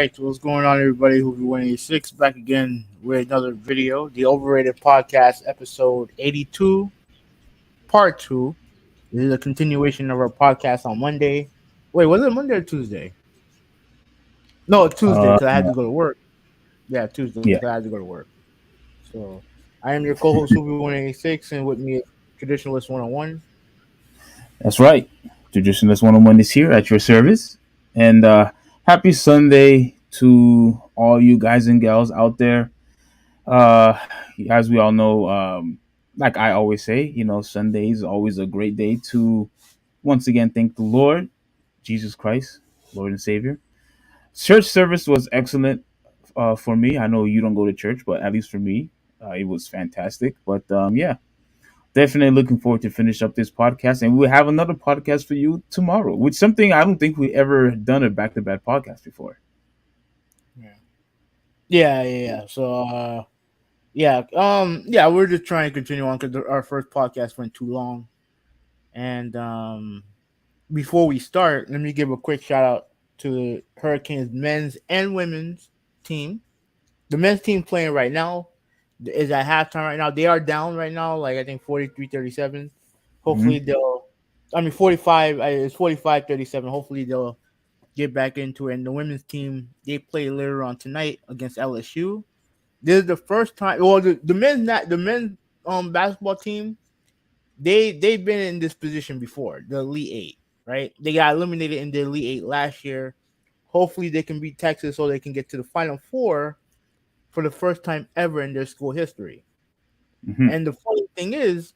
Alright, what's going on, everybody? Who'll be 186 back again with another video. The Overrated Podcast, episode 82, part 2. This is a continuation of our podcast on Monday. Wait, was it Monday or Tuesday? No, Tuesday, because I had to go to work. Yeah, Tuesday, because I had to go to work. So, I am your co-host, Who'll be 186, and with me is Traditionalist 101. That's right. Traditionalist 101 is here at your service. And happy Sunday to all you guys and gals out there. As we all know, like I always say, Sunday is always a great day to once again thank the Lord, Jesus Christ, Lord and Savior. Church service was excellent for me. I know you don't go to church, but at least for me, it was fantastic. But yeah. Definitely looking forward to finish up this podcast, and we'll have another podcast for you tomorrow, which something I don't think we ever done a back-to-back podcast before. Yeah. So, we're just trying to continue on because our first podcast went too long. And before we start, let me give a quick shout out to the Hurricanes men's and women's team. The men's team playing right now is at halftime right now. They are down right now, like I think 43-37. Hopefully they'll 45, it's 45-37. Hopefully they'll get back into it. And the women's team, they play later on tonight against LSU. This is the first time. Well, the men's basketball team, they've been in this position before, the Elite Eight, right? They got eliminated in the Elite Eight last year. Hopefully they can beat Texas so they can get to the Final Four for the first time ever in their school history. Mm-hmm. And the funny thing is,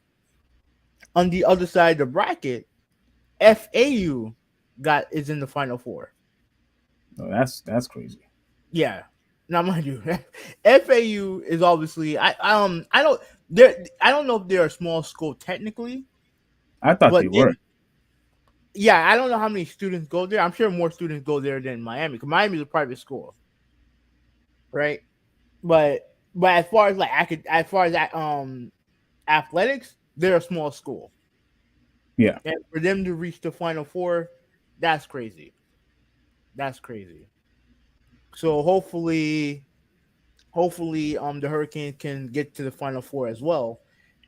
on the other side of the bracket, FAU is in the Final Four. Oh, that's crazy. Yeah. Now, mind you, FAU is obviously I don't know if they're a small school technically. I thought they were. Yeah, I don't know how many students go there. I'm sure more students go there than Miami, because Miami is a private school, right? But as far as athletics, they're a small school. Yeah, and for them to reach the Final Four, that's crazy. That's crazy. So hopefully, the Hurricanes can get to the Final Four as well,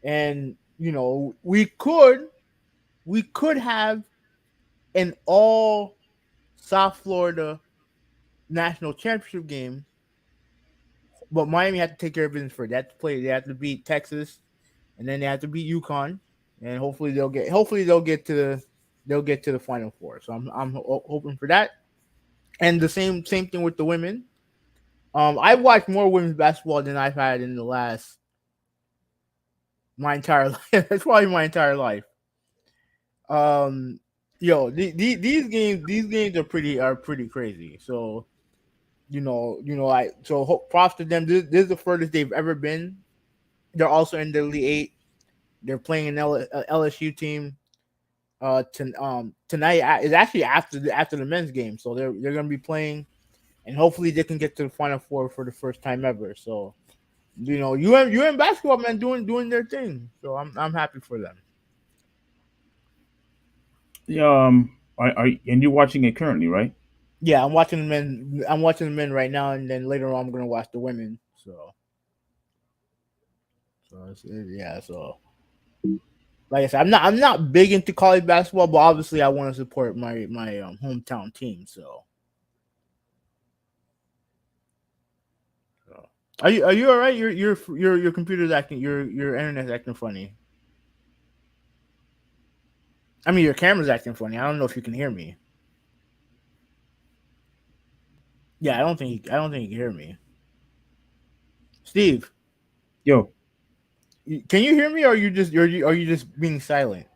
and we could have an all South Florida national championship game, but Miami had to take care of business for that to play. They have to beat Texas, and then they have to beat UConn, and hopefully they'll get to the Final Four. So I'm hoping for that. And the same thing with the women. I've watched more women's basketball than I've had in the last my entire life. That's probably my entire life. Um, yo, these games are pretty crazy. So I so props to them. This is the furthest they've ever been. They're also in the Elite Eight. They're playing an LSU team. Tonight is actually after the men's game, so they're gonna be playing, and hopefully they can get to the Final Four for the first time ever. So UM basketball man doing their thing. So I'm happy for them. Yeah, and you're watching it currently, right? Yeah, I'm watching the men. I'm watching the men right now, and then later on I'm gonna watch the women. Yeah. So like I said, I'm not big into college basketball, but obviously I want to support my hometown team. So are you all right? Your computer's acting your internet's acting funny. I mean your camera's acting funny. I don't know if you can hear me. Yeah, I don't think you can hear me. Steve, Yo, can you hear me, or are you just being silent?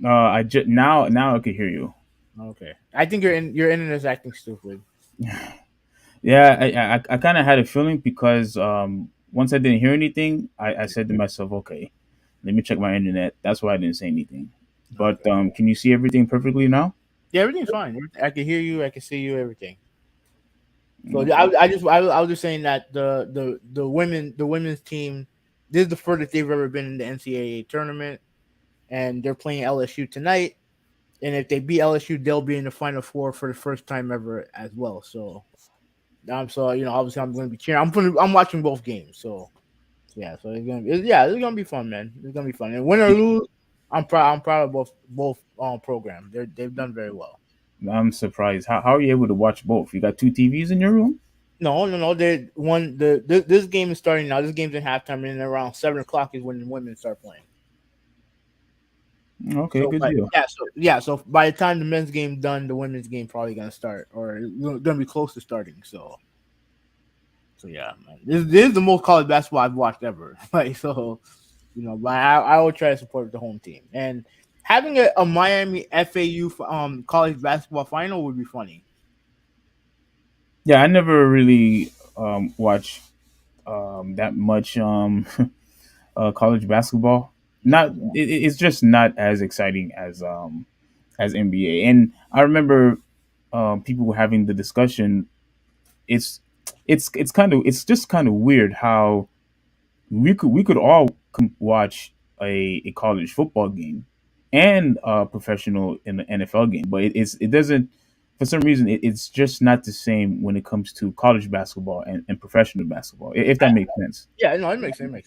I just now I can hear you. Okay, I think your internet's acting stupid. Yeah, I kind of had a feeling because once I didn't hear anything, I said to myself, okay, let me check my internet. That's why I didn't say anything. But Okay, can you see everything perfectly now? yeah, everything's fine. I can hear you. I can see you. Everything. So Okay. I was just saying that the women's team, this is the furthest they've ever been in the NCAA tournament, and they're playing LSU tonight. And if they beat LSU, they'll be in the Final Four for the first time ever as well. So obviously I'm going to be cheering. I'm watching both games. Yeah, so it's gonna be fun, man. It's gonna be fun. And win or lose, I'm proud of both programs. They've done very well. I'm surprised. How are you able to watch both? You got two TVs in your room? No. This game is starting now. This game's in halftime, and around 7 o'clock is when the women start playing. Okay, So, good but deal. so by the time the men's game done, the women's game probably gonna start, or it's gonna be close to starting. So yeah, man. This is the most college basketball I've watched ever. But I will try to support the home team, and having a Miami FAU college basketball final would be funny. Yeah, I never really watched that much college basketball. Not it's just not as exciting as NBA. And I remember people were having the discussion. It's it's just kind of weird how we could all watch a college football game and a professional in the NFL game, but it doesn't for some reason it's just not the same when it comes to college basketball and professional basketball. If that makes sense. Yeah, no, it makes sense.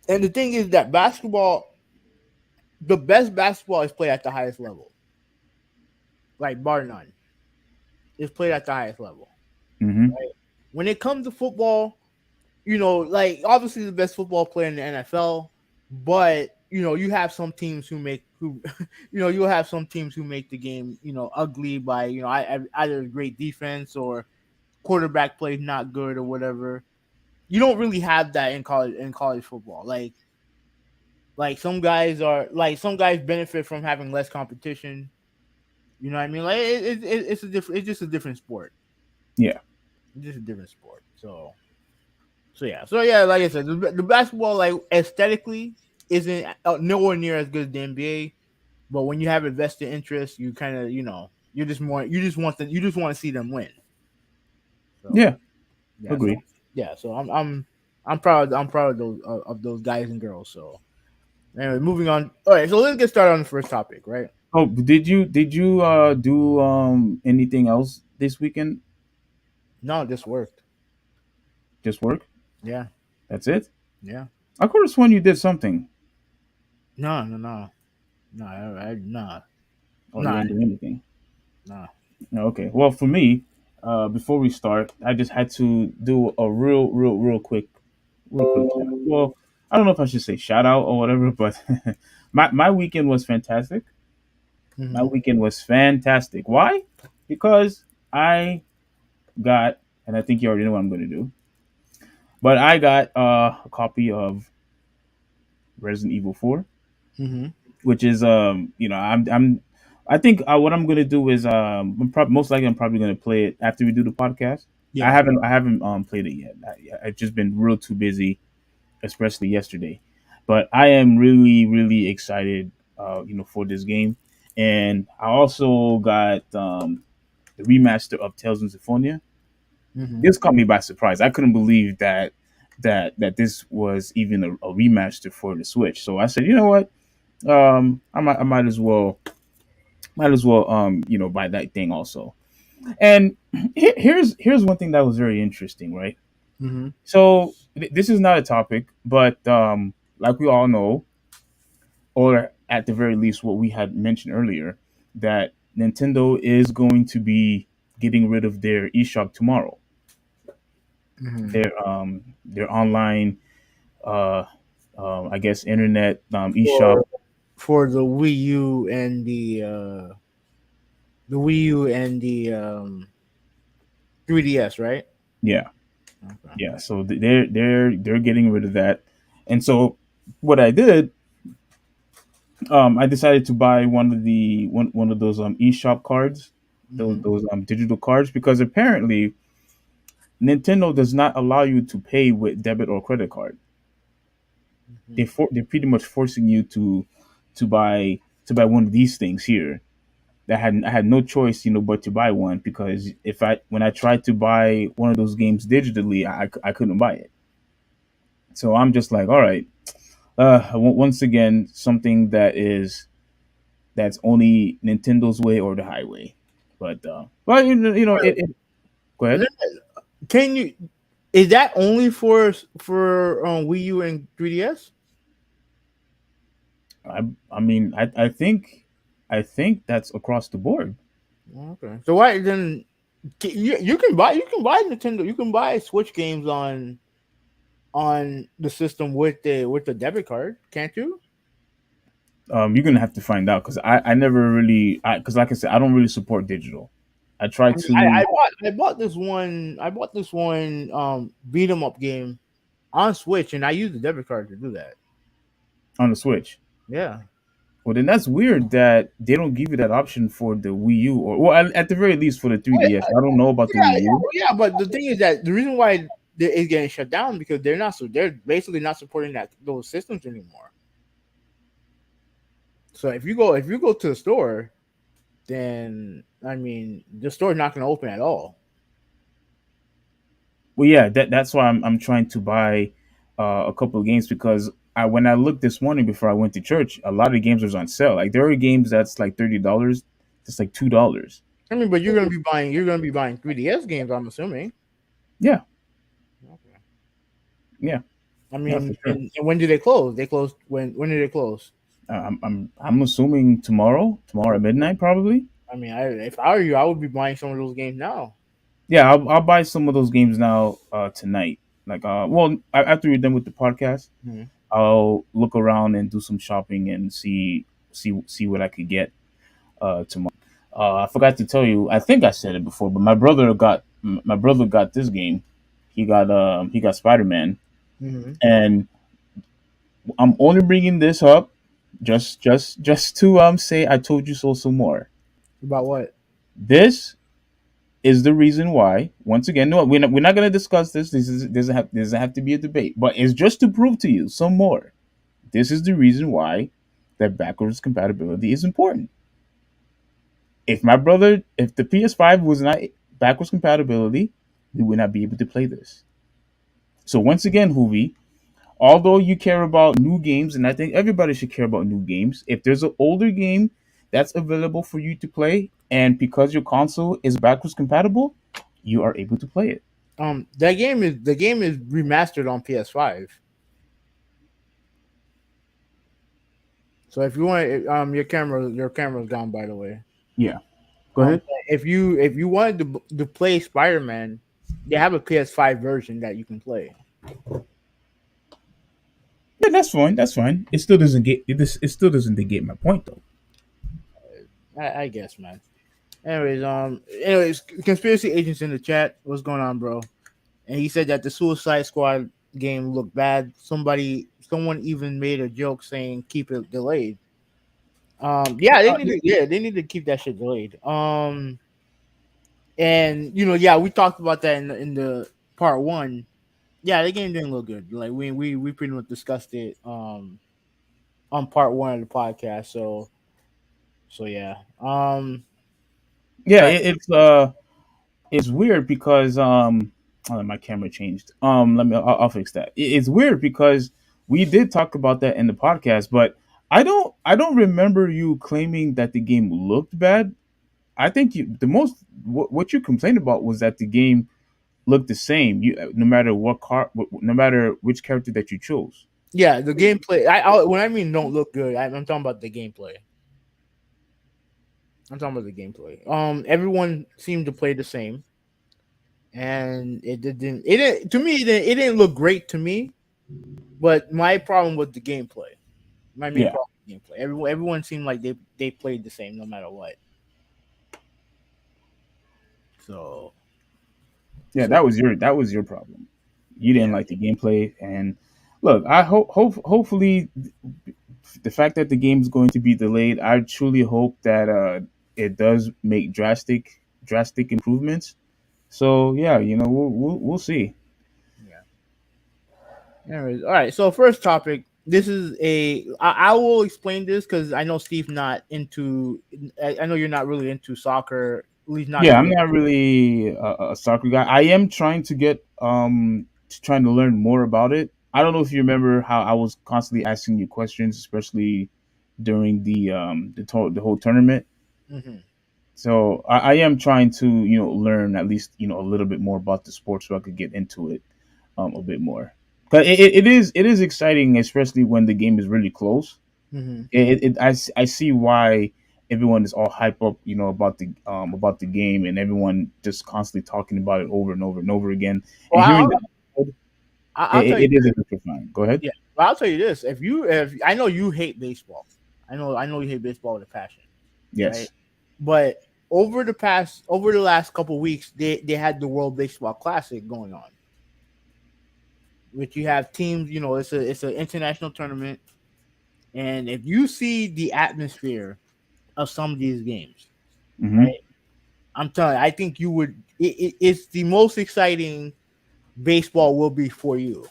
And the thing is that the best basketball is played at the highest level, like bar none. It's played at the highest level. Hmm. When it comes to football, like obviously the best football player in the NFL, but you have some teams who you'll have some teams who make the game ugly by either great defense or quarterback play not good or whatever. You don't really have that in college football. Some guys benefit from having less competition. You know what I mean? Like it's just a different sport. Yeah. It's just a different sport. So yeah, like I said, the basketball like aesthetically isn't nowhere near as good as the NBA. But when you have a vested interest, you kind of you just want to see them win. So Yeah. yeah, so Agreed. yeah, so I'm proud of those guys and girls. So anyway, moving on. All right, so let's get started on the first topic, right? Oh, did you do anything else this weekend? No, this worked. Just work? Yeah, That's it? yeah. I could have sworn you did something. No, no. Oh, you Nah, didn't do anything. nah. Okay. Well, for me, before we start, I just had to do a real quick shout. Well, I don't know if I should say shout out or whatever, but my weekend was fantastic. My Mm-hmm. weekend was fantastic. Why? Because I got, and I think you already know what I'm going to do, but I got a copy of Resident Evil 4, Mm-hmm. which is I think what I'm gonna do is most likely I'm probably gonna play it after we do the podcast. Yeah. I haven't played it yet. I've just been real too busy, especially yesterday. But I am really really excited, for this game, and I also got the remaster of Tales of Symphonia. Mm-hmm. This caught me by surprise. I couldn't believe that this was even a remaster for the Switch. So I said, you know what, I might as well buy that thing also. And here's one thing that was very interesting, right? Mm-hmm. So this is not a topic, but like we all know, or at the very least, what we had mentioned earlier, that Nintendo is going to be getting rid of their eShop tomorrow. Mm-hmm. Their online, uh, I guess, internet eShop. For for the Wii U and the 3DS, right? Yeah, Okay. yeah. So they're getting rid of that, and so what I did, I decided to buy one of those eShop cards, Mm-hmm. those digital cards, because apparently Nintendo does not allow you to pay with debit or credit card. They're pretty much forcing you to buy one of these things here. I had no choice, but to buy one, because if I when I tried to buy one of those games digitally, I couldn't buy it. So I'm just like, all right, once again, something that's only Nintendo's way or the highway. But go ahead. Can you? Is that only for Wii U and 3DS? I mean, I think that's across the board. Okay. So why then? You can buy Nintendo. You can buy Switch games on the system with the debit card, can't you? You're gonna have to find out, because I never really, because like I said, I don't really support digital. I try I mean, I, to I bought I bought this one beat 'em up game on Switch, and I used the debit card to do that. on the Switch. Yeah. Well, then that's weird that they don't give you that option for the Wii U, or well, at the very least for the Well, 3DS. I don't know about the yeah, Wii U. but the thing is that the reason why it's getting shut down because they're basically not supporting those systems anymore. So if you go to the store, then I mean the store's not going to open at all. Well, yeah, that's why I'm trying to buy a couple of games, because when I looked this morning before I went to church, a lot of games was on sale. Like there are games that's like $30, just like $2. I mean, but you're gonna be buying 3DS games. I'm assuming. Yeah, Okay. yeah, I yeah, for mean, sure. and when do they close? They close when did they close? I'm assuming tomorrow at midnight probably. I mean, if I were you, I would be buying some of those games now. Yeah, I'll buy some of those games now tonight. Like well, after we're done with the podcast, Mhm. I'll look around and do some shopping and see what I could get tomorrow. I forgot to tell you. I think I said it before, but my brother got this game. He got Spider Man, Mhm. and I'm only bringing this up just to say I told you so some more. About what? This is the reason why. Once again, no, we're not going to discuss this. This is doesn't have to be a debate, but it's just to prove to you some more. This is the reason why that backwards compatibility is important. If the PS5 was not backwards compatibility, we would not be able to play this. So once again, Hoovy, although you care about new games, and I think everybody should care about new games, if there's an older game that's available for you to play, and because your console is backwards compatible, you are able to play it. The game is remastered on PS5. So if you want, your camera's gone. By the way, Yeah, go ahead. if you wanted to play Spider Man, they have a PS5 version that you can play. Yeah, that's fine. That's fine. It still doesn't get it still doesn't negate my point though. I guess, man. Anyways, conspiracy agents in the chat. What's going on, bro? And he said that the Suicide Squad game looked bad. Someone even made a joke saying keep it delayed. Yeah, they need to keep that shit delayed. And yeah, we talked about that in the part one. Yeah, the game didn't look good. Like we pretty much discussed it on part one of the podcast. So yeah. Yeah, All right. it's weird because oh, my camera changed. Let me I'll fix that. It's weird because we did talk about that in the podcast, but I don't remember you claiming that the game looked bad. I think what you complained about was that the game looked the same. No matter no matter which character that you chose. Yeah, the gameplay. When I mean don't look good, I'm talking about the gameplay. I'm talking about the gameplay. Everyone seemed to play the same, and it didn't to me. It didn't look great to me. But my problem was the gameplay. My main Yeah, problem was gameplay. Everyone seemed like they played the same no matter what. So yeah, so that was your problem. You yeah didn't like the gameplay, and look, I hopefully the fact that the game's going to be delayed, I truly hope that it does make drastic improvements. So yeah, we'll see. yeah. Anyways, all right. So first topic. This is I will explain this because I know Steve not into. I know you're not really into soccer. At least not Yeah, the I'm way. not really a soccer guy. I am trying to get trying to learn more about it. I don't know if you remember how I was constantly asking you questions, especially during the whole tournament. Hmm. So I am trying to learn at least a little bit more about the sport so I could get into it a bit more. But it is exciting, especially when the game is really close. Hmm. I see why everyone is all hype up, about the game, and everyone just constantly talking about it over and over and over again, Well, and hearing that I'll tell you. it is electrifying. Go ahead. Yeah, but I'll tell you this: if I know you hate baseball, I know you hate baseball with a passion, right? Yes. But over the last couple weeks, they had the World Baseball Classic going on, which you have teams. It's an international tournament, and if you see the atmosphere of some of these games, Hmm. right? I'm telling you, I think you would. It's the most exciting baseball will be for you.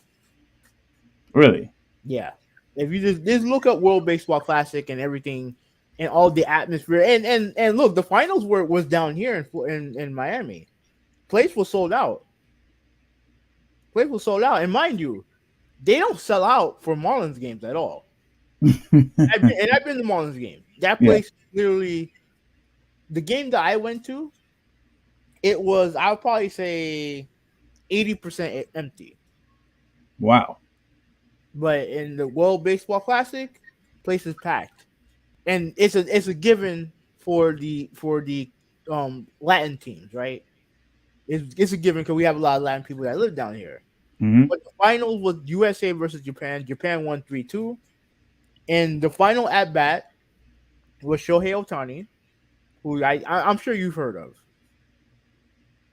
Really. Yeah. If you just look up World Baseball Classic and everything and all the atmosphere and look, the finals was down here in Miami. Place was sold out. Place was sold out. And mind you, they don't sell out for Marlins games at all. I've been to Marlins game. That Yeah. place literally the game that I went to, it was I'll probably say 80% empty. Wow. But in the World Baseball Classic, place is packed. And it's a given for the Latin teams, right? It's a given because we have a lot of Latin people that live down here. Hmm. But the finals was USA versus Japan. Japan won 3-2, and the final at bat was Shohei Otani, who I'm sure you've heard of.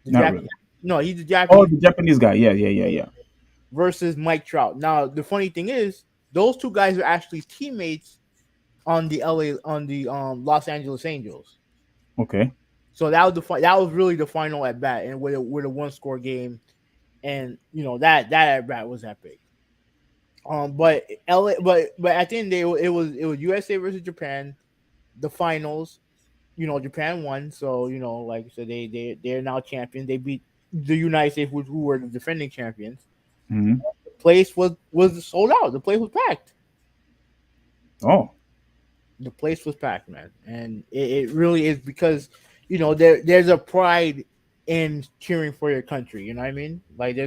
The Not Japanese, really. no, he's the Oh, Japanese the Japanese guy. Yeah, yeah, yeah, yeah. versus Mike Trout. Now the funny thing is, those two guys are actually teammates on the Los Angeles Angels. Okay. So that was really the final at bat, and with a one score game, and that at bat was epic. But but at the end of the day, it was USA versus Japan, the finals. Japan won, so like I said, they're now champions. They beat the United States, who were the defending champions. Hmm. The place was sold out. The place was packed. Oh, The place was packed, man, and it really is because there's a pride in cheering for your country. You know what I mean? Like yeah.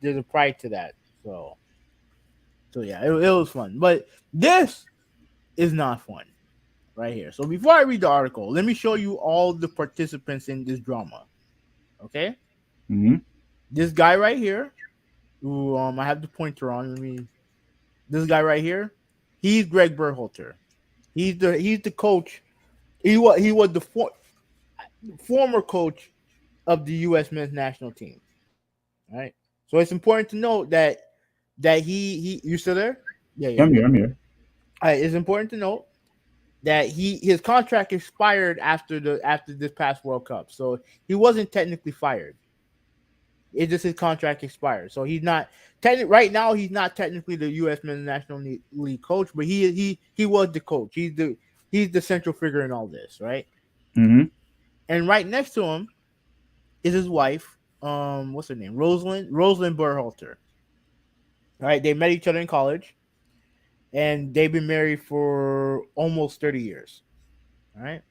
there's a pride to that. So yeah, it was fun, but this is not fun right here. So before I read the article, let me show you all the participants in this drama. Okay, Hmm. this guy right here, who I have the pointer on. This guy right here, he's Greg Berhalter. He's the coach. He was the former coach of the U.S. men's national team. Right. So it's important to note that that he you still there? Yeah, Yeah, yeah. I'm here. I'm here. It's important to note that his contract expired after this past World Cup, so he wasn't technically fired. It's just his contract expired, so he's not right now. He's not technically the U.S. Men's National League coach, but he was the coach. He's the central figure in all this, right? Mm-hmm. And right next to him is his wife. What's her name? Rosalind Berhalter. Right, they met each other in college, and they've been married for almost 30 years. All right,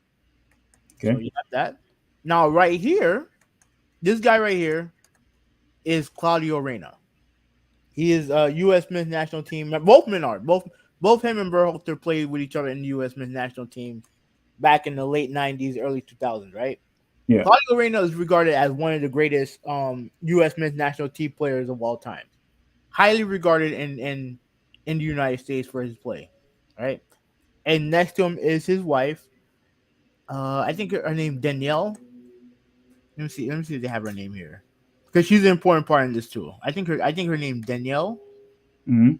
so Okay. you have that. Now, right here, this guy right here is Claudio Reyna. He is U.S. men's national team. Both men are both him and Berhalter played with each other in the U.S. men's national team back in the late '90s, early 2000s. Right. Yeah. Claudio Reyna is regarded as one of the greatest U.S. men's national team players of all time. Highly regarded in the United States for his play. Right. And next to him is his wife. I think her name Danielle. Let me see. Let me see if they have her name here, because she's an important part in this too. I think her name Danielle. Mm-hmm.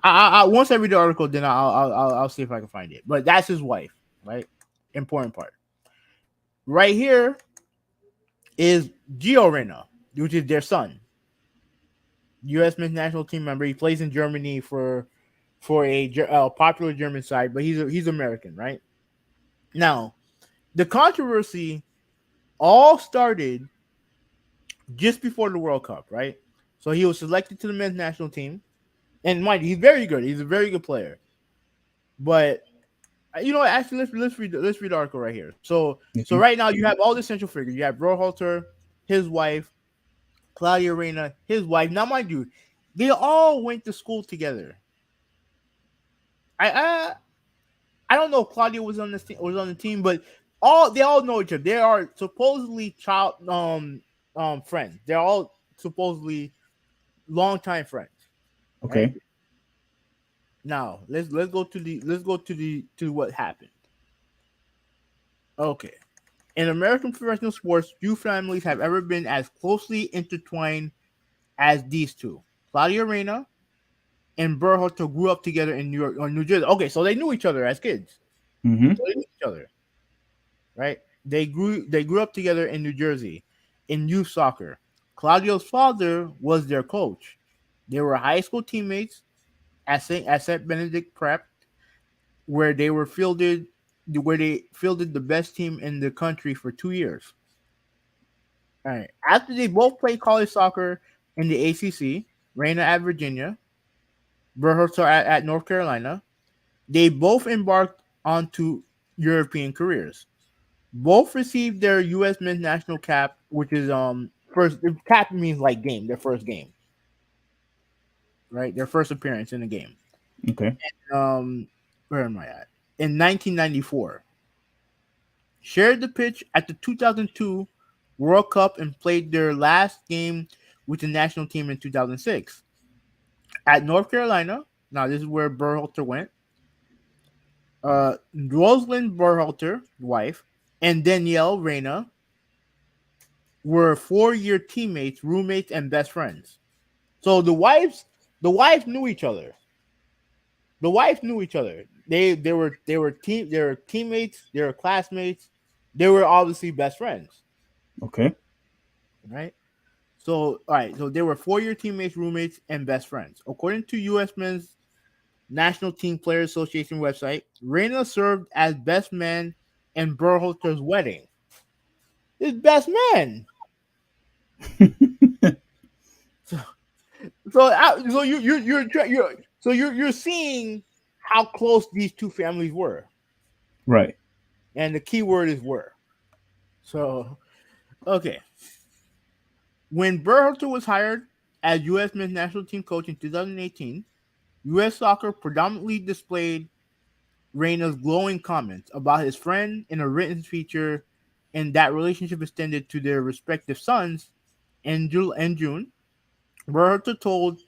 Uh, once I read the article, then I'll see if I can find it. But that's his wife, right? Important part. Right here is Gio Reyna, which is their son, U.S. men's national team member. He plays in Germany for a popular German side, but he's American, right? Now the controversy all started just before the World Cup, right? So he was selected to the men's national team, and mind you, he's very good. He's a very good player. But actually, let's read the article right here. So Okay. right now you have all the central figures. You have Berhalter, his wife, Claudia Reyna, his wife. Now, mind you, they all went to school together. I I, I don't know if Claudia was on the team, but they all know each other. They are supposedly child friends. They're all supposedly longtime friends, right? Okay. Now let's go to what happened. Okay. In American professional sports, few families have ever been as closely intertwined as these two. Claudia Reyna and Berhalter grew up together in New York or New Jersey. Okay, so they knew each other as kids. Mm-hmm. So they knew each other, right? They grew up together in New Jersey in youth soccer. Claudio's father was their coach. They were high school teammates at St. Benedict Prep, where they fielded the best team in the country for 2 years. All right. After they both played college soccer in the ACC, Reyna at Virginia, Berhalter at North Carolina, they both embarked onto European careers. Both received their U.S. men's national cap, which is first. Cap means like game, their first game, right? Their first appearance in the game. Okay. Um, where am I at? In 1994, shared the pitch at the 2002 World Cup and played their last game with the national team in 2006. At North Carolina, now this is where Berhalter went. Rosalind Berhalter, wife, and Danielle Reyna were 4-year teammates, roommates, and best friends. So the wives knew each other. The wives knew each other. They were teammates. They were classmates. They were obviously best friends, Okay. right? So all right. So they were 4-year teammates, roommates, and best friends. According to U.S. Men's National Team Players Association website, Reyna served as best man in Berhalter's wedding. His best man. So you're seeing how close these two families were, Right. and the key word is were. So okay, when Berhalter was hired as U.S. men's national team coach in 2018, U.S. Soccer predominantly displayed Reyna's glowing comments about his friend in a written feature, and that relationship extended to their respective sons. In June, Berhalter told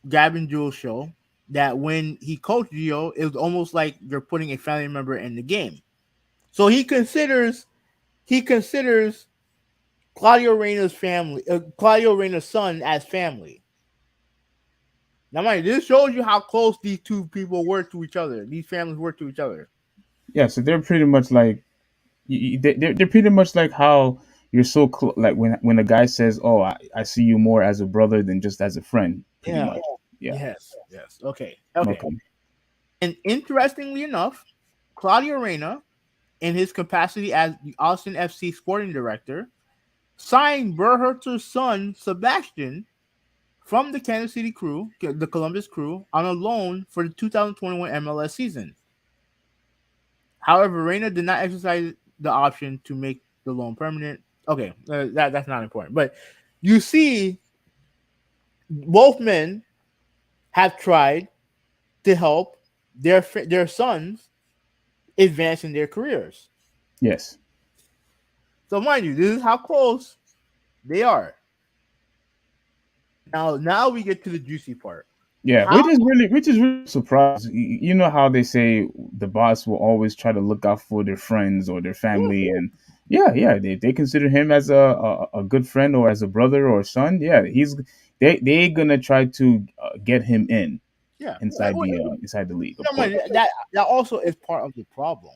Gavin Jules show that when he coached Gio, it was almost like you're putting a family member in the game. So he considers Claudio Reyna's son as family. Now, mind you, this shows you how close these two people were to each other. These families were to each other. Yeah, so they're pretty much like they're pretty much like how you're so like when a guy says, "Oh, I see you more as a brother than just as a friend," pretty Yeah. much. Yeah. Yes. Yes. Okay. Okay. Okay. And interestingly enough, Claudio Reyna, in his capacity as the Austin FC sporting director, signed Berhalter's son Sebastian from the Kansas City Crew, the Columbus Crew, on a loan for the 2021 MLS season. However, Reyna did not exercise the option to make the loan permanent. Okay, that's not important. But you see, both men have tried to help their sons advance in their careers. Yes. So, mind you, this is how close they are. Now we get to the juicy part. Yeah, How? which is really surprised. You know how they say the boss will always try to look out for their friends or their family, and yeah, they consider him as a good friend or as a brother or son. Yeah, they gonna try to get him in Yeah. inside the league, of No, mind course. you, that also is part of the problem.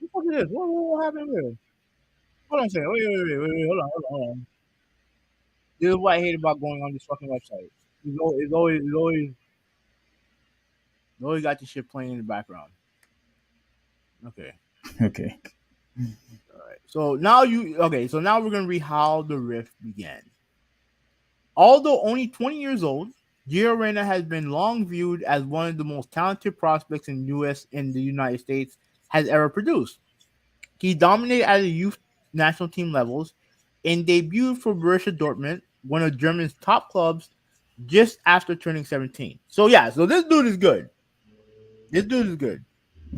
What the fuck is this? What happened here? Hold on a second. Wait. Hold on. This is what I hate about going on this fucking website. It's always got this shit playing in the background. Okay. Okay. All right. So now we're gonna read how the rift began. Although only 20 years old, Gio Reyna has been long viewed as one of the most talented prospects in the United States has ever produced. He dominated at the youth national team levels and debuted for Borussia Dortmund, one of Germany's top clubs, just after turning 17. So yeah, so this dude is good. This dude is good.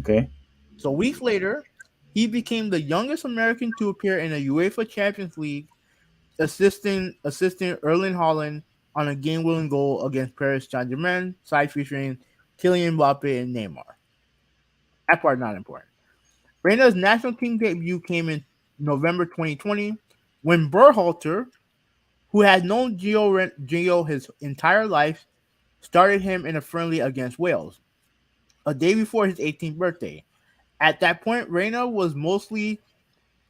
Okay. So weeks later, he became the youngest American to appear in a UEFA Champions League, assisting Erling Haaland on a game-winning goal against Paris Saint-Germain, side featuring Kylian Mbappe and Neymar. That part not important. Reina's national team debut came in November 2020 when Berhalter, who had known Gio his entire life, started him in a friendly against Wales, a day before his 18th birthday. At that point, Reina was mostly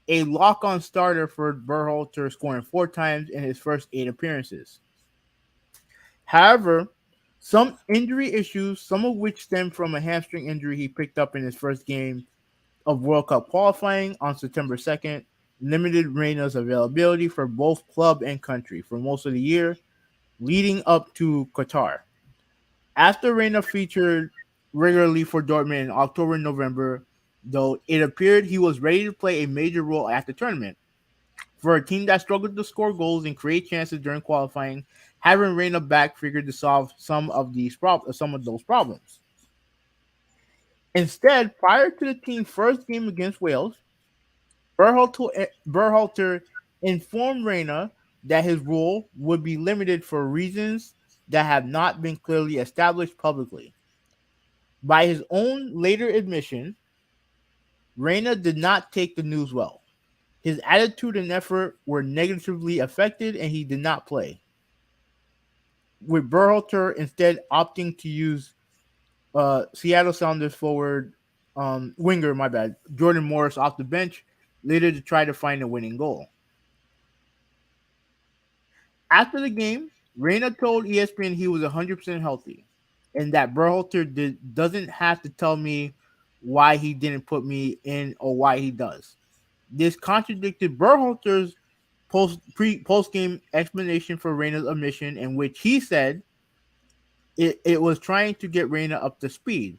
a lock-on starter for Berhalter, scoring 4 times in his first 8 appearances. However, some injury issues, some of which stemmed from a hamstring injury he picked up in his first game of World Cup qualifying on September 2nd, limited Reina's availability for both club and country for most of the year leading up to Qatar. After Reina featured regularly for Dortmund in October and November, though it appeared he was ready to play a major role at the tournament. For a team that struggled to score goals and create chances during qualifying, having Reina back figured to solve some of those problems. Instead, prior to the team's first game against Wales, Berhalter informed Reina that his role would be limited for reasons that have not been clearly established publicly. By his own later admission, Reina did not take the news well. His attitude and effort were negatively affected, and he did not play. With Berhalter instead opting to use Seattle Sounders forward winger, my bad, Jordan Morris off the bench later to try to find a winning goal. After the game, Reina told ESPN he was 100% healthy and that doesn't have to tell me why he didn't put me in or why he does. This contradicted Berhalter's post game explanation for Reina's omission, in which he said it was trying to get Reina up to speed.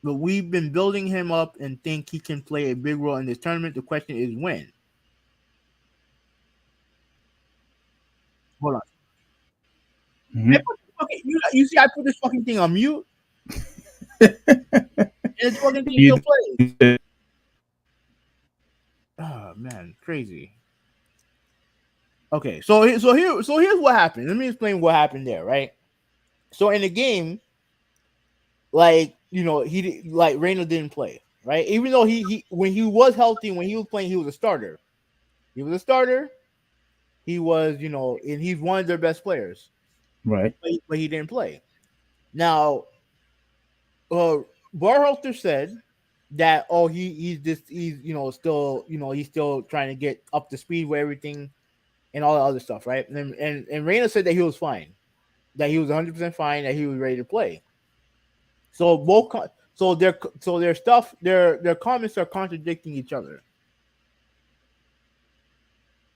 But we've been building him up and think he can play a big role in this tournament. The question is when. Hold on. Hmm. You see, I put this fucking thing on mute, and this fucking thing You still plays. Oh man, crazy. Okay, so here's what happened. Let me explain what happened there, right? So in the game, Reina didn't play, right? Even though he when he was healthy, when he was playing, he was a starter. He was a starter. He was, and he's one of their best players, Right. but he didn't play. Now, uh, Barhalter said that he's still he's still trying to get up to speed with everything and all the other stuff, right? And Reina said that he was fine, that he was 100% fine, that he was ready to play. So their stuff their comments are contradicting each other.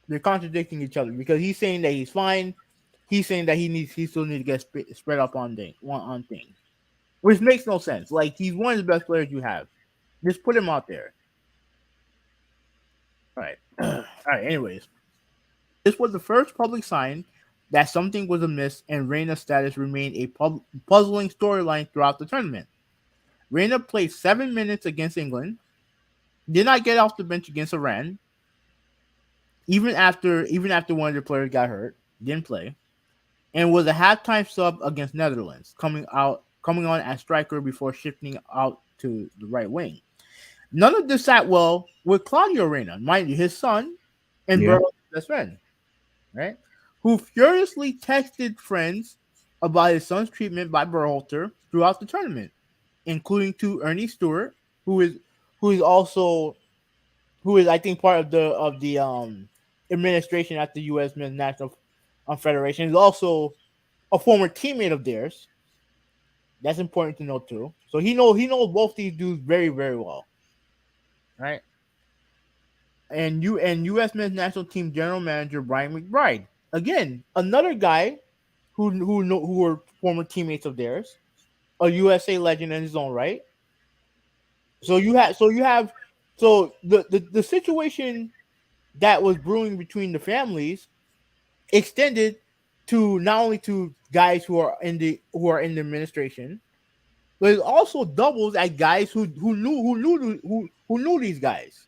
They're contradicting each other because he's saying that he's fine. He's saying that he still needs to get spread up on things, which makes no sense. Like he's one of the best players you have. Just put him out there. All right. All right. Anyways, this was the first public sign that something was amiss, and Reina's status remained a puzzling storyline throughout the tournament. Reina played 7 minutes against England, did not get off the bench against Iran, even after one of their players got hurt, didn't play, and was a halftime sub against Netherlands, coming on as striker before shifting out to the right wing. None of this sat well with Claudio Reina, mind you, his son and Yeah. Burrow's best friend, right? Who furiously texted friends about his son's treatment by Berhalter throughout the tournament, including to Ernie Stewart, who is who is also who is I think part of the administration at the U.S. Men's National Federation. Is also a former teammate of theirs. That's important to know too. So he knows both these dudes very very well, right? And U.S. Men's National Team General Manager Brian McBride, again another guy who were former teammates of theirs, a USA legend in his own right. So the situation that was brewing between the families extended to not only to guys who are in the administration, but it also doubles at guys who knew these guys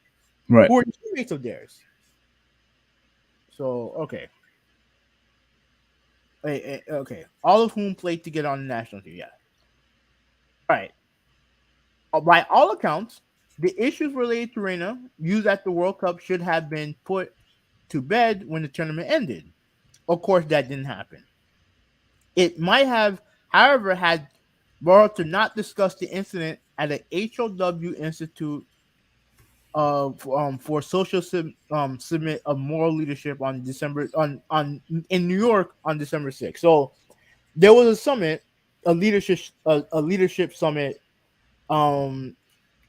Right. who were teammates of theirs. So okay, all of whom played to get on the national team. Yeah, all right. By all accounts, the issues related to Reina used at the World Cup should have been put to bed when the tournament ended. Of course, that didn't happen. It might have, however, had Burrow to not discuss the incident at the HOW Institute for Social Submit of Moral Leadership on December on in New York on December 6th. So there was a summit, a leadership summit. Um,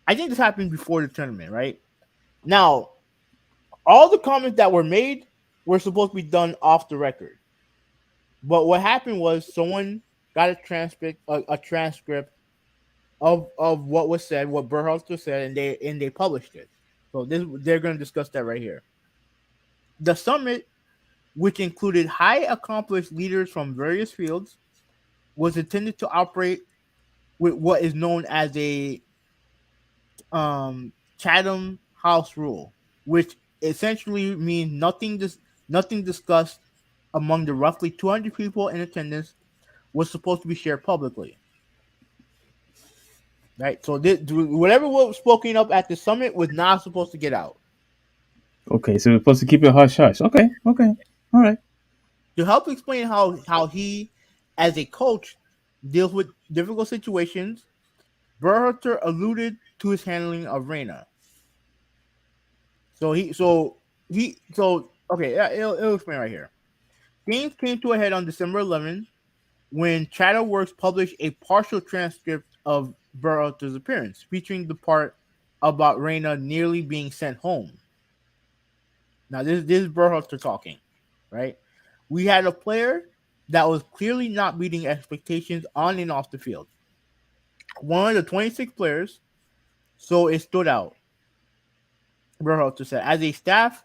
I think this happened before the tournament, right? Now, all the comments that were made were supposed to be done off the record. But what happened was someone got a transcript of what was said, what Berhalter said, and they published it. So they're going to discuss that right here. The summit, which included high accomplished leaders from various fields, was intended to operate with what is known as a Chatham House rule, which essentially means nothing discussed among the roughly 200 people in attendance was supposed to be shared publicly. Right, so whatever was spoken up at the summit was not supposed to get out. Okay. So we're supposed to keep it hush hush. Okay. Okay. All right. To help explain how he, as a coach, deals with difficult situations, Berhalter alluded to his handling of Reina. So okay, yeah, it'll explain right here. Things came to a head on December 11th when Chatterworks published a partial transcript of Berhalter's appearance, featuring the part about Reina nearly being sent home. Now this is Berhalter talking, right? We had a player that was clearly not meeting expectations on and off the field. One of the 26 players, so it stood out. Berhalter said, as a staff,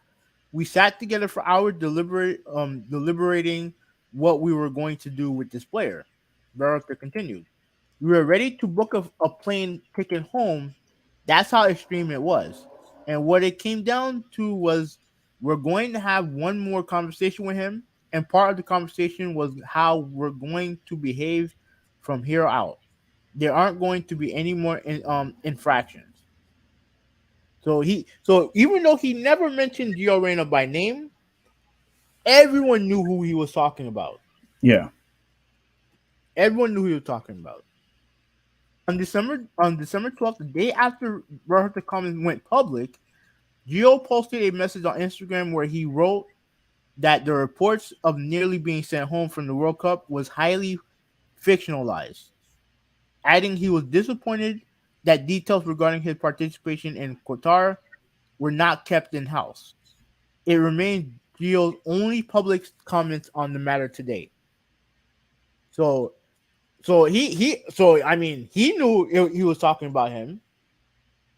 we sat together for hours deliberating what we were going to do with this player. Berhalter continued. We were ready to book a plane ticket home. That's how extreme it was. And what it came down to was we're going to have one more conversation with him. And part of the conversation was how we're going to behave from here out. There aren't going to be any more infractions. So even though he never mentioned Gio Reyna by name, everyone knew who he was talking about. Yeah. Everyone knew who he was talking about. On December 12th, the day after Roberto comments went public, Gio posted a message on Instagram where he wrote that the reports of nearly being sent home from the World Cup was highly fictionalized, adding he was disappointed that details regarding his participation in Qatar were not kept in house. It remains Gio's only public comments on the matter today. So, he knew he was talking about him,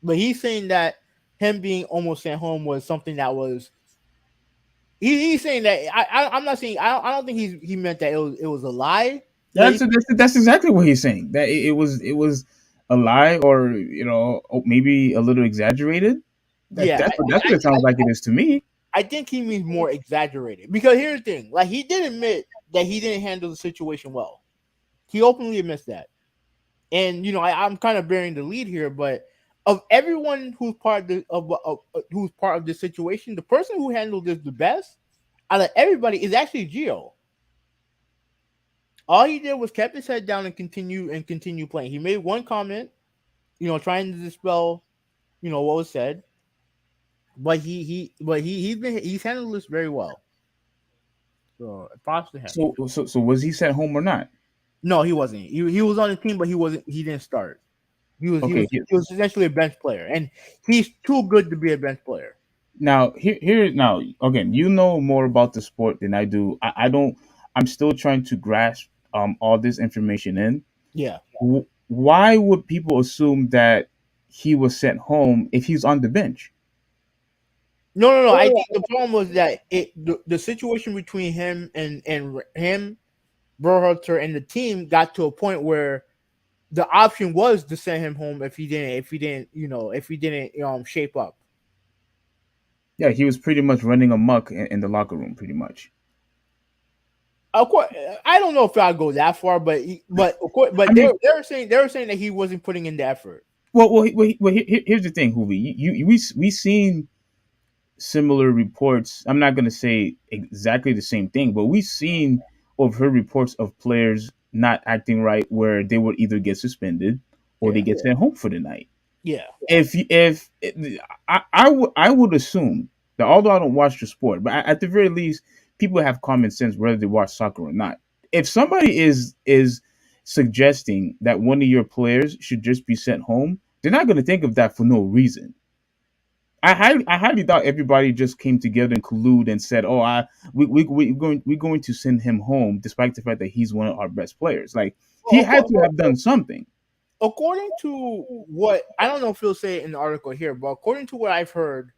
but he's saying that him being almost sent home was something that was. He's saying that I'm not saying I don't think he meant that it was a lie. But That's exactly what he's saying. That it was a lie, or maybe a little exaggerated. That yeah, that's what it sounds like it is to me. I think he means more exaggerated because here's the thing: like he did admit that he didn't handle the situation well. He openly admits that, and I'm kind of bearing the lead here, but of everyone who's part who's part of this situation, the person who handled this the best out of everybody is actually Gio. All he did was kept his head down and continue playing. He made one comment, trying to dispel, what was said, but he's handled this very well. So props to him. So was he sent home or not? No, he wasn't. He was on the team, but he wasn't. He didn't start. He was he Okay. was he was essentially a bench player, and he's too good to be a bench player. Now now again, you know more about the sport than I do. I don't. I'm still trying to grasp all this information in. Yeah. Why would people assume that he was sent home if he's on the bench? No. I think the problem was that the situation between him and him, Berhalter, and the team got to a point where the option was to send him home if he didn't shape up. Yeah, he was pretty much running amok in the locker room, pretty much. Of course, I don't know if I'll go that far, but of course, I but they mean, they were saying that he wasn't putting in the effort. here's the thing, Huvi. We seen similar reports. I'm not gonna say exactly the same thing, but we've seen of her reports of players not acting right, where they would either get suspended or they Yeah, get sent home for the night. yeah. If I would assume that, although I don't watch the sport, but at the very least, people have common sense whether they watch soccer or not. If somebody is suggesting that one of your players should just be sent home, they're not going to think of that for no reason. I highly doubt everybody just came together and collude and said, "Oh, we're going to send him home," despite the fact that he's one of our best players. Like, he Well, had to have done something. according to what I don't know if he'll say it in the article here, but according to what I've heard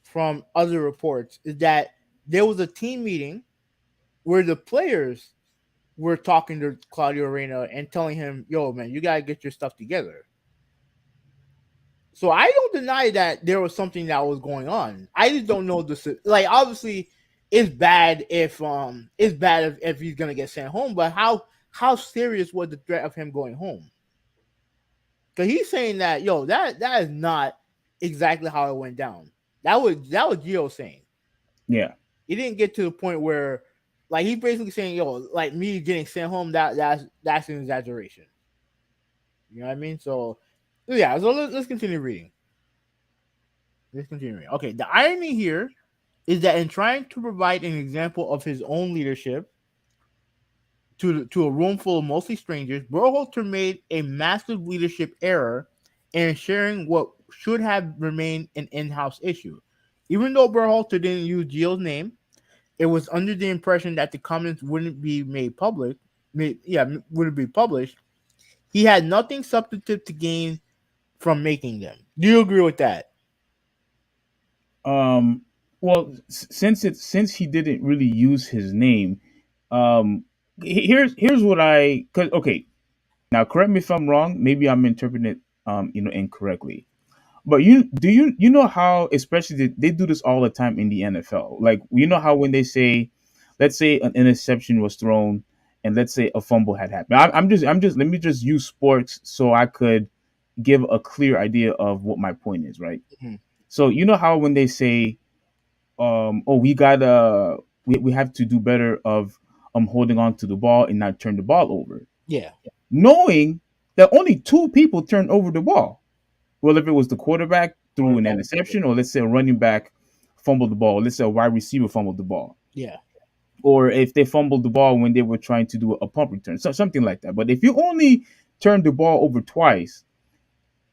from other reports, is that there was a team meeting where the players were talking to Claudio Reyna and telling him, "Yo, man, you gotta get your stuff together." So I don't deny that there was something that was going on. I just don't know the like. Obviously, it's bad if he's gonna get sent home. But how serious was the threat of him going home? Because he's saying that that is not exactly how it went down. That was Gio saying. Yeah. He didn't get to the point where like he's basically saying, like me getting sent home, that's an exaggeration. You know what I mean? So yeah, so let's continue reading. Let's continue reading. Okay, the irony here is that in trying to provide an example of his own leadership to a room full of mostly strangers, Berhalter made a massive leadership error in sharing what should have remained an in-house issue. Even though Berhalter didn't use Gio's name, it was under the impression that the comments wouldn't be made public. Wouldn't be published. He had nothing substantive to gain from making them. Do you agree with that? Um, well, since he didn't really use his name, um, here's what I, cause okay, now correct me if I'm wrong. Maybe I'm interpreting it incorrectly. But you know how, especially they do this all the time in the NFL. Like, you know how when they say, let's say an interception was thrown, and let's say a fumble had happened. I'm just let me just use sports so I could give a clear idea of what my point is, right? Mhm. So you know how when they say, oh, we have to do better of holding on to the ball and not turn the ball over, Yeah. knowing that only two people turned over the ball. Well, if it was the quarterback through an Quarterback. interception, or let's say a running back fumbled the ball, let's say a wide receiver fumbled the ball, Yeah. or if they fumbled the ball when they were trying to do a pump return, so something like that. But if you only turn the ball over twice,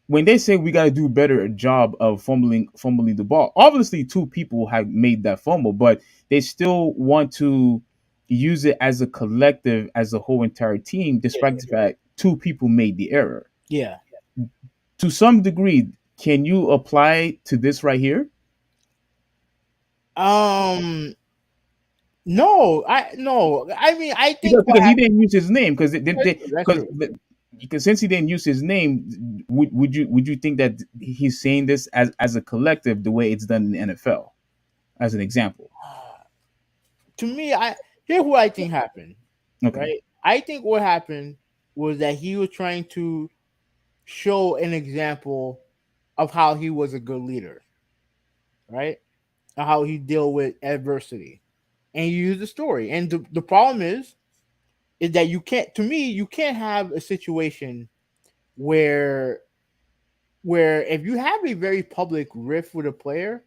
when they say we got to do better job of fumbling the ball, obviously two people have made that fumble, but they still want to use it as a collective, as a whole entire team, Yeah. despite the fact two people made the error. Yeah. To some degree, can you apply to this right here? Um. No. No. I mean, I think what Because he happened. didn't use his name, That's true. That's true. because since he didn't use his name, would you think that he's saying this as a collective, the way it's done in the NFL, as an example? To me, I here's what I think happened. Okay. Right. I think what happened was that he was trying to show an example of how he was a good leader. Right. And how he deal with adversity, and you use the story. And the problem is that you can't. To me, you can't have a situation where if you have a very public riff with a player,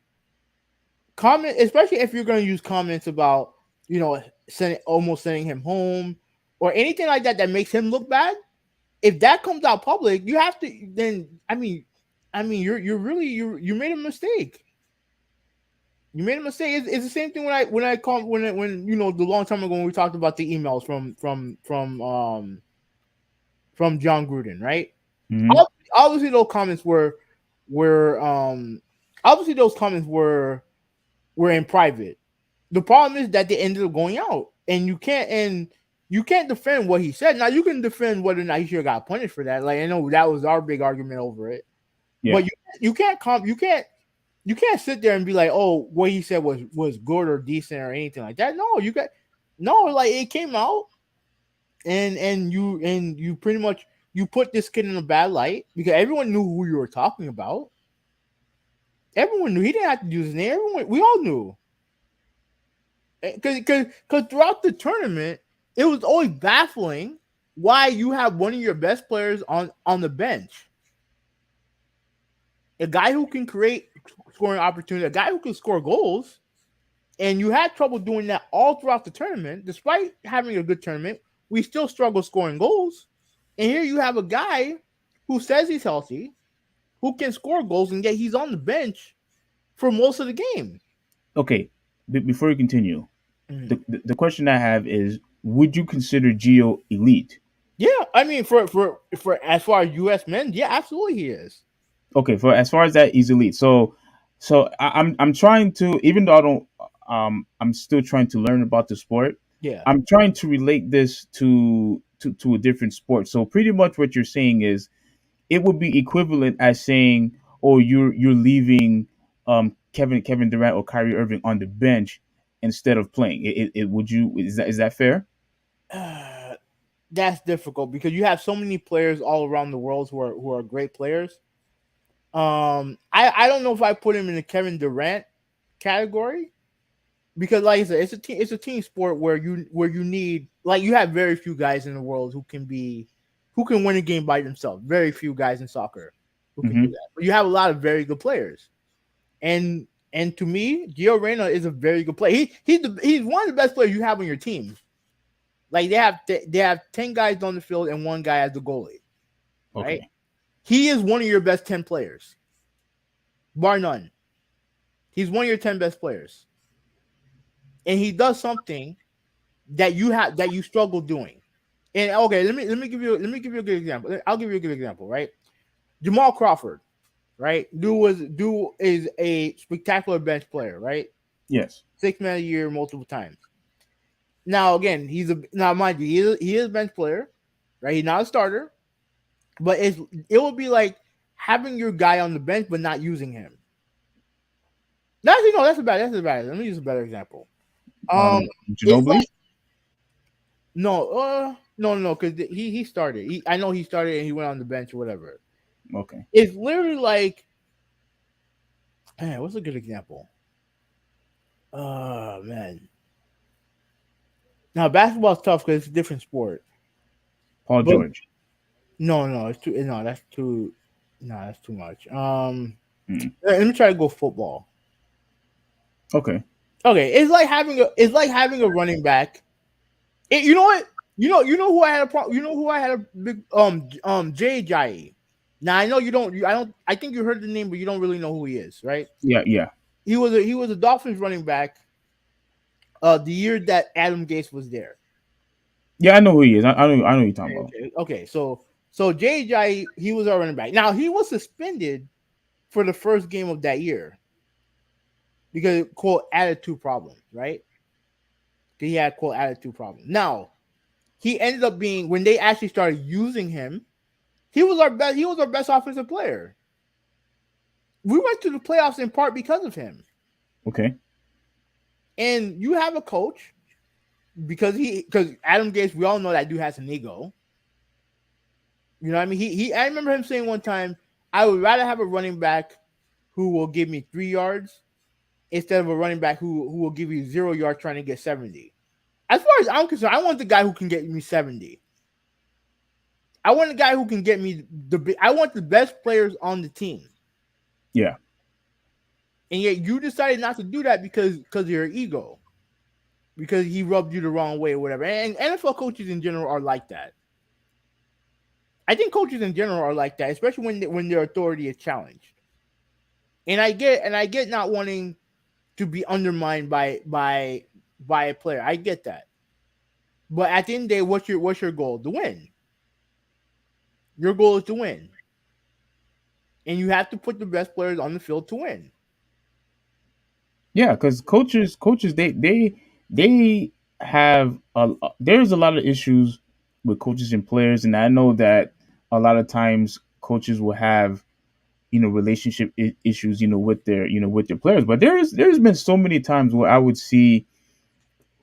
comment, especially if you're going to use comments about, almost sending him home or anything like that that makes him look bad. If that comes out public, you have to then. I mean, you're really you made a mistake. You made a mistake. It's the same thing when I call when the long time ago when we talked about the emails from John Gruden, right? Hmm. Obviously those comments were obviously those comments were in private. The problem is that they ended up going out, and you can't defend what he said. Now you can defend whether or not he should have got punished for that. Like, I know that was our big argument over it, but Yeah. you can't sit there and be like, oh, what he said was good or decent or anything like that. No, no, like, it came out, and you pretty much you put this kid in a bad light because everyone knew who you were talking about. Everyone knew he didn't have to use his name. We all knew, because throughout the tournament, it was always baffling why you have one of your best players on the bench, a guy who can create scoring opportunity, a guy who can score goals, and you had trouble doing that all throughout the tournament. Despite having a good tournament, we still struggle scoring goals. And here you have a guy who says he's healthy, who can score goals, and yet he's on the bench for most of the game. Okay. Before you continue, Mhm. the question I have is: would you consider Geo elite? Yeah, I mean, for as far as U.S. men, yeah, absolutely he is. Okay, for as far as that, he's elite. So I'm trying to, even though I don't, I'm still trying to learn about the sport. Yeah. I'm trying to relate this to a different sport. So pretty much what you're saying is it would be equivalent as saying, "Oh, you're leaving Kevin Durant or Kyrie Irving on the bench instead of playing." Would you, is that fair? That's difficult because you have so many players all around the world who are great players. I don't know if I put him in the Kevin Durant category because, like I said, it's a team sport where you need, like, you have very few guys in the world who can win a game by themselves. Very few guys in soccer who can do Hmm. that. But you have a lot of very good players, and to me, Gio Reyna is a very good player. He's one of the best players you have on your team. Like, they have 10 guys on the field and one guy as the goalie, right? Okay. He is one of your best 10 players, bar none. He's one of your 10 best players, and he does something that you struggle doing. And okay, let me give you a good example. I'll give you a good example, right? Jamal Crawford, right? Dude is a spectacular bench player, right? Yes. 6 man a year multiple times. Now again, now mind you, he is a bench player, right? He's not a starter, but it would be like having your guy on the bench but not using him. Actually, no, that's a bad. Let me use a better example. Um, it's like, Ginobili. no, no, because he started. I know he started and he went on the bench or whatever. Okay. It's literally like Man, what's a good example? Man. Now basketball's tough because it's a different sport. Paul But George. no, no, it's too. No, that's too. No, that's too much. Mm. Let me try to go football. Okay. Okay, it's like having a running back. You know what? You know who I had a problem. You know who I had a big Jay Jai. Now I know you don't. I don't. I think you heard the name, but you don't really know who he is, right? Yeah, yeah, He was a Dolphins running back. The year that Adam Gase was there. yeah. I know who he is. I know who you're talking Okay, about. okay, okay. So Jay Jai, he was our running back. Now he was suspended for the first game of that year because quote attitude problems, right? He had quote attitude problems. Now he ended up being when they actually started using him. He was our best. He was our best offensive player. We went to the playoffs in part because of him. Okay. And you have a coach because Adam Gates, we all know that dude has an ego. You know what I mean? I remember him saying one time, I would rather have a running back who will give me 3 yards instead of a running back who will give you 0 yards trying to get 70. As far as I'm concerned, I want the guy who can get me 70. I want the guy who can get me I want the best players on the team. Yeah. And yet you decided not to do that because of your ego. Because he rubbed you the wrong way or whatever. And NFL coaches in general are like that. I think coaches in general are like that, especially when their authority is challenged. And I get not wanting to be undermined by a player. I get that. But at the end of the day, what's your goal? To win. Your goal is to win. And you have to put the best players on the field to win. Yeah, because coaches, they have there's a lot of issues with coaches and players, and I know that a lot of times coaches will have relationship issues with their players, but there's been so many times where I would see,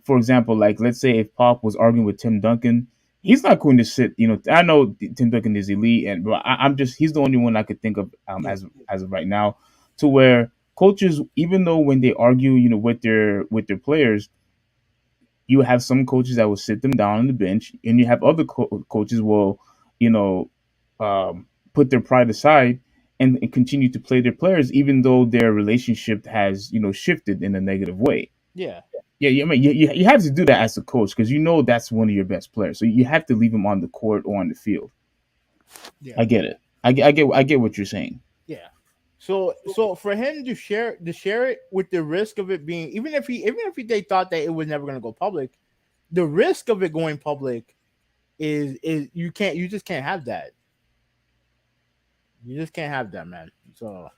for example, like let's say if Pop was arguing with Tim Duncan, he's not going to sit. I know Tim Duncan is elite, and but I'm just he's the only one I could think of Yeah. as of right now, to where coaches, even though when they argue, with their players, you have some coaches that will sit them down on the bench, and you have other coaches will, you know, put their pride aside and continue to play their players, even though their relationship has shifted in a negative way. Yeah. Yeah, I mean, you have to do that as a coach because that's one of your best players. So you have to leave him on the court or on the field. Yeah. I get it. I get what you're saying. Yeah. So for him to share it with the risk of it being even if they thought that it was never going to go public, the risk of it going public is you just can't have that. You just can't have that, man. So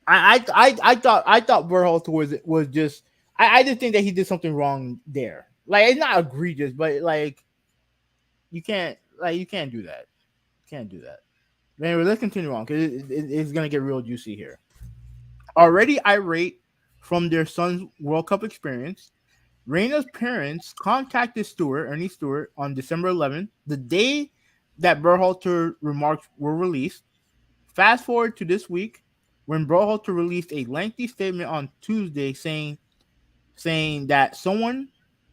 I thought Berhalter was just I just think that he did something wrong there. Like it's not egregious, but you can't do that. You can't do that. Anyway, let's continue on because it's gonna get real juicy here. Already irate from their son's World Cup experience, Reina's parents contacted Ernie Stewart, on December 11th, the day that Berhalter remarks were released. Fast forward to this week, when Berhalter released a lengthy statement on Tuesday saying that someone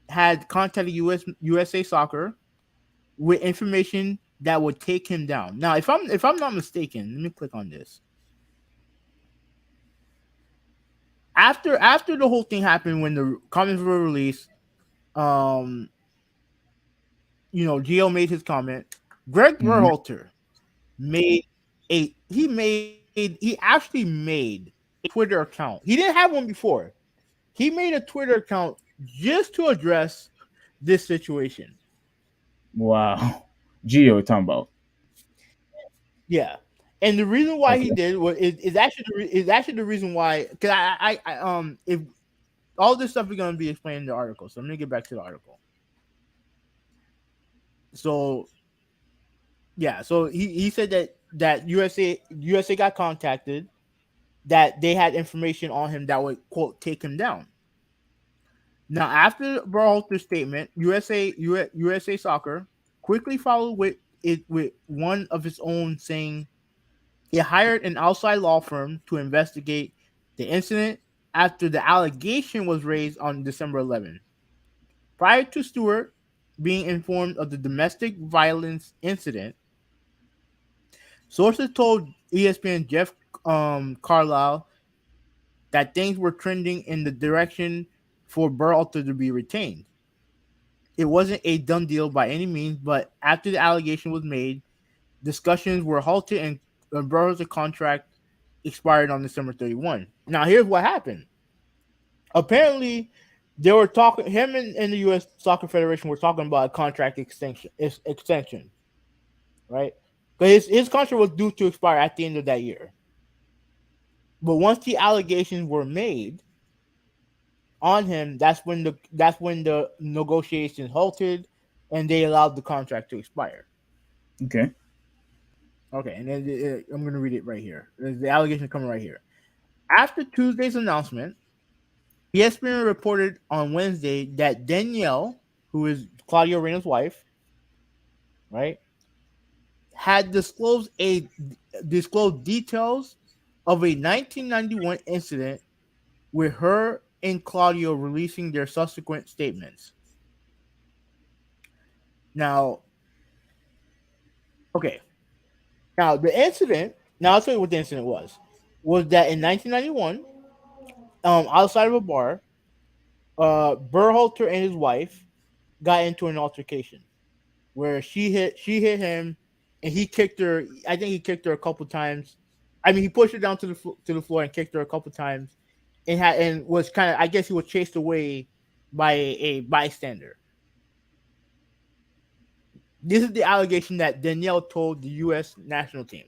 had contacted USA Soccer with information that would take him down. Now, if I'm not mistaken, let me click on this. After the whole thing happened, when the comments were released, um, Gio made his comment. Greg Hmm. Berhalter made he actually made a Twitter account. He didn't have one before. He made a Twitter account just to address this situation. Wow. Gio, we're talking about. Yeah, and the reason why he Okay. did is actually the reason why, because if all this stuff is going to be explained in the article, so I'm gonna get back to the article. So yeah, so he said that USA got contacted, that they had information on him that would quote take him down. Now, after Berhalter's statement, USA Soccer quickly followed with one of its own, saying it hired an outside law firm to investigate The incident after the allegation was raised on December 11th. Prior to Stewart being informed of the domestic violence incident, sources told ESPN Jeff Carlisle that things were trending in the direction for Berhalter to be retained. It wasn't a done deal by any means, but after the allegation was made, discussions were halted and Berhalter's contract expired on December 31. Now, here's what happened. Apparently, they were talking. Him and the U.S. Soccer Federation were talking about a contract extension, right? Because his contract was due to expire at the end of that year. But once the allegations were made on him, that's when the negotiations halted, and they allowed the contract to expire. Okay. Okay, and then I'm going to read it right here. The allegation coming right here. After Tuesday's announcement, ESPN reported on Wednesday that Danielle, who is Claudio Reyna's wife, right, had disclosed details of a 1991 incident with her and Claudio releasing their subsequent statements. Now, okay. Now the incident. Now I'll tell you what the incident was. Was that in 1991, outside of a bar, Berhalter and his wife got into an altercation where she hit him, and he kicked her. I think he kicked her a couple times. I mean, he pushed her down to the floor and kicked her a couple times, and was kind of, I guess he was chased away by a bystander. This is the allegation that Danielle told the U.S. national team,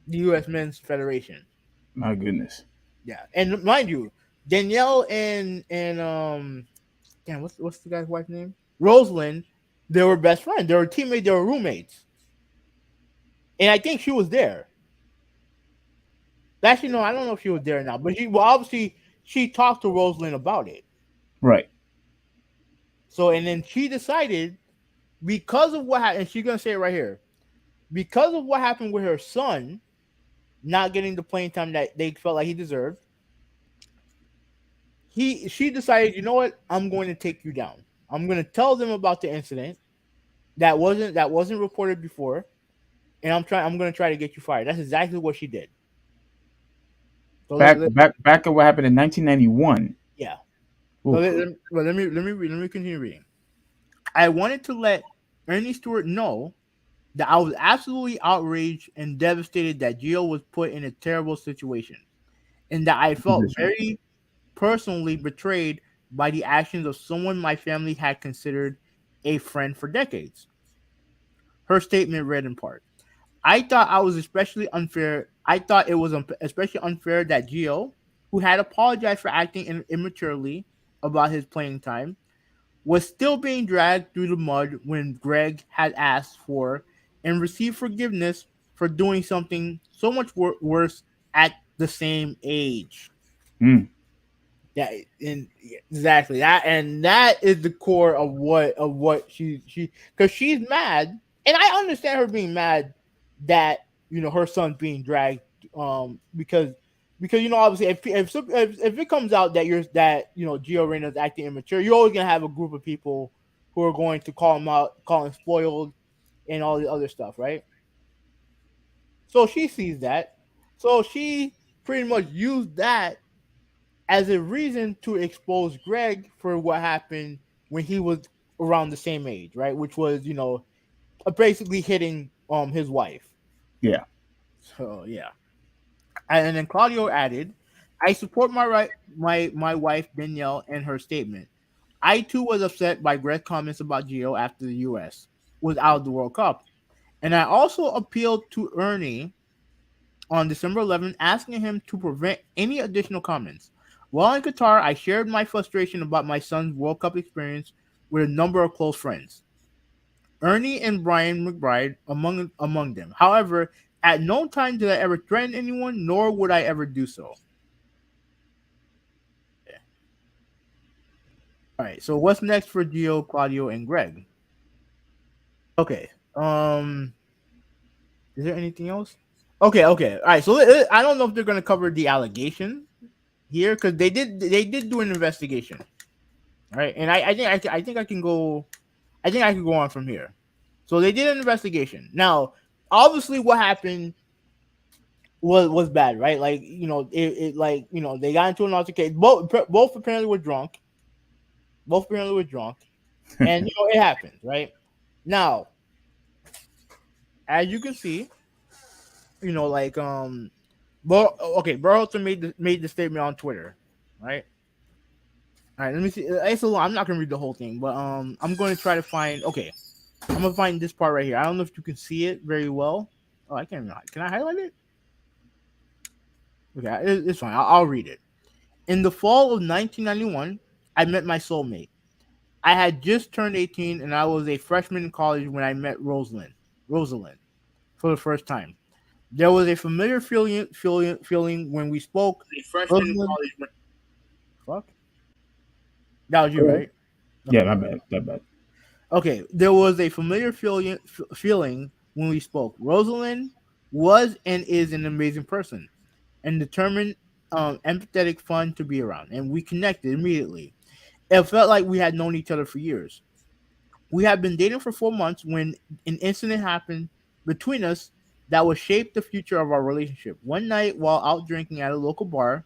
the U.S. Men's Federation. My goodness. Yeah, and mind you, Danielle and damn, what's the guy's wife's name? Rosalind. They were best friends. They were teammates. They were roommates, and I think she was there. Actually, no, I don't know if she was there now, but obviously she talked to Rosalind about it. Right. So, and then she decided, because of what happened, and she's gonna say it right here, because of what happened with her son not getting the playing time that they felt like he deserved, she decided, you know what, I'm going to take you down. I'm going to tell them about the incident that wasn't reported before, and I'm going to try to get you fired. That's exactly what she did. So Back at what happened in 1991. yeah. So Oof. let me continue reading. I wanted to let Ernie Stewart know that I was absolutely outraged and devastated that Gio was put in a terrible situation, and that I felt Position. very personally betrayed by the actions of someone my family had considered a friend for decades. Her statement read in part: I thought I was especially unfair. I thought it was especially unfair that Gio, who had apologized for acting immaturely about his playing time, was still being dragged through the mud when Greg had asked for and received forgiveness for doing something so much worse at the same age. Mm. Yeah, and exactly that, and that is the core of what she because she's mad, and I understand her being mad that her son's being dragged, because obviously if it comes out that Gio Reyna's acting immature, you're always gonna have a group of people who are going to call him out, call him spoiled, and all the other stuff, right? So she sees that, so she pretty much used that as a reason to expose Greg for what happened when he was around the same age, right? Which was, basically hitting his wife. Yeah. So yeah. And then Claudio added, I support my wife Danielle and her statement. I too was upset by Greg's comments about Gio after the US was out of the World Cup. And I also appealed to Ernie on December 11th, asking him to prevent any additional comments. While in Qatar, I shared my frustration about my son's World Cup experience with a number of close friends, Ernie and Brian McBride among them. However, at no time did I ever threaten anyone, nor would I ever do so. All right. So what's next for Gio, Claudio, and Greg? Okay. Is there anything else? Okay. Okay. All right. So I don't know if they're gonna cover the allegation, here because they did do an investigation, right? And I think I can go. I think I can go on from here. So they did an investigation. Now, obviously, what happened was bad, right? Like it like they got into an altercation. Both apparently were drunk. Both apparently were drunk, and it happens, right? Now, as you can see, like okay, Burlington made the statement on Twitter, right? All right, let me see. It's a lot. I'm not gonna read the whole thing, but I'm going to try to find. Okay, I'm gonna find this part right here. I don't know if you can see it very well. Oh, I can't. Can I highlight it? Okay, it's fine. I'll read it. In the fall of 1991, I met my soulmate. I had just turned 18, and I was a freshman in college when I met Rosalind, for the first time. There was a familiar feeling when we spoke. A freshman in Rosalind, college. fuck, that was you, right? Yeah, Okay, my okay. bad. That bad. Okay, there was a familiar feeling when we spoke. Rosalind was and is an amazing person and determined, empathetic, fun to be around, and we connected immediately. It felt like we had known each other for years. We had been dating for 4 months when an incident happened between us that would shape the future of our relationship. One night, while out drinking at a local bar,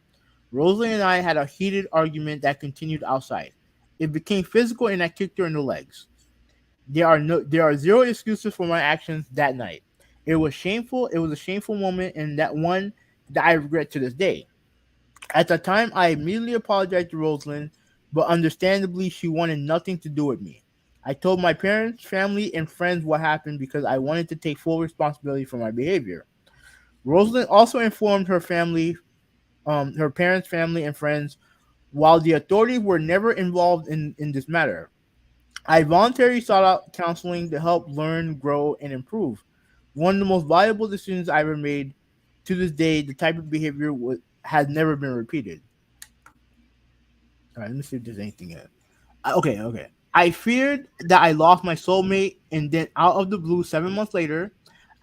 Rosalind and I had a heated argument that continued outside. It became physical, and I kicked her in the legs. There are zero excuses for my actions that night. It was shameful. It was a shameful moment, and that one that I regret to this day. At the time, I immediately apologized to Rosalind, but understandably, she wanted nothing to do with me. I told my parents, family, and friends what happened because I wanted to take full responsibility for my behavior. Rosalind also informed her parents, family, and friends, while the authorities were never involved in this matter. I voluntarily sought out counseling to help learn, grow, and improve. One of the most valuable decisions I ever made. To this day, the type of behavior has never been repeated. All right, let me see if there's anything in it. Okay. I feared that I lost my soulmate, and then out of the blue, 7 months later,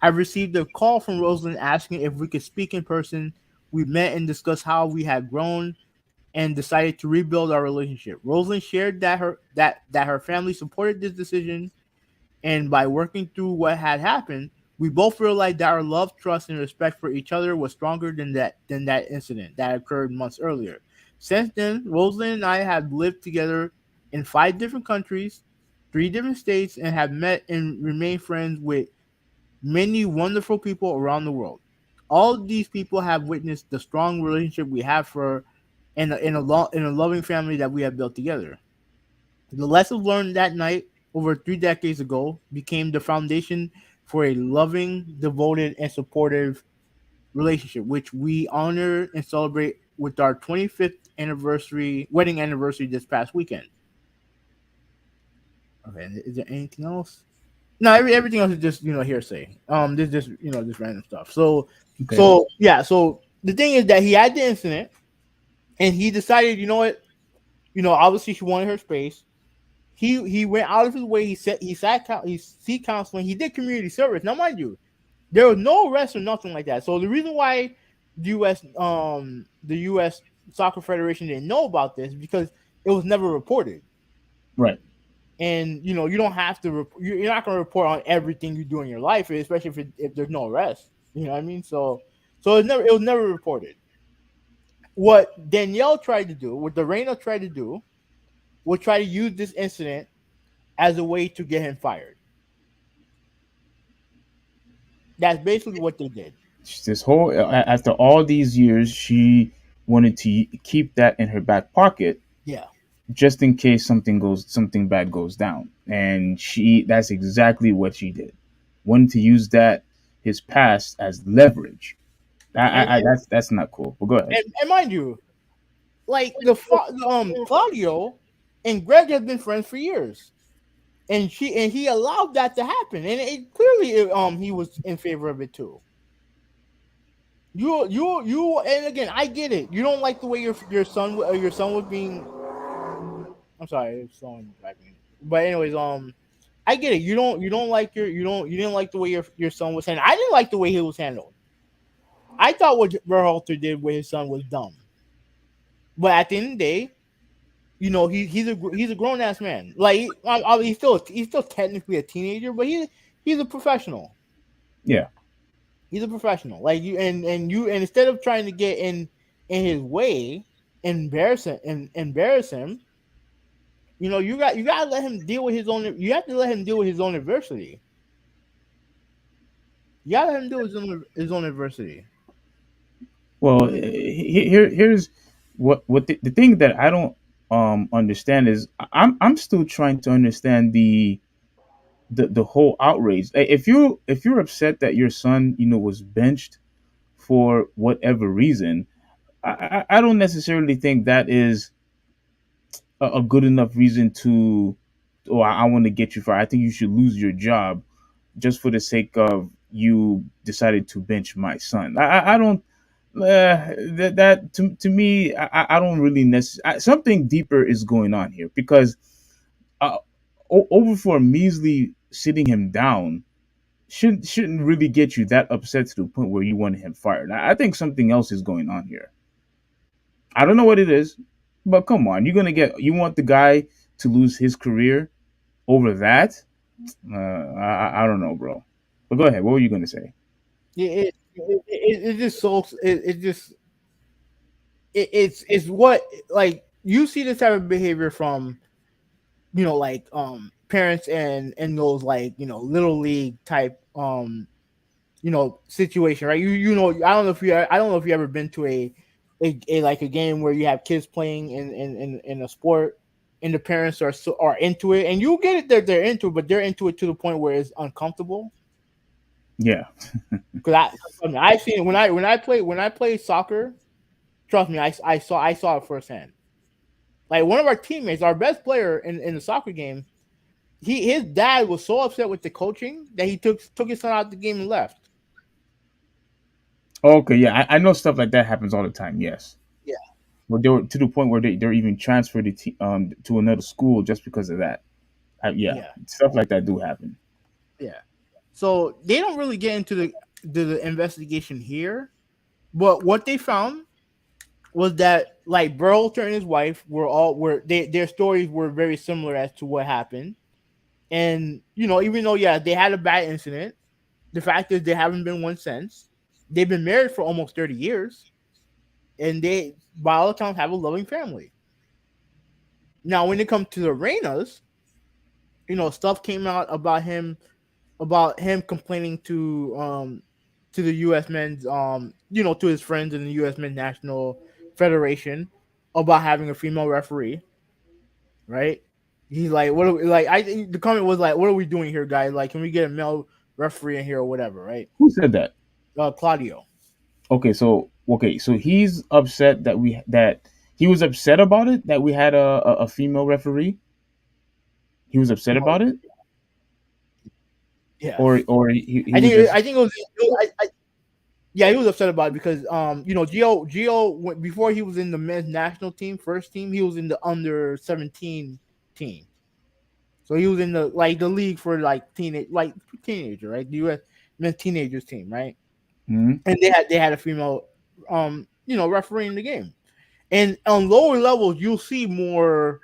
I received a call from Rosalind asking if we could speak in person. We met and discussed how we had grown and decided to rebuild our relationship. Rosalind shared that her family supported this decision, and by working through what had happened, we both realized that our love, trust, and respect for each other was stronger than that incident that occurred months earlier. Since then, Rosalind and I have lived together in 5 different countries, 3 different states, and have met and remained friends with many wonderful people around the world. All of these people have witnessed the strong relationship we have for in a loving family that we have built together. The lessons learned that night over 3 decades ago became the foundation for a loving, devoted, and supportive relationship, which we honor and celebrate with our 25th wedding anniversary this past weekend. Okay, is there anything else? No, everything else is just hearsay. This just just random stuff. So, Okay. so yeah. So the thing is that he had the incident, and he decided, what, obviously she wanted her space. He went out of his way. He seek counseling. He did community service. Now, mind you, there was no arrest or nothing like that. So the reason why the U.S. Soccer Federation didn't know about this is because it was never reported. Right. And you don't have to. You're not going to report on everything you do in your life, especially if there's no arrest. You know what I mean? So it was never reported. What Danielle tried to do, what Dorena tried to do, was try to use this incident as a way to get him fired. That's basically what they did. This whole after all these years, she wanted to keep that in her back pocket Yeah. just in case something bad goes down, and that's exactly what she did. Wanted to use that his past as leverage. And That's not cool. But go ahead. and mind you, like Claudio and Greg have been friends for years, and he allowed that to happen, and clearly he was in favor of it too. And again, I get it. You don't like the way your son was being. I'm sorry, it's someone driving. But anyways, I get it. You don't like you didn't like the way your son was handled. I didn't like the way he was handled. I thought what Berhalter did with his son was dumb. But at the end of the day, he's a grown ass man. Like he's still technically a teenager, but he's a professional. Yeah. He's a professional. Like and instead of trying to get in his way, embarrass him. You gotta let him deal with his own. You have to let him deal with his own adversity. You gotta let him deal with his own adversity. Well, here's what the thing that I don't understand is I'm still trying to understand the whole outrage. If you're upset that your son was benched for whatever reason, I don't necessarily think that is a good enough reason to, oh, I want to get you fired. I think you should lose your job just for the sake of you decided to bench my son. I don't. That to me, I don't really necessarily. Something deeper is going on here because uh, over for measly sitting him down shouldn't really get you that upset to the point where you want him fired. I think something else is going on here. I don't know what it is, but come on, you want the guy to lose his career over that? I don't know, bro. But go ahead. What were you gonna say? Yeah, it just so it just it's what like you see this type of behavior from like parents and those like little league type situation, right? I don't know if you ever been to a like a game where you have kids playing in a sport and the parents are into it, and you get it that they're into it, but they're into it to the point where it's uncomfortable. Yeah. Because I've seen it when I play soccer. Trust me, I saw it firsthand. Like one of our teammates, our best player in the soccer game, his dad was so upset with the coaching that he took his son out the game and left. Okay. Yeah. I know stuff like that happens all the time. Yes. Yeah, Where they were to the point where they're even transferred to another school just because of that. Yeah. yeah, Stuff like that do happen. yeah. So they don't really get into the investigation here, but what they found was that like Burlton and his wife their stories were very similar as to what happened, and even though they had a bad incident, the fact is they haven't been one since. They've been married for almost 30 years, and they by all accounts have a loving family. Now, when it comes to the Reynas, stuff came out about him complaining to the U.S. men's to his friends in the U.S. men's national federation about having a female referee, right? He's like, what are we, like I think the comment was like, what are we doing here, guys? Like, can we get a male referee in here or whatever, right? Who said that? Claudio. Okay, so he's upset that he was upset about it that we had a female referee. He was upset No, about it, or yes. he I was think just I think yeah, he was upset about it because Gio before he was in the men's national team first team, he was in the under 17 team. So he was in the league for teenager, right? The US men's teenagers team, right? mhm. And they had a female referee in the game. And on lower levels you'll see more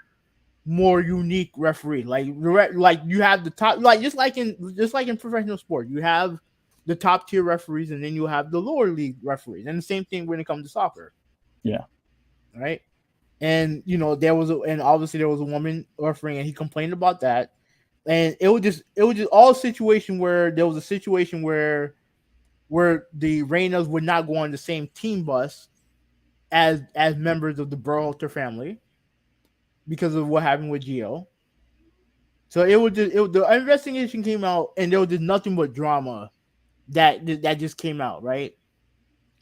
unique referee. Like you have the top, like just like in professional sport, you have the top tier referees, and then you have the lower league referees, and the same thing when it comes to soccer, Yeah. right? And and obviously there was a woman refereeing, and he complained about that, and it was just all situation where there was a situation where the Reynas would not go on the same team bus as members of the Berhalter family because of what happened with Gio. So the investigation came out, and there was just nothing but drama that just came out, right?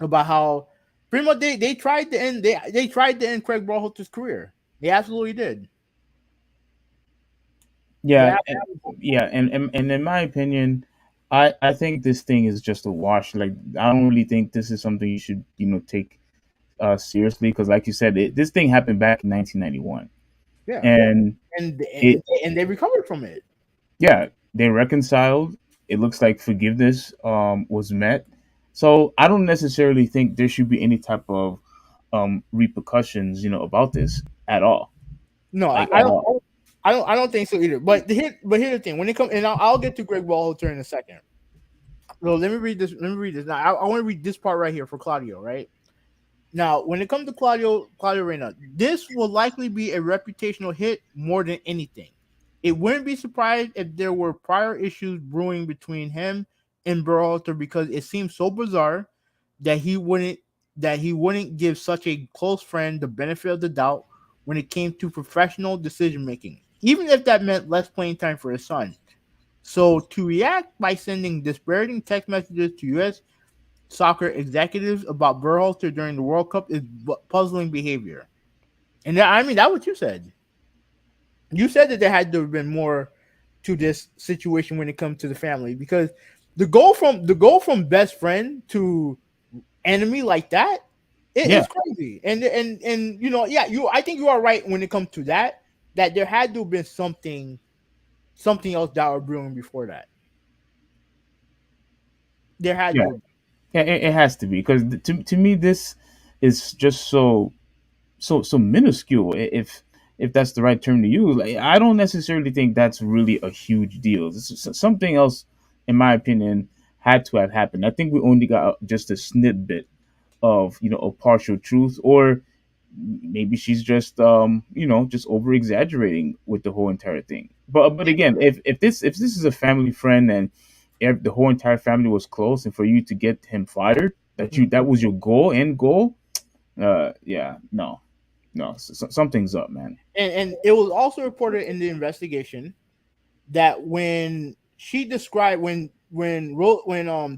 About how pretty much they tried to end Craig Brawlhalter's career. They absolutely did. They Yeah, and, absolutely, yeah, and in my opinion, I think this thing is just a wash. Like, I don't really think this is something you should take seriously because, like you said, this thing happened back in 1991, yeah, and it and they recovered from it. yeah, they reconciled. It looks like forgiveness was met. So I don't necessarily think there should be any type of repercussions, about this at all, No, like at all. I don't think so either. But here's the thing: when it comes, and I'll get to Greg Walter in a second. So let me read this. Let me read this. Now I want to read this part right here for Claudio. Right now, when it comes to Claudio Reyna, this will likely be a reputational hit more than anything. It wouldn't be surprised if there were prior issues brewing between him and Berhalter because it seems so bizarre that he wouldn't give such a close friend the benefit of the doubt when it came to professional decision making, even if that meant less playing time for his son. So to react by sending disparaging text messages to U.S. soccer executives about Berhalter during the World Cup is puzzling behavior. And I mean, that's what you said. You said that there had to have been more to this situation when it comes to the family because the go from best friend to enemy like that, Yeah, it's crazy. And yeah, you I think you are right when it comes to that. That there had to have been something else that were brewing before that. There had yeah, to. yeah. It has to be because to me this is just so minuscule. If that's the right term to use, like, I don't necessarily think that's really a huge deal. This is something else, in my opinion, had to have happened. I think we only got just a snippet of a partial truth, or maybe she's just just over exaggerating with the whole entire thing. But again, if this is a family friend and if the whole entire family was close, and for you to get him fired, that was your goal. Yeah, no, no, something's up, man. And it was also reported in the investigation that when she described when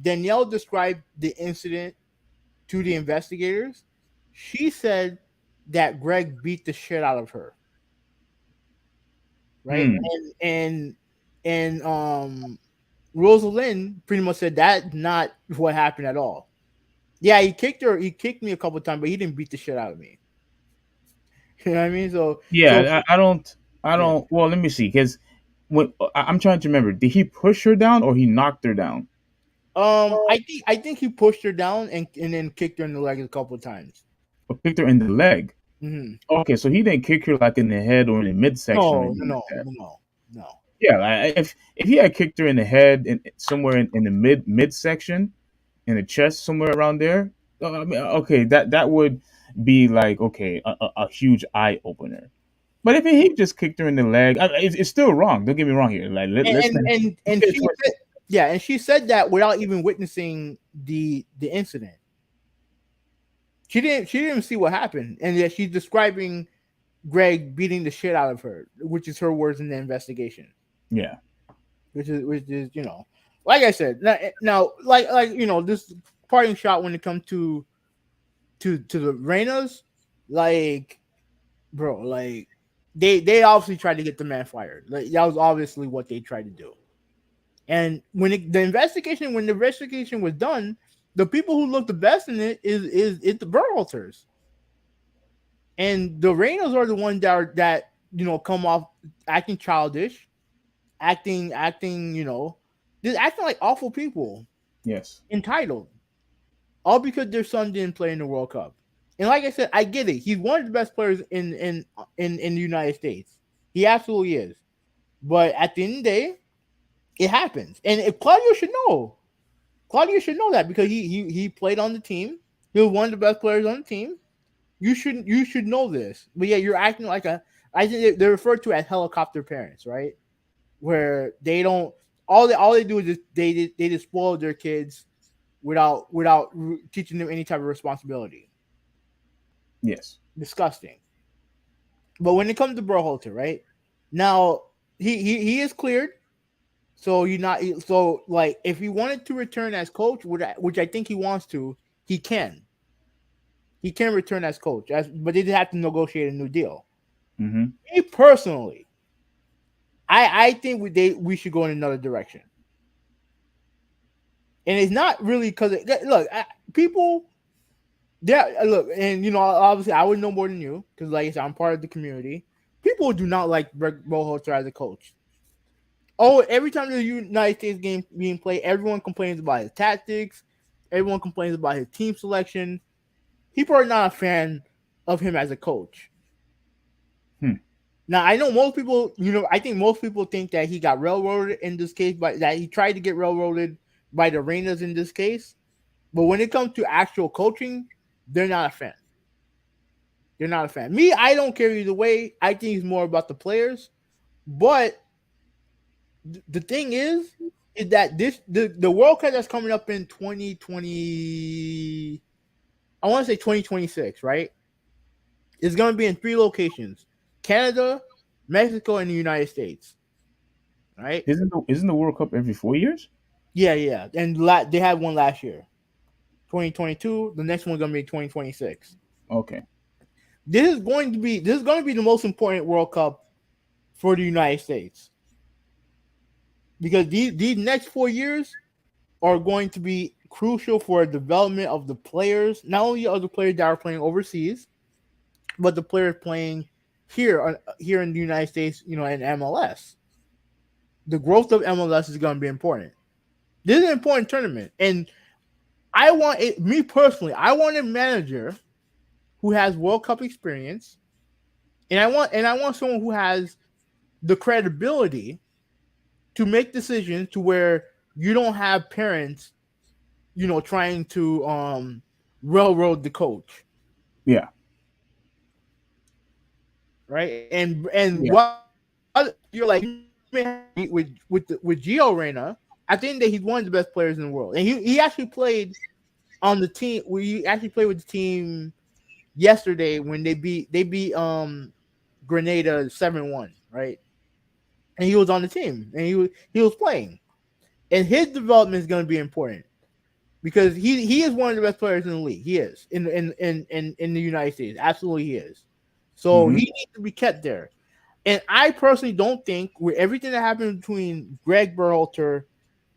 Danielle described the incident to the investigators, she said that Greg beat the shit out of her, right? Hmm. And Rosalind pretty much said that's not what happened at all. Yeah, he kicked me a couple times, but he didn't beat the shit out of me. You know what I mean? So Yeah, I yeah. don't. Well, let me see, because I'm trying to remember, did he push her down or he knocked her down? I think he pushed her down and then kicked her in the leg a couple of times. Or kicked her in the leg? Hmm. Okay, so he didn't kick her like in the head or in the midsection or No, anything no, like that. no, no. Yeah, like, if he had kicked her in the head and somewhere in the midsection, in the chest, somewhere around there, I mean, okay, that would be like, okay, a huge eye opener. But if he just kicked her in the leg, it's still wrong. Don't get me wrong here. Like, And let's and not and, don't and get it she twisted. said, yeah, and she said that without even witnessing the incident. She didn't see what happened, and yet she's describing Greg beating the shit out of her, which is her words in the investigation. Yeah. Which is like I said, now like this parting shot when it comes to the Reynas, like bro, like they obviously tried to get the man fired. Like that was obviously what they tried to do. And when the investigation was done, the people who looked the best in it is the Berhalters. And the Reynas are the ones that come off acting childish, acting just acting like awful people, Yes. entitled, all because their son didn't play in the World Cup. And like I said, I get it. He's one of the best players in the United States. He absolutely is. But at the end of the day, it happens. And if Claudio should know. Claudio should know that because he played on the team. He was one of the best players on the team. You should know this. But yeah, you're acting like a I think they're referred to as helicopter parents, right? Where they don't all they do is they just spoil their kids without teaching them any type of responsibility. Yes. Disgusting. But when it comes to Berhalter, right now, he is cleared. So you not so like if he wanted to return as coach, which I think he wants to, he can. He can return as coach, but they have to negotiate a new deal. Mm-hmm. Me personally, I think we should go in another direction, and it's not really because look, people. Yeah, look, and obviously, I would know more than you because, like I said, I'm part of the community. People do not like Berhalter as a coach. Oh, every time the United States game being played, everyone complains about his tactics. Everyone complains about his team selection. people are not a fan of him as a coach. Hmm. Now I know most people, I think most people think that he got railroaded in this case, but that he tried to get railroaded by the Rainers in this case. But when it comes to actual coaching, they're not a fan. They're not a fan. Me, I don't care either way. I think it's more about the players. But the thing is that the World Cup that's coming up in 2020, I want to say 2026, right? It's going to be in three locations: Canada, Mexico, and the United States. Right? Isn't the World Cup every 4 years? Yeah, yeah. And they had one last year, 2022. The next one's going to be 2026. Okay. This is going to be the most important World Cup for the United States, because these next 4 years are going to be crucial for the development of the players, not only of the players that are playing overseas, but the players playing here in the United States, in MLS. The growth of MLS is going to be important. This is an important tournament, and me personally, I want a manager who has World Cup experience, and I want someone who has the credibility to make decisions to where you don't have parents, trying to railroad the coach, Yeah. right? And Yeah. while you're like, you may have with Gio Reyna, I think that he's one of the best players in the world, and he actually played on the team. We actually played with the team yesterday when they beat Grenada 7-1, right? And he was on the team, and he was playing, and his development is going to be important because he is one of the best players in the league. He is in the United States. Absolutely, he is. So he Hmm. needs to be kept there. And I personally don't think with everything that happened between Greg Berhalter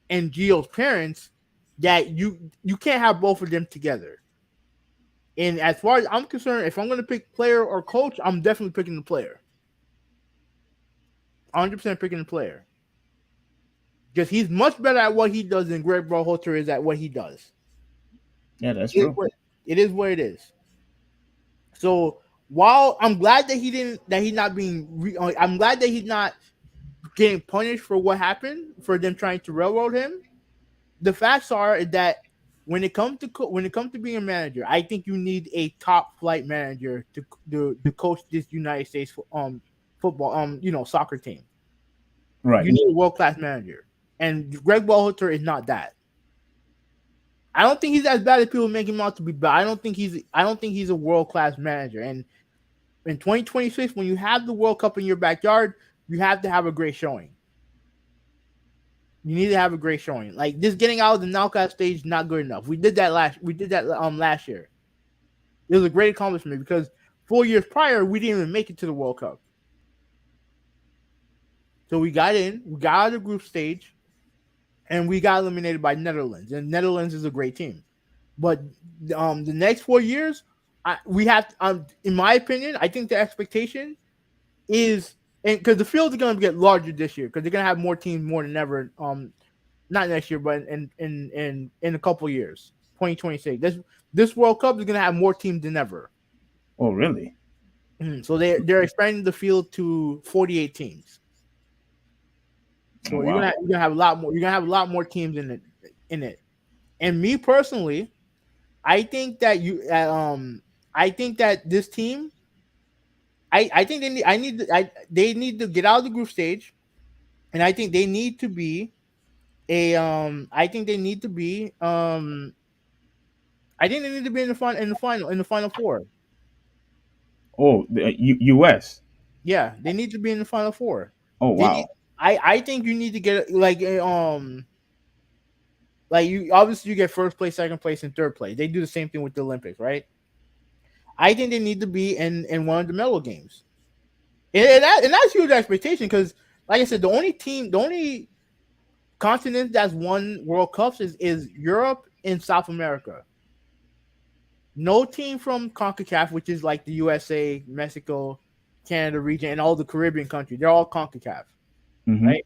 and Gio's parents that you can't have both of them together. And as far as I'm concerned, if I'm going to pick player or coach, I'm definitely picking the player. 100% picking the player because he's much better at what he does than Greg Berhalter is at what he does. Yeah, that's It, true. it is what it is. So while I'm glad that he's not I'm glad that he's not getting punished for what happened for them trying to railroad him. The facts are that when it comes to being a manager, I think you need a top flight manager to coach this United States football soccer team. You Right. need a world class manager, and Greg Berhalter is not that. I don't think he's as bad as people make him out to be, but I don't think he's a world class manager. And in 2026, when you have the World Cup in your backyard, you have to have a great showing. You need to have a great showing. Like this, getting out of the knockout stage is not good enough. We did that last year. It was a great accomplishment because 4 years prior we didn't even make it to the World Cup. So we got in, we got out of the group stage, and we got eliminated by Netherlands. And Netherlands is a great team. But the next 4 years, we have, in my opinion, I think the expectation is, and because the field is going to get larger this year, because they're going to have more teams more than ever. Not next year, but in a couple years, 2026. This World Cup is going to have more teams than ever. Oh, really? So they're expanding the field to 48 teams. Oh, So wow. you're gonna have a lot more. You're gonna have a lot more teams in it. And me personally, I think that I think that this team, I think they need to get out of the group stage, and I think they need to be I think they need to be I think they need to be in the final four. Oh, the U.S. Yeah, they need to be in the final four. Oh, They need. wow. I think you need to get like you obviously you get first place, second place, and third place. They do the same thing with the Olympics, right? I think they need to be in one of the medal games, and that's huge expectation because, like I said, the only continent that's won World Cups is Europe and South America. No team from CONCACAF, which is like the USA, Mexico, Canada region, and all the Caribbean countries. They're all CONCACAF, Hmm. right?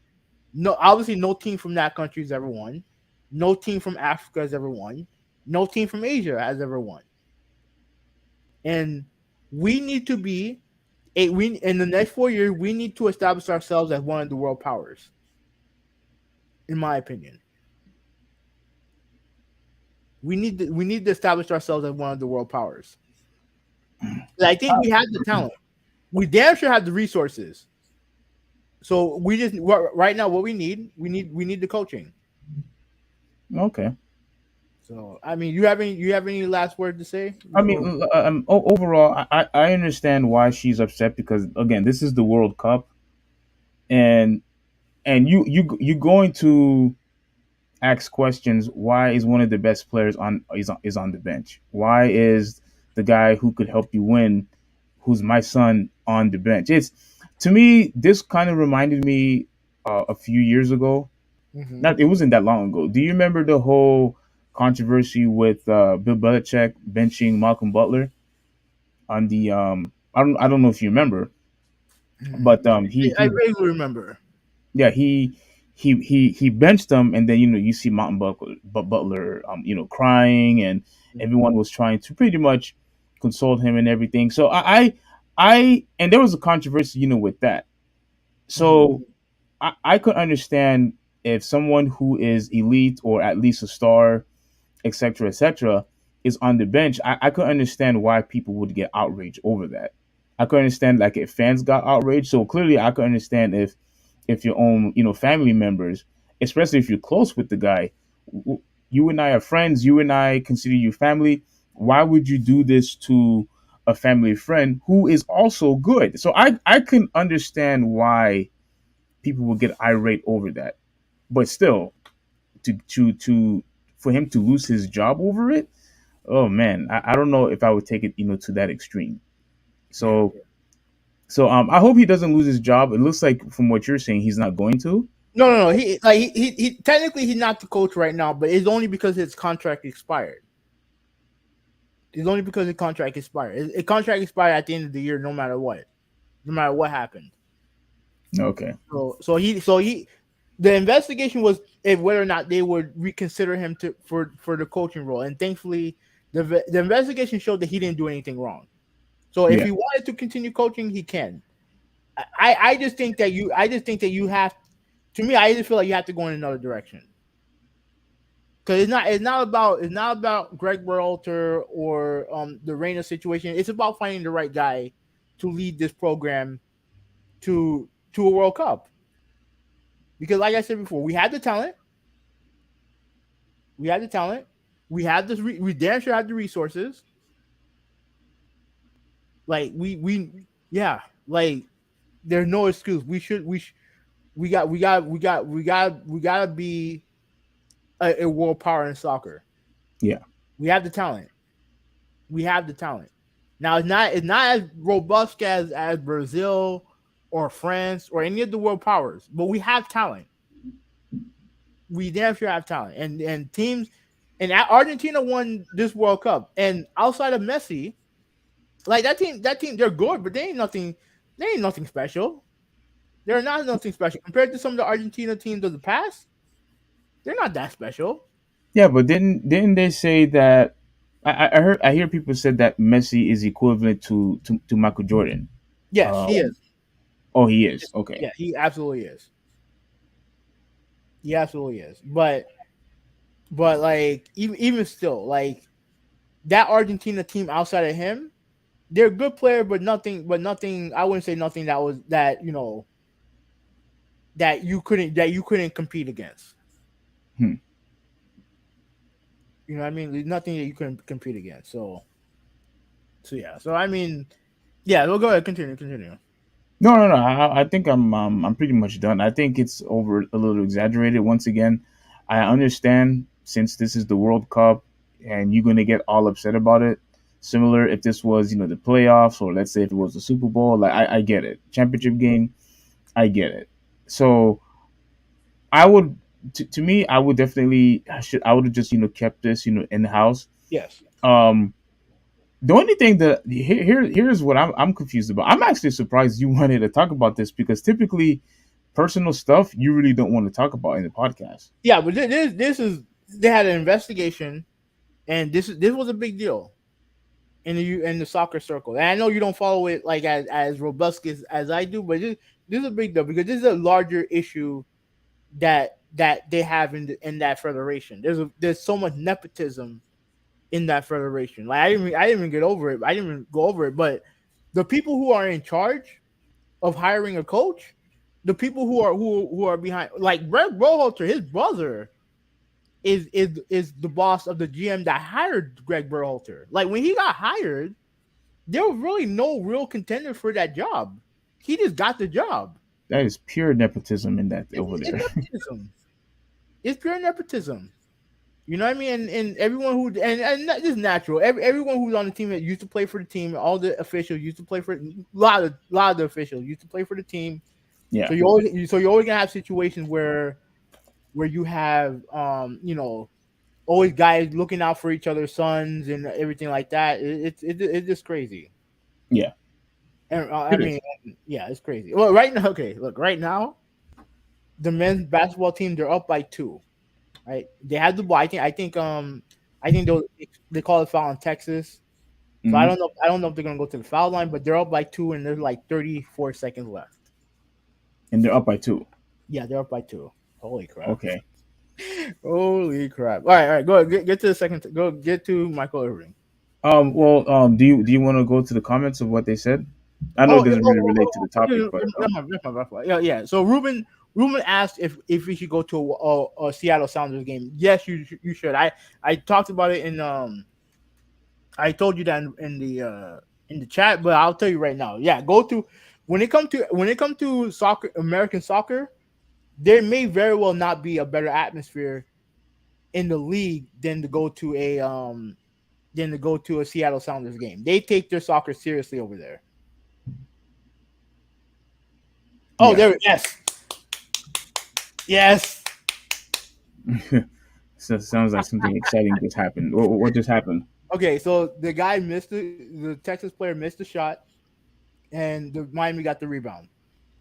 No, obviously, no team from that country has ever won. No team from Africa has ever won. No team from Asia has ever won. and we need to be we in the next 4 years we need to establish ourselves as one of the world powers. In my opinion, we need to establish ourselves as one of the world powers. I think we have the talent. We damn sure have the resources. So we just right now what we need the coaching. Okay. So I mean, you have any last word to say I before? mean, overall, I understand why she's upset because again, this is the World Cup, and you going to ask questions. Why is one of the best players on the bench? Why is the guy who could help you win, who's my son, on the bench? It's to me this kind of reminded me a few years ago. Mm-hmm. Not it wasn't that long ago. Do you remember the whole controversy with Bill Belichick benching Malcolm Butler on the I don't know if you remember, Mm-hmm. but I vaguely remember. yeah he benched him, and then you see Mountain Butler crying, and everyone was trying to pretty much console him and everything. So and there was a controversy with that. Mm-hmm. So I could understand if someone who is elite or at least a star, etc., is on the bench. I could understand why people would get outraged over that. I could understand like if fans got outraged. So clearly, I could understand if your own family members, especially if you're close with the guy, you and I are friends. You and I consider you family. Why would you do this to a family friend who is also good? So I can understand why people would get irate over that. But still, to for him to lose his job over it, oh man, I don't know if I would take it to that extreme. Yeah. So I hope he doesn't lose his job. It looks like from what you're saying, he's not going to. No, no, no. He technically he's not the coach right now, but it's only because his contract expired. It's only because his contract expired. His contract expired at the end of the year, no matter what happened. Okay. So the investigation was if whether or not they would reconsider him for the coaching role, and thankfully, the investigation showed that he didn't do anything wrong. So if Yeah. he wanted to continue coaching, he can. I just think that you have. To me, I just feel like you have to go in another direction because it's not about Greg Berhalter or the Reina situation. It's about finding the right guy to lead this program to a World Cup. Because, like I said before, we had the talent, we had the talent, we had this, we damn sure had the resources. Like yeah, like there's no excuse. We gotta be a world power in soccer. Yeah. We have the talent. We have the talent. Now it's not as robust as Brazil or France or any of the world powers, but we have talent. We damn sure have talent, and teams. And Argentina won this World Cup, and outside of Messi, like that team, they're good, but they ain't nothing. They ain't nothing special. They're not nothing special compared to some of the Argentina teams of the past. They're not that special. Yeah, but didn't they say that? I hear people said that Messi is equivalent to Michael Jordan. Yes, Uh, he is. oh, he is. Okay. Yeah, he absolutely is. He absolutely is. But like even still, like that Argentina team outside of him, they're a good player, but nothing. But nothing. I wouldn't say nothing that was that you couldn't compete against. Hmm. You know what I mean? There's nothing that you couldn't compete against. So yeah. So I mean, yeah. We'll go ahead. Continue. No, no, no. I think I'm pretty much done. I think it's over a little exaggerated. Once again, I understand since this is the World Cup and you're gonna get all upset about it. Similar if this was the playoffs, or let's say if it was the Super Bowl. Like I get it. Championship game, I get it. So I would to me I would definitely I would have just kept this in the house. Yes. Um, the only thing that here's what I'm confused about. I'm actually surprised you wanted to talk about this because typically personal stuff you really don't want to talk about in the podcast. Yeah, but this is they had an investigation, and this was a big deal. in the soccer circle. And I know you don't follow it like as robust as I do, but this is a big deal because this is a larger issue that they have in that federation. There's so much nepotism in that federation. Like I didn't even get over it. I didn't even go over it, but the people who are in charge of hiring a coach, the people who are behind, like Greg Berhalter, his brother is the boss of the GM that hired Greg Berhalter. Like when he got hired, there was really no real contender for that job. He just got the job. That is pure nepotism in that over It's there. nepotism. It's pure nepotism. You know what I mean? And everyone who and that is natural. Everyone who's on the team that used to play for the team, all the officials used to play for a lot of the officials used to play for the team. Yeah, So you're always gonna have situations where you have always guys looking out for each other's sons and everything like that. It's just crazy. yeah, And I it mean, is. yeah, it's crazy. Well, right now, okay, look, right now, the men's basketball team they're up by two. Right, they have the ball. I think they call it foul in Texas. So I Hmm. don't know. I don't know if they're gonna go to the foul line, but they're up by two, and there's like 34 seconds left. And they're up by two. Yeah, they're up by two. Holy crap! Okay. Holy crap! All right. Go ahead, get to the second. Go get to Michael Irving. Well, do you want to go to the comments of what they said? I know it Oh, yeah, doesn't really relate to the topic, but yeah, yeah. So Ruben asked if we should go to a Seattle Sounders game. Yes, you should. I talked about it I told you that in the chat, but I'll tell you right now. Yeah, go to when it comes to soccer, American soccer, there may very well not be a better atmosphere in the league than to go to a Seattle Sounders game. They take their soccer seriously over there. Oh, yeah. yes, yes. So it sounds like something exciting just happened. What just happened? Okay, so the Texas player missed the shot, and the Miami got the rebound,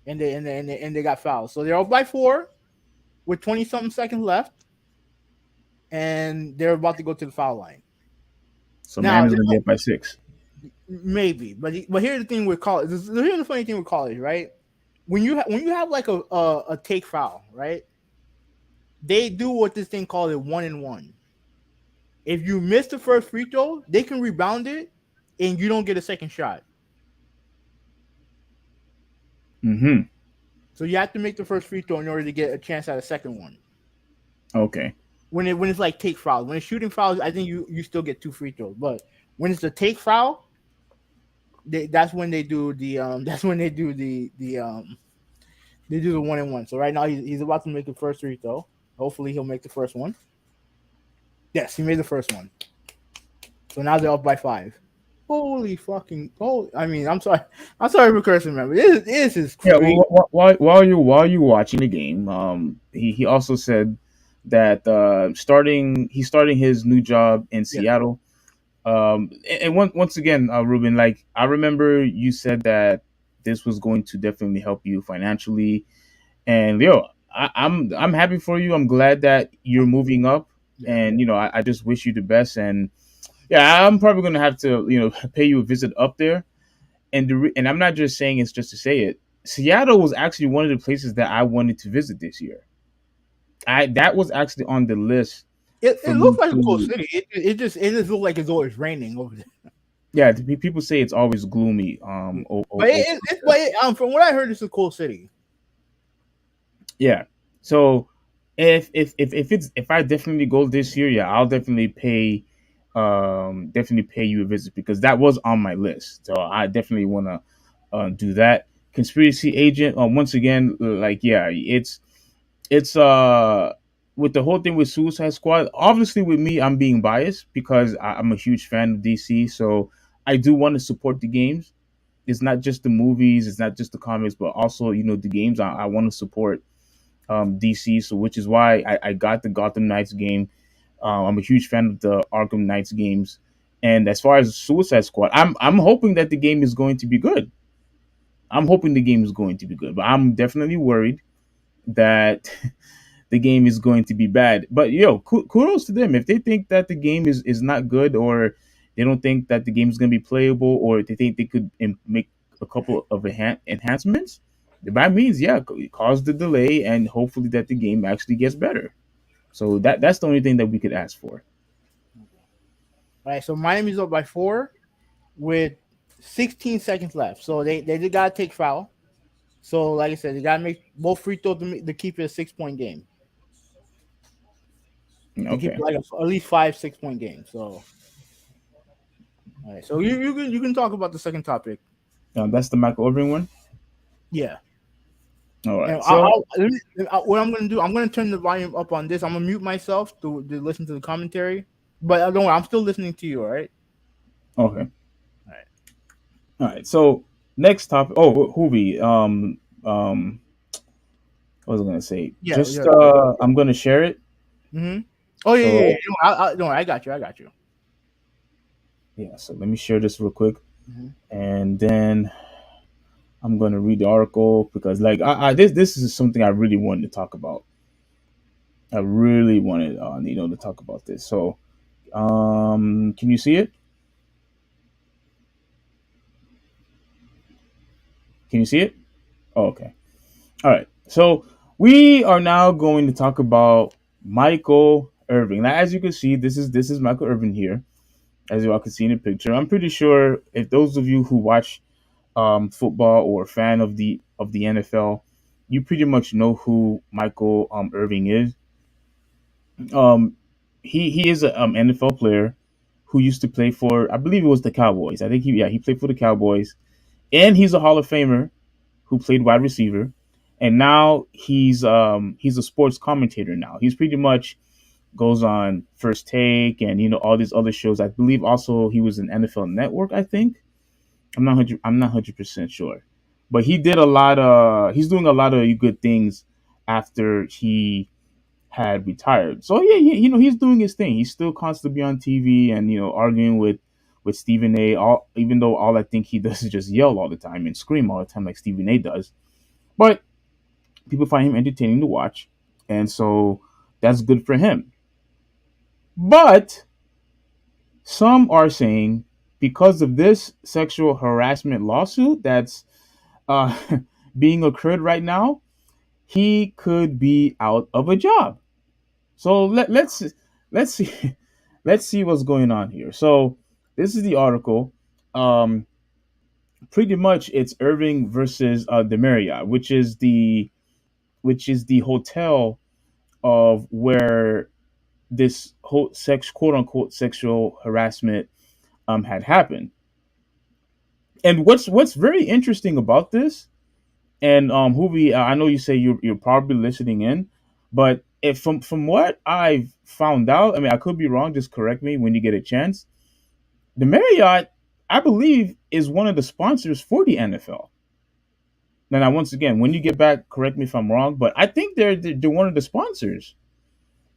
and they got fouled. So they're up by four with 20 something seconds left, and they're about to go to the foul line. So Now, Miami's gonna be up by six. maybe, but here's the thing with college. Here's the funny thing with college, right? When you have like a take foul, right? They do what this thing called a 1-and-1. If you miss the first free throw, they can rebound it, and you don't get a second shot. Mm-hmm. So you have to make the first free throw in order to get a chance at a second one. Okay. When it's like take fouls, when it's shooting fouls, I think you still get two free throws. But when it's a take foul, that's when they do the that's when they do the 1-and-1. So right now he's about to make the first free throw. Hopefully he'll make the first one. Yes, he made the first one. So now they're up by five. Holy fucking! Oh, I mean, I'm sorry for cursing, man. But this is Yeah. crazy. While you watching the game, he also said that he's starting his new job in Yeah, Seattle. And once again, Ruben, like I remember you said that this was going to definitely help you financially, and I'm happy for you. I'm glad that you're moving up, yeah. and I just wish you the best. And yeah, I'm probably gonna have to pay you a visit up there. And I'm not just saying it's just to say it. Seattle was actually one of the places that I wanted to visit this year. I That was actually on the list for It looks me like a cool to. city. It just looks like it's always raining over there. Yeah, people say it's always gloomy. From what I heard, it's a cool city. Yeah. So if I definitely go this year, yeah, I'll definitely pay you a visit because that was on my list. So I definitely want to do that. Conspiracy agent. Once again, like yeah, it's with the whole thing with Suicide Squad. Obviously, with me, I'm being biased because I'm a huge fan of DC. So I do want to support the games. It's not just the movies, it's not just the comics, but also the games. I want to support DC. So which is why I got the Gotham Knights game. I'm a huge fan of the Arkham Knights games. And as far as Suicide Squad, I'm hoping that the game is going to be good. I'm hoping the game is going to be good, but I'm definitely worried that the game is going to be bad. But kudos to them if they think that the game is not good or they don't think that the game is going to be playable, or they think they could make a couple of enhancements, by means, yeah, cause the delay, and hopefully that the game actually gets better. So that's the only thing that we could ask for. All right, so Miami's up by 4 with 16 seconds left. So they just gotta take foul. So like I said, they gotta make both free throws to keep it a 6 point game. To keep it Okay, like at least 5 6 point game. So all right, so you can talk about the second topic. that's the Michael Irvin one. Yeah. All And right, so what I'm gonna do, I'm gonna turn the volume up on this. I'm gonna mute myself to listen to the commentary. But don't worry, I'm still listening to you. All right. okay, All right. all right. So next topic. Oh, Hoovy. What was I gonna say? Yeah. Just Yeah. I'm gonna share it. Mm-hmm. Oh yeah, yeah, yeah. So Don't worry, I got you. I got you. yeah, so let me share this real quick, Mm-hmm. and then I'm gonna read the article because, like, this is something I really wanted to talk about. I really wanted to talk about this. So can you see it? Can you see it? Oh, okay. All right. So we are now going to talk about Michael Irving. Now, as you can see, this is Michael Irving here, as you all can see in the picture. I'm pretty sure if those of you who watch football or a fan of the NFL, you pretty much know who Michael Irving is. Um, he is a NFL player who used to play for, I believe it was the Cowboys. I think he played for the Cowboys, and he's a Hall of Famer who played wide receiver, and now he's a sports commentator now. He's pretty much goes on First Take and all these other shows. I believe also he was in NFL Network. I think I'm not 100% sure, but he did a lot. He's doing a lot of good things after he had retired. So yeah, he's doing his thing. He's still constantly on TV and arguing with Stephen A. All even though all I think he does is just yell all the time and scream all the time like Stephen A. does. But people find him entertaining to watch, and so that's good for him. But some are saying because of this sexual harassment lawsuit that's uh, being occurred right now, he could be out of a job. So let's see let's see what's going on here. So this is the article. Um, Pretty much it's Irving versus the Marriott, which is the hotel of where this whole quote unquote sexual harassment had happened. And what's very interesting about this, and Huvi, I know you say you're probably listening in, but if from what I've found out, I mean I could be wrong, just correct me when you get a chance. The Marriott, I believe, is one of the sponsors for the NFL. Now, once again, when you get back, correct me if I'm wrong, but I think they're one of the sponsors.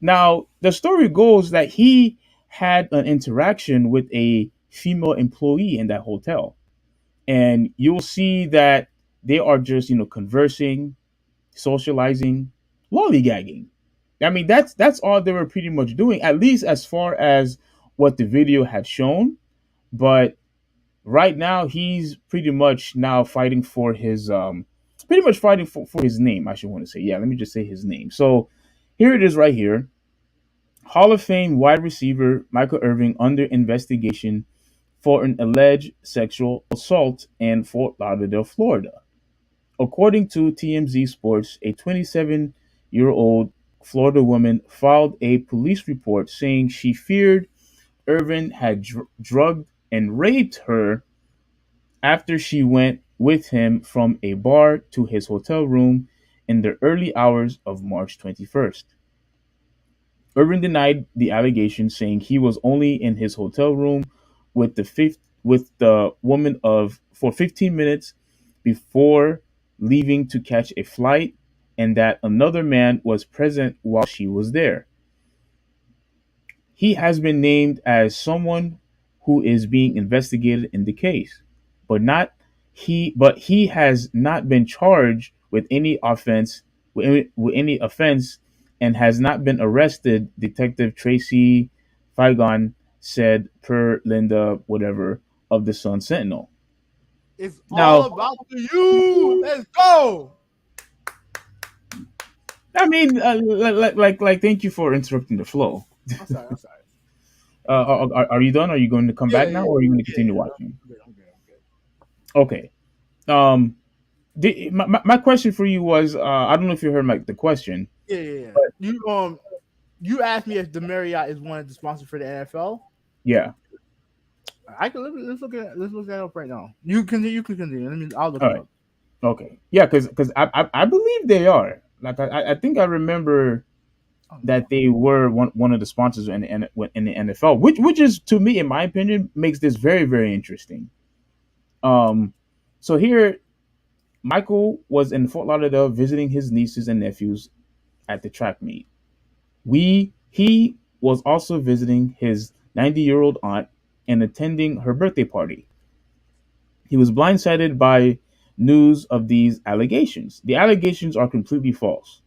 Now, the story goes that he had an interaction with a female employee in that hotel, and you'll see that they are just conversing, socializing, lollygagging. I mean, that's all they were pretty much doing, at least as far as what the video had shown. But right now, he's pretty much now fighting for his pretty much fighting for his name. I should want to say, yeah. Let me just say his name. So here it is, right here. Hall of Fame wide receiver Michael Irving under investigation for an alleged sexual assault in Fort Lauderdale, Florida. According to TMZ Sports, a 27-year-old Florida woman filed a police report saying she feared Irvin had drugged and raped her after she went with him from a bar to his hotel room in the early hours of March 21st. Irvin denied the allegation, saying he was only in his hotel room with the woman of for 15 minutes before leaving to catch a flight, and that another man was present while she was there. He has been named as someone who is being investigated in the case, but he has not been charged with any offense and has not been arrested. Detective Tracy Fagon said per Linda whatever of the Sun Sentinel. It's all Now, about you. Let's go. I mean, thank you for interrupting the flow. I'm sorry. I'm sorry. Are you done? Are you going to come Yeah, back yeah, now, yeah, or are you going to yeah, continue yeah. watching? I'm good. I'm good. I'm good. Okay. Um, my question for you was, I don't know if you heard the question, Yeah, yeah, yeah. but You asked me if the Marriott is one of the sponsors for the NFL. yeah. I can let's look that up right now. You continue. You can continue. Let me. I'll look All it right. up. Okay. Yeah, because I believe they are. Like I think I remember Oh that no. they were one of the sponsors in the NFL, which is to me, in my opinion, makes this very very interesting. Um, so here Michael was in Fort Lauderdale visiting his nieces and nephews at the track meet. He was also visiting his 90-year-old aunt and attending her birthday party. He was blindsided by news of these allegations. The allegations are completely false.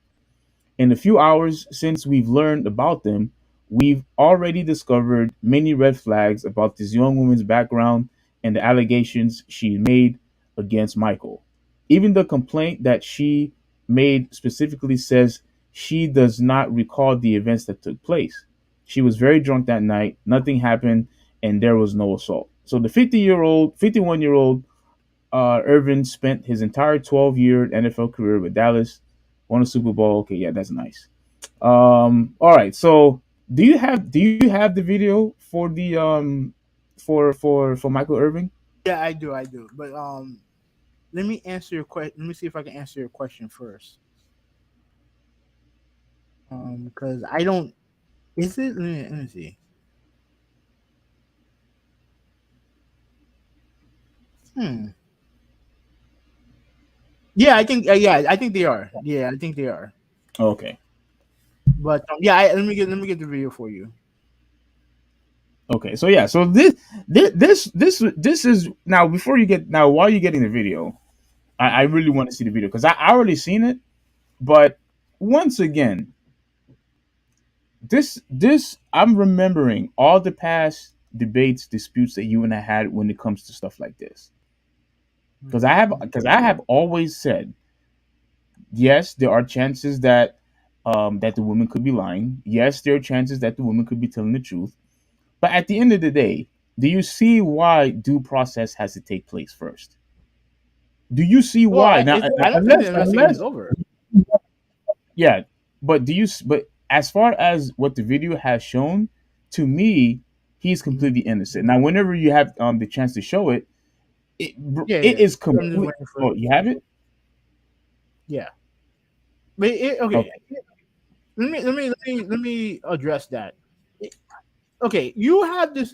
In the few hours since we've learned about them, we've already discovered many red flags about this young woman's background and the allegations she made against Michael. Even the complaint that she made specifically says she does not recall the events that took place. She was very drunk that night, nothing happened, and there was no assault. So the 51-year-old Irvin spent his entire 12-year NFL career with Dallas, won a Super Bowl. Okay, yeah, that's nice. All right. So, do you have the video for the for Michael Irving? Yeah, I do. I do. But let me answer your question. Let me see if I can answer your question first. Because I don't. Is it? Let me see. Hmm. Yeah, I think. Yeah, I think they are. Yeah, I think they are. Okay. But yeah, let me get the video for you. Okay. So yeah. So this is now before you get now while you're getting the video, I really want to see the video because I already seen it, but once again, this I'm remembering all the past debates, disputes that you and I had when it comes to stuff like this. Because I have always said yes, there are chances that the woman could be lying. Yes, there are chances that the woman could be telling the truth. But at the end of the day, do you see why due process has to take place first? Do you see Well, why now? I don't think the investigation is over. Yeah, but but as far as what the video has shown, to me, he's Mhm. completely innocent. Now, whenever you have the chance to show it, it Yeah, it yeah. is I'm just complete. waiting for. Oh, you have it? Yeah, but okay. Okay. Let me address that. It- Okay, you have this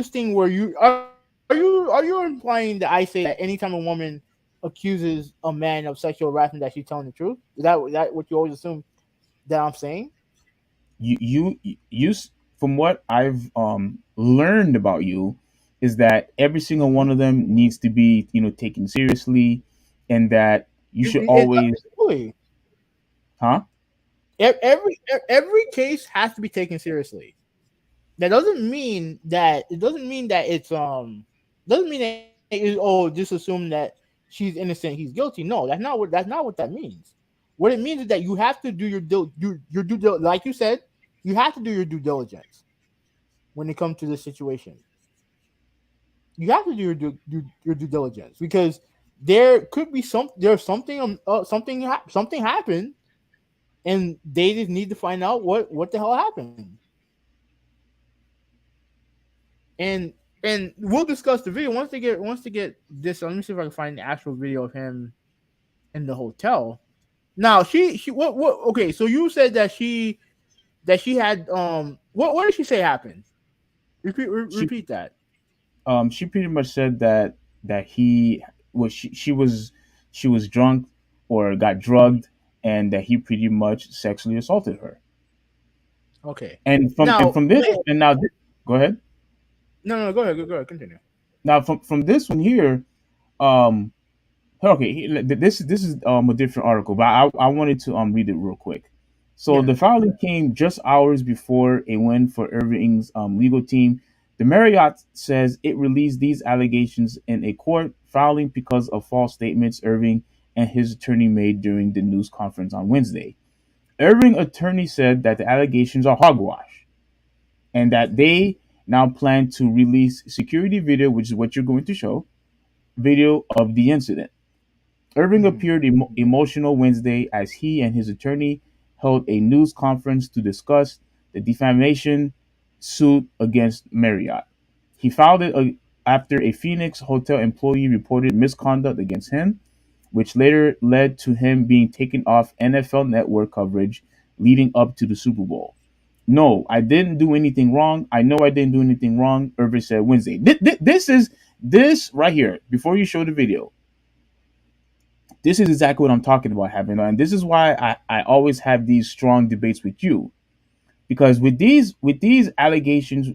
thing where you are implying that I say that anytime a woman accuses a man of sexual harassment that she's telling the truth? Is that what you always assume that I'm saying? You from what I've learned about you is that every single one of them needs to be taken seriously, and that you should always Absolutely. huh. Every case has to be taken seriously. That doesn't mean that it's doesn't mean that just assume that she's innocent, he's guilty. No, that's not what that means. What it means is that you have to do like you said, you have to do your due diligence when it comes to this situation. You have to do your due diligence because there could be there's something happened, and they just need to find out what the hell happened. and and we'll discuss the video once they get this. Let me see if I can find the actual video of him in the hotel. Now she what okay, so you said that she had what did she say happened? She Repeat that. she pretty much said that he was she was drunk or got Mhm. drugged, and that he pretty much sexually assaulted her. Okay. And Now from this and now go ahead. no, go ahead, continue. Now from this one here, um okay, this is a different article, but I wanted to read it real quick. So Yeah. the filing came just hours before a win for Irving's legal team. The Marriott says it released these allegations in a court filing because of false statements Irving and his attorney made during the news conference on Wednesday. Irving attorney said that the allegations are hogwash and that they now plan to release security video, which is what you're going to show, video of the incident. Irving Hmm. appeared emotional Wednesday as he and his attorney held a news conference to discuss the defamation suit against Marriott. He filed it after a Phoenix hotel employee reported misconduct against him, which later led to him being taken off NFL Network coverage leading up to the Super Bowl. No, I didn't do anything wrong. I know I didn't do anything wrong, Irving said Wednesday. This is this right here, before you show the video, this is exactly what I'm talking about having, and this is why I always have these strong debates with you, because with these allegations,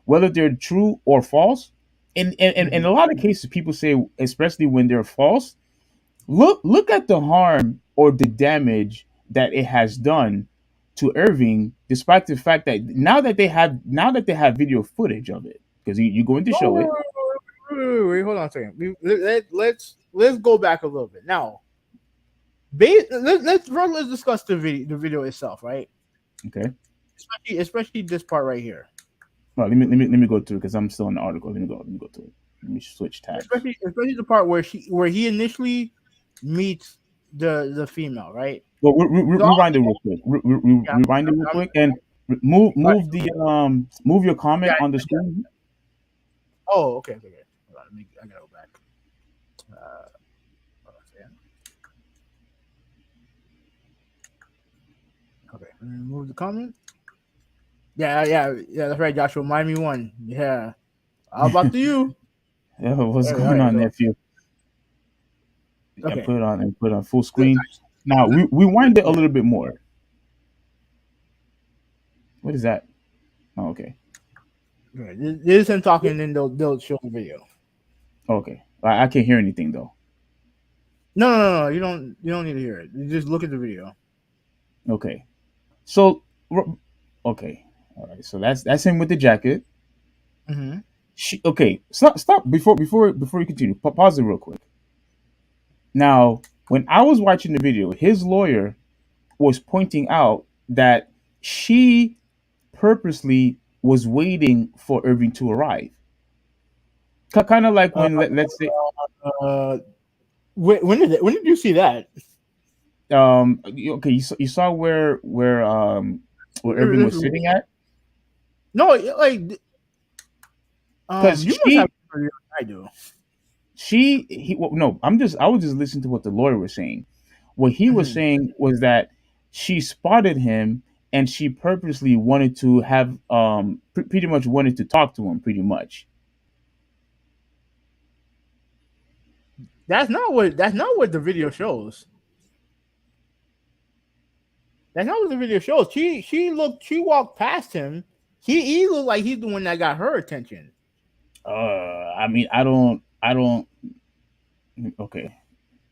whether they're true or false, in Hmm. a lot of cases people say, especially when they're false, look at the harm or the damage that it has done to Irving, despite the fact that now that they have video footage of it, because you're going to Oh, show it. wait, hold on a second. Let's go back a little bit now. Let's discuss the video itself, right? Okay. Especially this part right here. Well, let me go through, because I'm still in the article. Let me go to it. Let me switch tabs. Especially the part where he initially meets the female, right? Well, So rewind it real quick. yeah, Rewind it real I'm, quick, and move right, move the move your yeah. comment on the screen. Oh, okay, okay, okay. Hold on, I gotta go back. Hold on a second. Okay, move the comment. Yeah, yeah, yeah. That's right, Joshua. Miami won. Yeah. How about you? Yeah, what's All going right. on, So nephew? Yeah, okay. put it on full screen. Now we rewind it a Yeah. little bit more. What is that? Oh, okay, Okay. This is him talking, and then they'll show the video. okay. I can't hear anything though. No, no, no, no. You don't need to hear it. You just look at the video. Okay, so okay, all right. So that's him with the jacket. Mm-hmm. Okay, stop before you continue. Pause it real quick. Now, when I was watching the video, his lawyer was pointing out that she purposely was waiting for Irving to arrive. Kind of like Uh, when let's say, uh, when did you see that? okay, you saw where Irving was Listen, sitting at, no, like because you must have more than I do. well, no, I was just listening to what the lawyer was saying. What he was Hmm. saying was that she spotted him and she purposely wanted to have pretty much wanted to talk to him pretty much. That's not what the video shows. That's not what the video shows. She walked past him. He looked like he's the one that got her attention. I mean, I don't. Okay.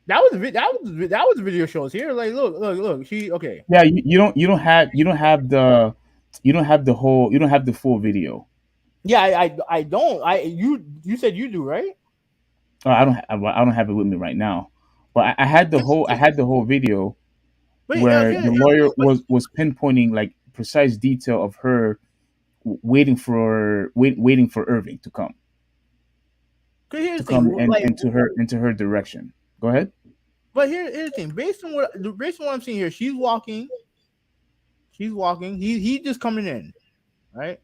That was the video shows here. Like, look. She okay. Yeah, you don't have the full video. Yeah, I don't. You said you do, right? I don't have it with me right now, but I had the whole video But where okay, the lawyer was pinpointing like precise detail of her waiting for Irving to come here's to the thing. come and Like, into her direction. Go ahead. but here's the thing. Based on what I'm seeing here, she's walking. She's walking. He just coming in, right?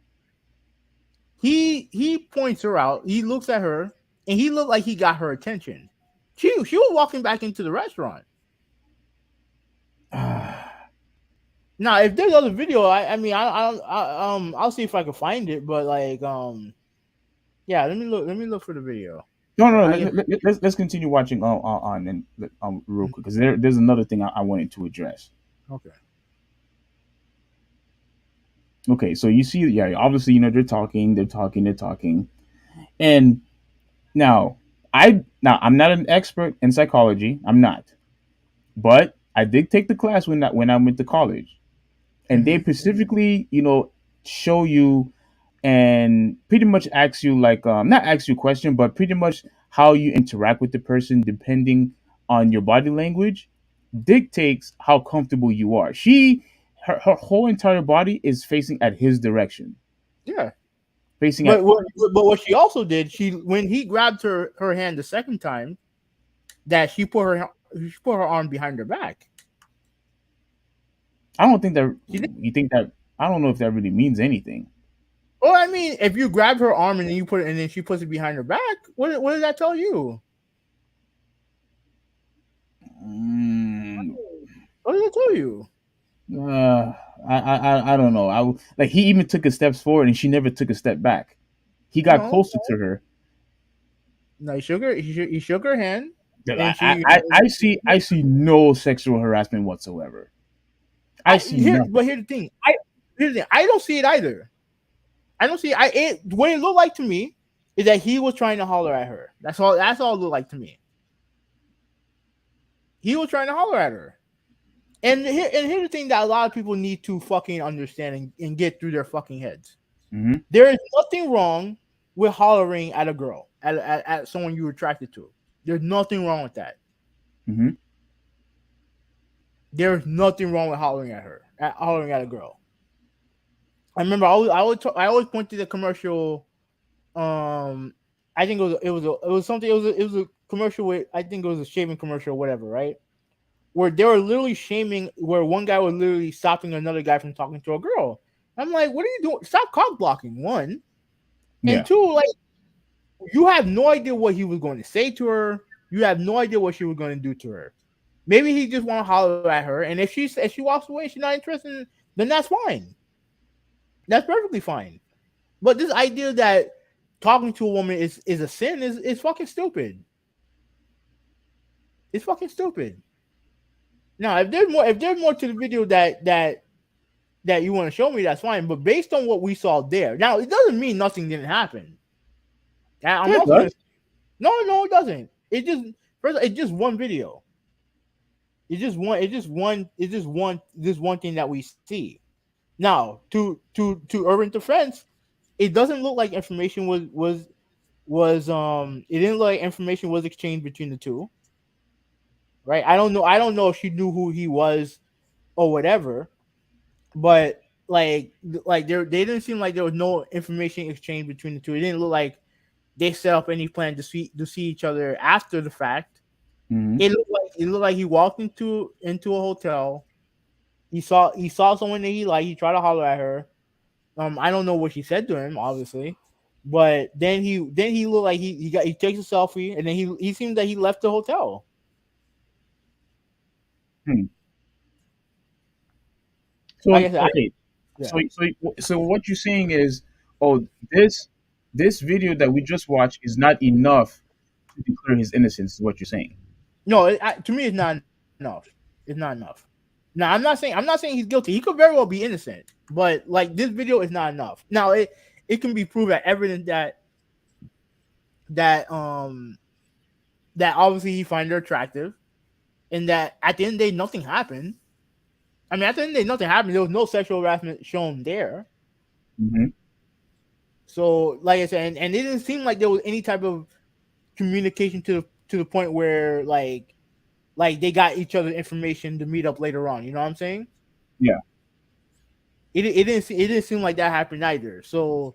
He points her out. He looks at her, and he looked like he got her attention. She was walking back into the restaurant. Now, if there's other video, I mean, I'll see if I can find it. But like, yeah, let me look for the video. No, no, no. I can. Let's continue watching on and real quick, because there's another thing I wanted to address. Okay. Okay, so you see, yeah, obviously, they're talking, and now I'm not an expert in psychology. I'm not, but I did take the class when I went to college. and they Hmm. specifically, show you and pretty much ask you like not ask you a question, but pretty much how you interact with the person depending on your body language dictates how comfortable you are. Her whole entire body is facing at his direction, Yeah. facing But at what she also did, she when he grabbed her hand the second time, that she put her arm behind her back. I don't think that She did. you think that I don't know if that really means anything. Well, I mean, if you grab her arm and then you put it, and then she puts it behind her back, what does that tell you? Mm, What does it tell you? uh, I don't know. Like he even took a steps forward and she never took a step back. He got No, closer to her. no. He shook her. He shook her hand, Yeah, and she. I see no sexual harassment whatsoever. I see But nothing. here's the thing. I don't see it either. I don't see. What it looked like to me is that he was trying to holler at her. That's all. That's all it looked like to me. He was trying to holler at her. And here's the thing that a lot of people need to fucking understand and get through their fucking heads. Hmm. There is nothing wrong with hollering at a girl, at someone you're attracted to. There's nothing wrong with that. Hmm. There's nothing wrong with hollering at a girl. I remember I always point to the commercial. I think it was something. It was a commercial with, I think it was a shaving commercial or whatever, right? Where they were literally shaming, where one guy was literally stopping another guy from talking to a girl. I'm like, what are you doing? Stop cock blocking, one. And Yeah. two, like, you have no idea what he was going to say to her. You have no idea what she was going to do to her. Maybe he just want to holler at her, and if she walks away, she's not interested, then that's fine. That's perfectly fine. But this idea that talking to a woman is a sin is fucking stupid. It's fucking stupid. Now, if there's more to the video that you want to show me, that's fine. But based on what we saw there, now it doesn't mean nothing didn't happen. I'm Yeah, it also gonna does. no, it doesn't. It just first, it's just one video. It's just one thing that we see. Now, to Urban defense, it doesn't look like information was it didn't look like information was exchanged between the two, right? I don't know if she knew who he was or whatever, but they didn't seem like there was no information exchange between the two. It didn't look like they set up any plan to see each other after the fact. Hmm. It looked like he walked into a hotel. He saw someone that he liked. He tried to holler at her. I don't know what she said to him, obviously, but then he looked like he takes a selfie, and then he seemed that he left the hotel. Hmm. So Like I said, okay, so yeah. so so what you're saying is, oh, this video that we just watched is not enough to declare his innocence. Is what you're saying? No, to me, it's not enough. It's not enough. Now, I'm not saying he's guilty. He could very well be innocent, but like this video is not enough. Now, it can be proved at evidence that um that obviously he finds her attractive, and that at the end of the day nothing happened. I mean, at the end of the day nothing happened. There was no sexual harassment shown there. Hmm. So, like I said, and it didn't seem like there was any type of communication to the point where like they got each other information to meet up later on. You know what I'm saying? Yeah. It didn't seem like that happened either. So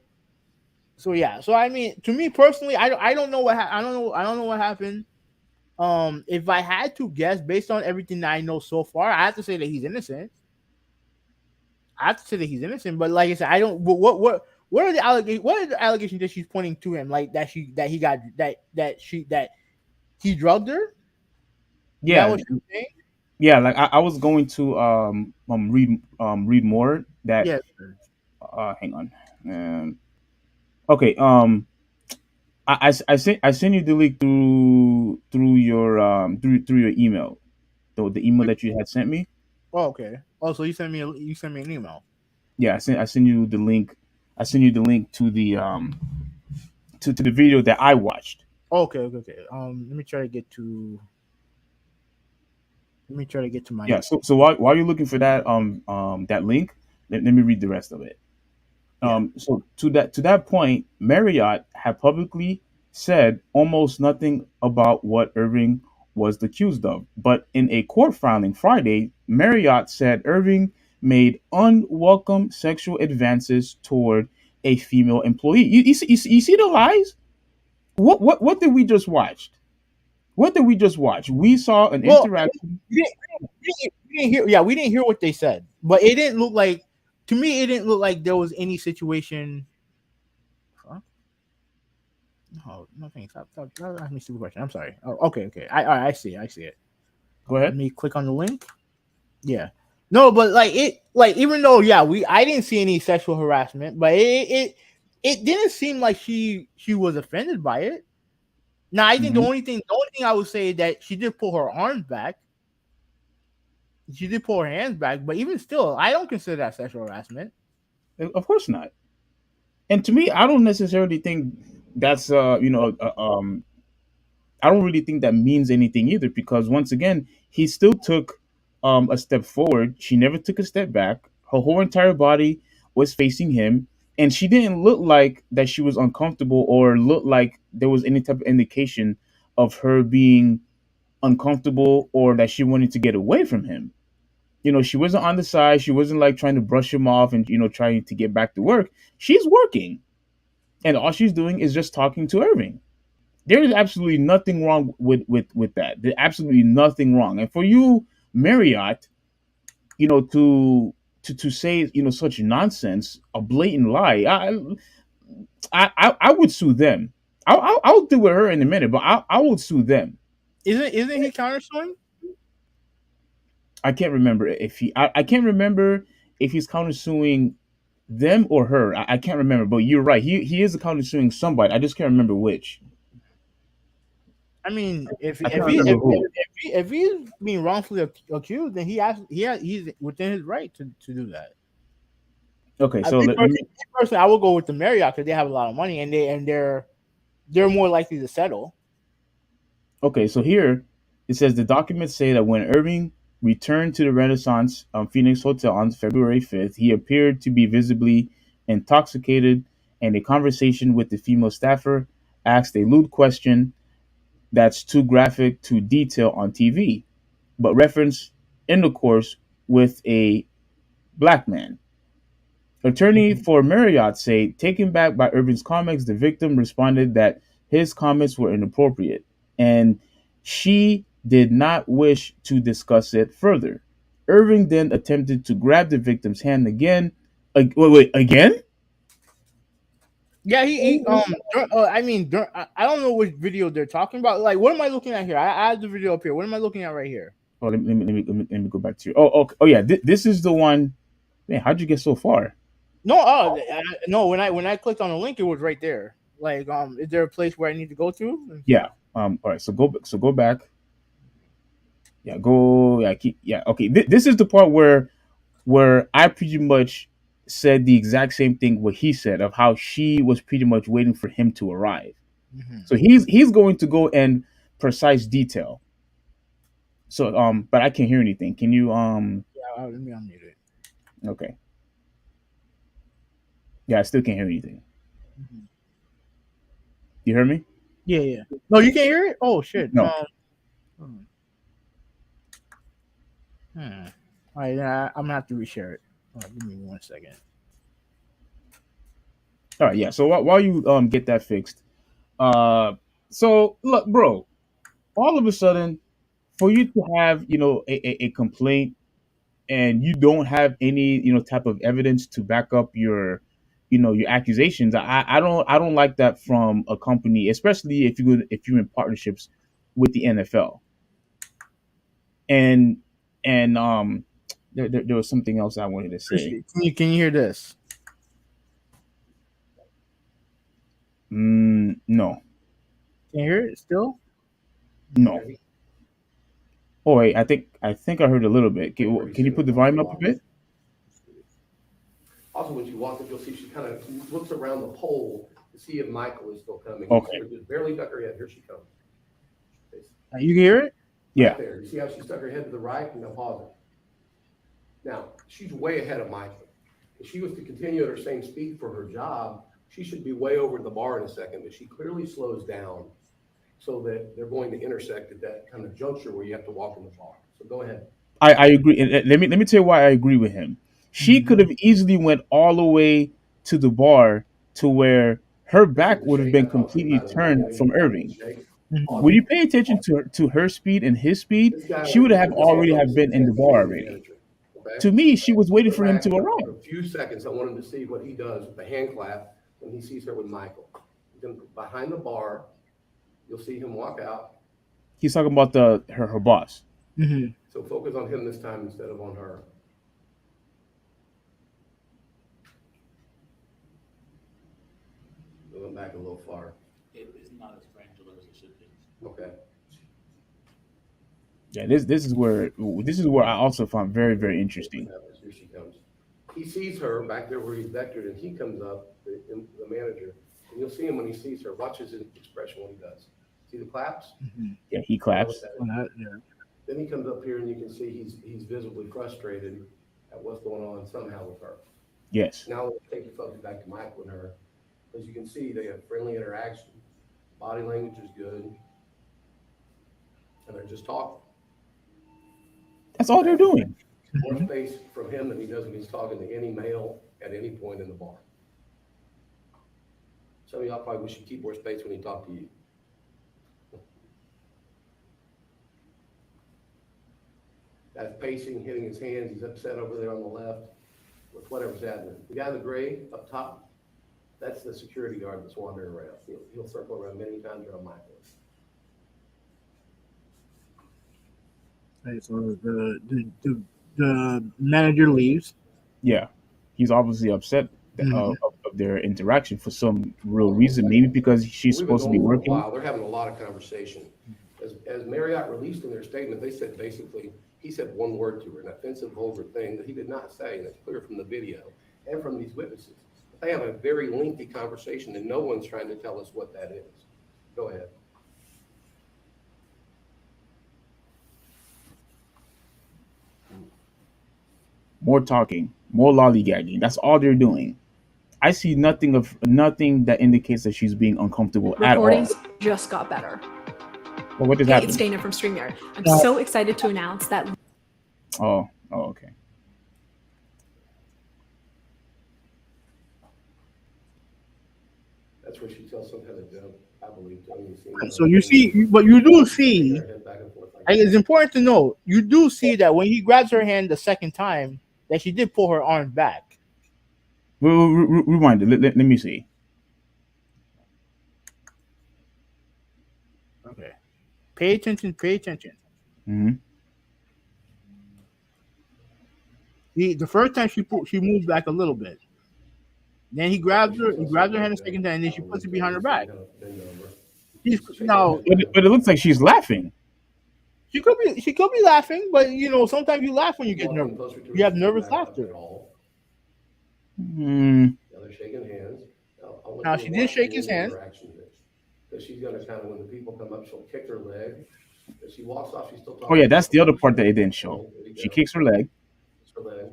yeah. So I mean, to me personally, I don't know I don't know what happened. If I had to guess based on everything that I know so far, I have to say that he's innocent. I have to say that he's innocent. But like I said, I don't. What are the allegations? What are the allegations that she's pointing to him? Like that he got that he drugged her. Is that Yeah. what she's saying? Yeah. Like I was going to read more that Yeah. hang on. Okay. I sent you the link through your through your email, the email that you had sent me. Oh, okay. Oh, so you sent me an email. Yeah, I sent you the link. I sent you the link to the video that I watched. Oh, okay, okay, okay. Let me try to get to my. Yeah. So while you're looking for that link, let me read the rest of it. Yeah. So to that point, Marriott had publicly said almost nothing about what Irving was accused of. But in a court filing Friday, Marriott said Irving made unwelcome sexual advances toward a female employee. You see the lies? What did we just watch? What did we just watch? We saw an Well, interaction. we didn't hear. Yeah, we didn't hear what they said, but it didn't look like. To me, it didn't look like there was any situation. Huh? No, nothing. Stop asking me stupid question. I'm sorry. Oh, okay, okay. I see. I see it. Go Let ahead. me click on the link. Yeah. No, but like even though yeah, I didn't see any sexual harassment, but it didn't seem like she was offended by it. Now I think Hmm. the only thing I would say that she did pull her arms back, she did pull her hands back, but even still, I don't consider that sexual harassment. Of course not. And to me, I don't necessarily think that's I don't really think that means anything either, because once again, he still took a step forward. She never took a step back. Her whole entire body was facing him, and she didn't look like that she was uncomfortable or look like there was any type of indication of her being uncomfortable or that she wanted to get away from him. She wasn't on the side. She wasn't like trying to brush him off and trying to get back to work. She's working, and all she's doing is just talking to Irving. There is absolutely nothing wrong with that. There's absolutely nothing wrong. And for you, Marriott, to say such nonsense, a blatant lie, I would sue them. I'll do with her in a minute, but I would sue them. Isn't he countersuing? I can't remember if I can't remember if he's countersuing them or her. I can't remember, but you're right. He is countersuing somebody. I just can't remember which. I mean, I can't remember who. if he's being wrongfully accused, then he's within his right to do that. Okay, I so think let me. personally, I will go with the Marriott because they have a lot of money and they're more likely to settle. Okay, so here it says the documents say that when Irving returned to the Renaissance Phoenix Hotel on February 5th, he appeared to be visibly intoxicated, and a conversation with the female staffer asked a lewd question that's too graphic to detail on TV, but referenced intercourse with a black man. Attorney Mhm. for Marriott say, taken back by Irving's comments, the victim responded that his comments were inappropriate, and she did not wish to discuss it further. Irving then attempted to grab the victim's hand again. Wait, again? Yeah, I mean, I don't know which video they're talking about. Like, what am I looking at here? I have the video up here. What am I looking at right here? Oh, let me go back to you. Oh, okay. Oh, yeah. This is the one. Man, how'd you get so far? No, no. When I clicked on the link, it was right there. Like, is there a place where I need to go to? Let me see. Yeah. All right. So go back. Yeah. Go. Yeah. Yeah. Okay. This is the part where I pretty much said the exact same thing what he said of how she was pretty much waiting for him to arrive. Hmm. So he's going to go in precise detail. So but I can't hear anything. Can you Yeah, let me unmute it. okay. Yeah, I still can't hear anything. Mhm. You hear me? Yeah, yeah. No, you can't hear it. Oh shit. No. Hmm. Hmm. All right, then I'm gonna have to reshare it. Give me 1 second. All right, yeah. So while you get that fixed, uh so look, bro, all of a sudden for you to have, a complaint and you don't have any type of evidence to back up your accusations. I don't like that from a company, especially if you're in partnerships with the NFL. And and there was something else I wanted to say. Can you hear this? No. Can you hear it still? No. Okay. Oh wait, I think I heard a little bit. Wait, where you Can you see put it the once she volume up a walks. bit? Also, when she walks up, you'll see she kind of looks around the pole to see if Michael is still coming. You see Okay. her just barely duck her head. Here she comes. You can hear it? Right Yeah. there. You see how she stuck her head to the right? And now pause it. Now, she's way ahead of Michael. If she was to continue at her same speed for her job, she should be way over the bar in a second, but she clearly slows down so that they're going to intersect at that kind of juncture where you have to walk in the bar. So go ahead. I agree. And let me tell you why I agree with him. She could Mm-hmm. have easily went all the way to the bar to where her This is back the would have shake I been talked to you completely about in the turned beginning. from You see the Irving. shake? Mm-hmm. When Pause you it. pay attention Pause it. to her speed and his speed, This guy, she would have put this hand already on have his been in the hip. This bar is the already. manager. Okay? To me, she was waiting Go for him to back arrive. for a few seconds. I want him to see what he does with the hand clap when he sees her with Michael. Then behind the bar, you'll see him walk out. He's talking about her boss. Mm-hmm. So focus on him this time instead of on her. Going back a little far. It's not as granular as it should be. Okay. Yeah, this is where I also found very very interesting. Here she comes. He sees her back there where he's vectored, and he comes up, the manager, and you'll see him when he sees her. Watch his expression when he does. See the claps? Mm-hmm. Yeah, he Now look claps. at it. Well, yeah. Then he comes up here, and you can see he's visibly frustrated at what's going on somehow with her. Yes, Now let's take your focus back to Michael and her. As you can see, they have friendly interaction. Body language is good, and they're just talking. that's all they're doing. More Mm-hmm. space from him than he does when he's talking to any male at any point in the bar. Some of y'all probably wish you keep more space when he talk to you. That's pacing, hitting his hands. He's upset over there on the left with whatever's happening. The guy in the gray up top, that's the security guard that's wandering around. He'll circle around many times around Michael. Right, so the manager leaves. Yeah, he's obviously upset Mm-hmm. of their interaction for some real reason. Maybe because she's We've been supposed to be going for a working. while. They're having a lot of conversation. As Marriott released in their statement, they said basically, he said one word to her, an offensive, vulgar thing that he did not say, and it's clear from the video and from these witnesses. They have a very lengthy conversation, and no one's trying to tell us what that is. Go ahead. More talking, more lollygagging. That's all they're doing. I see nothing that indicates that she's being uncomfortable at all. Recordings just got better. Well, what just Hey, it's happened? Dana from StreamYard. I'm Uh, so excited to announce that Oh, okay. That's where she tells some kind of joke, I believe. So you see, but you do see. Their head back and forth like And that. it's important to note you do see that when he grabs her hand the second time, that she did pull her arm back. Rewind it. Let me see. Okay, pay attention. Pay attention. Hmm. The first time she moves back a little bit. Then he grabs her. He grabs her hand the second time, and then she puts it behind her back. She's now. But it looks like she's laughing. She could be laughing, but sometimes you laugh when you get nervous. You have nervous laughter. Hmm. Now they're shaking hands. Now, she did shake his hand. Because she's gonna kind of, when the people come up, she'll kick her leg. As she walks off, she's still talking. Oh yeah, that's the other part that it didn't show. There you She go. kicks her leg. Kicks her leg.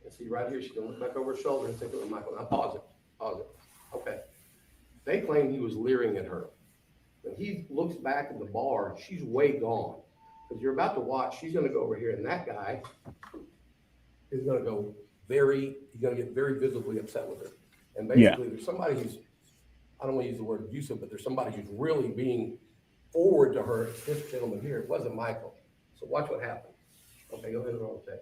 And see right here, she can look back over her shoulder and think of Michael. Now pause it. Pause it. Okay. They claim he was leering at her. When he looks back at the bar, she's way gone. Because you're about to watch, she's gonna go over here, and that guy is gonna he's gonna get very visibly upset with her. And basically, there's somebody who's, I don't want to use the word abusive, but there's somebody who's really being forward to her. It's this gentleman here. It wasn't Michael. So watch what happened. Okay, go ahead and roll the tape.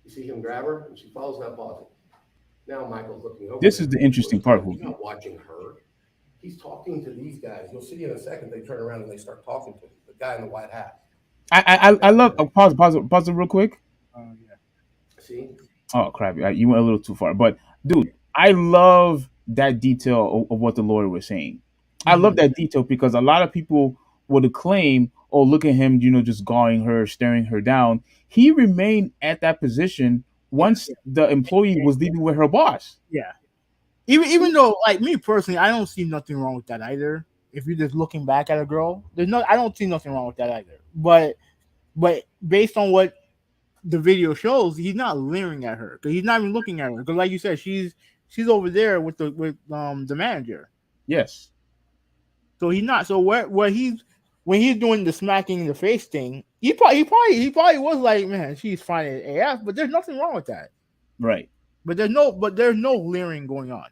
You see him grab her, and she falls, now pause it. Now Michael's looking over. This is the interesting part, He's Hoopy. not watching her. He's talking to these guys. You'll see in a second, they turn around and they start talking to him, the guy in the white hat. I love. Pause it real quick. Yeah. See? Oh crap! You went a little too far. But dude, I love that detail of what the lawyer was saying. I love that detail because a lot of people would claim, "Oh, look at him, just gawing her, staring her down." He remained at that position once the employee was leaving with her boss. Yeah. Even though, like me personally, I don't see nothing wrong with that either. If you're just looking back at a girl, I don't see nothing wrong with that either. But based on what the video shows, he's not leering at her because he's not even looking at her. Because, like you said, she's over there with the manager. Yes. So he's not. So where he's when he's doing the smacking in the face thing, he probably was like, man, she's fine at AF, but there's nothing wrong with that. Right. But there's no leering going on.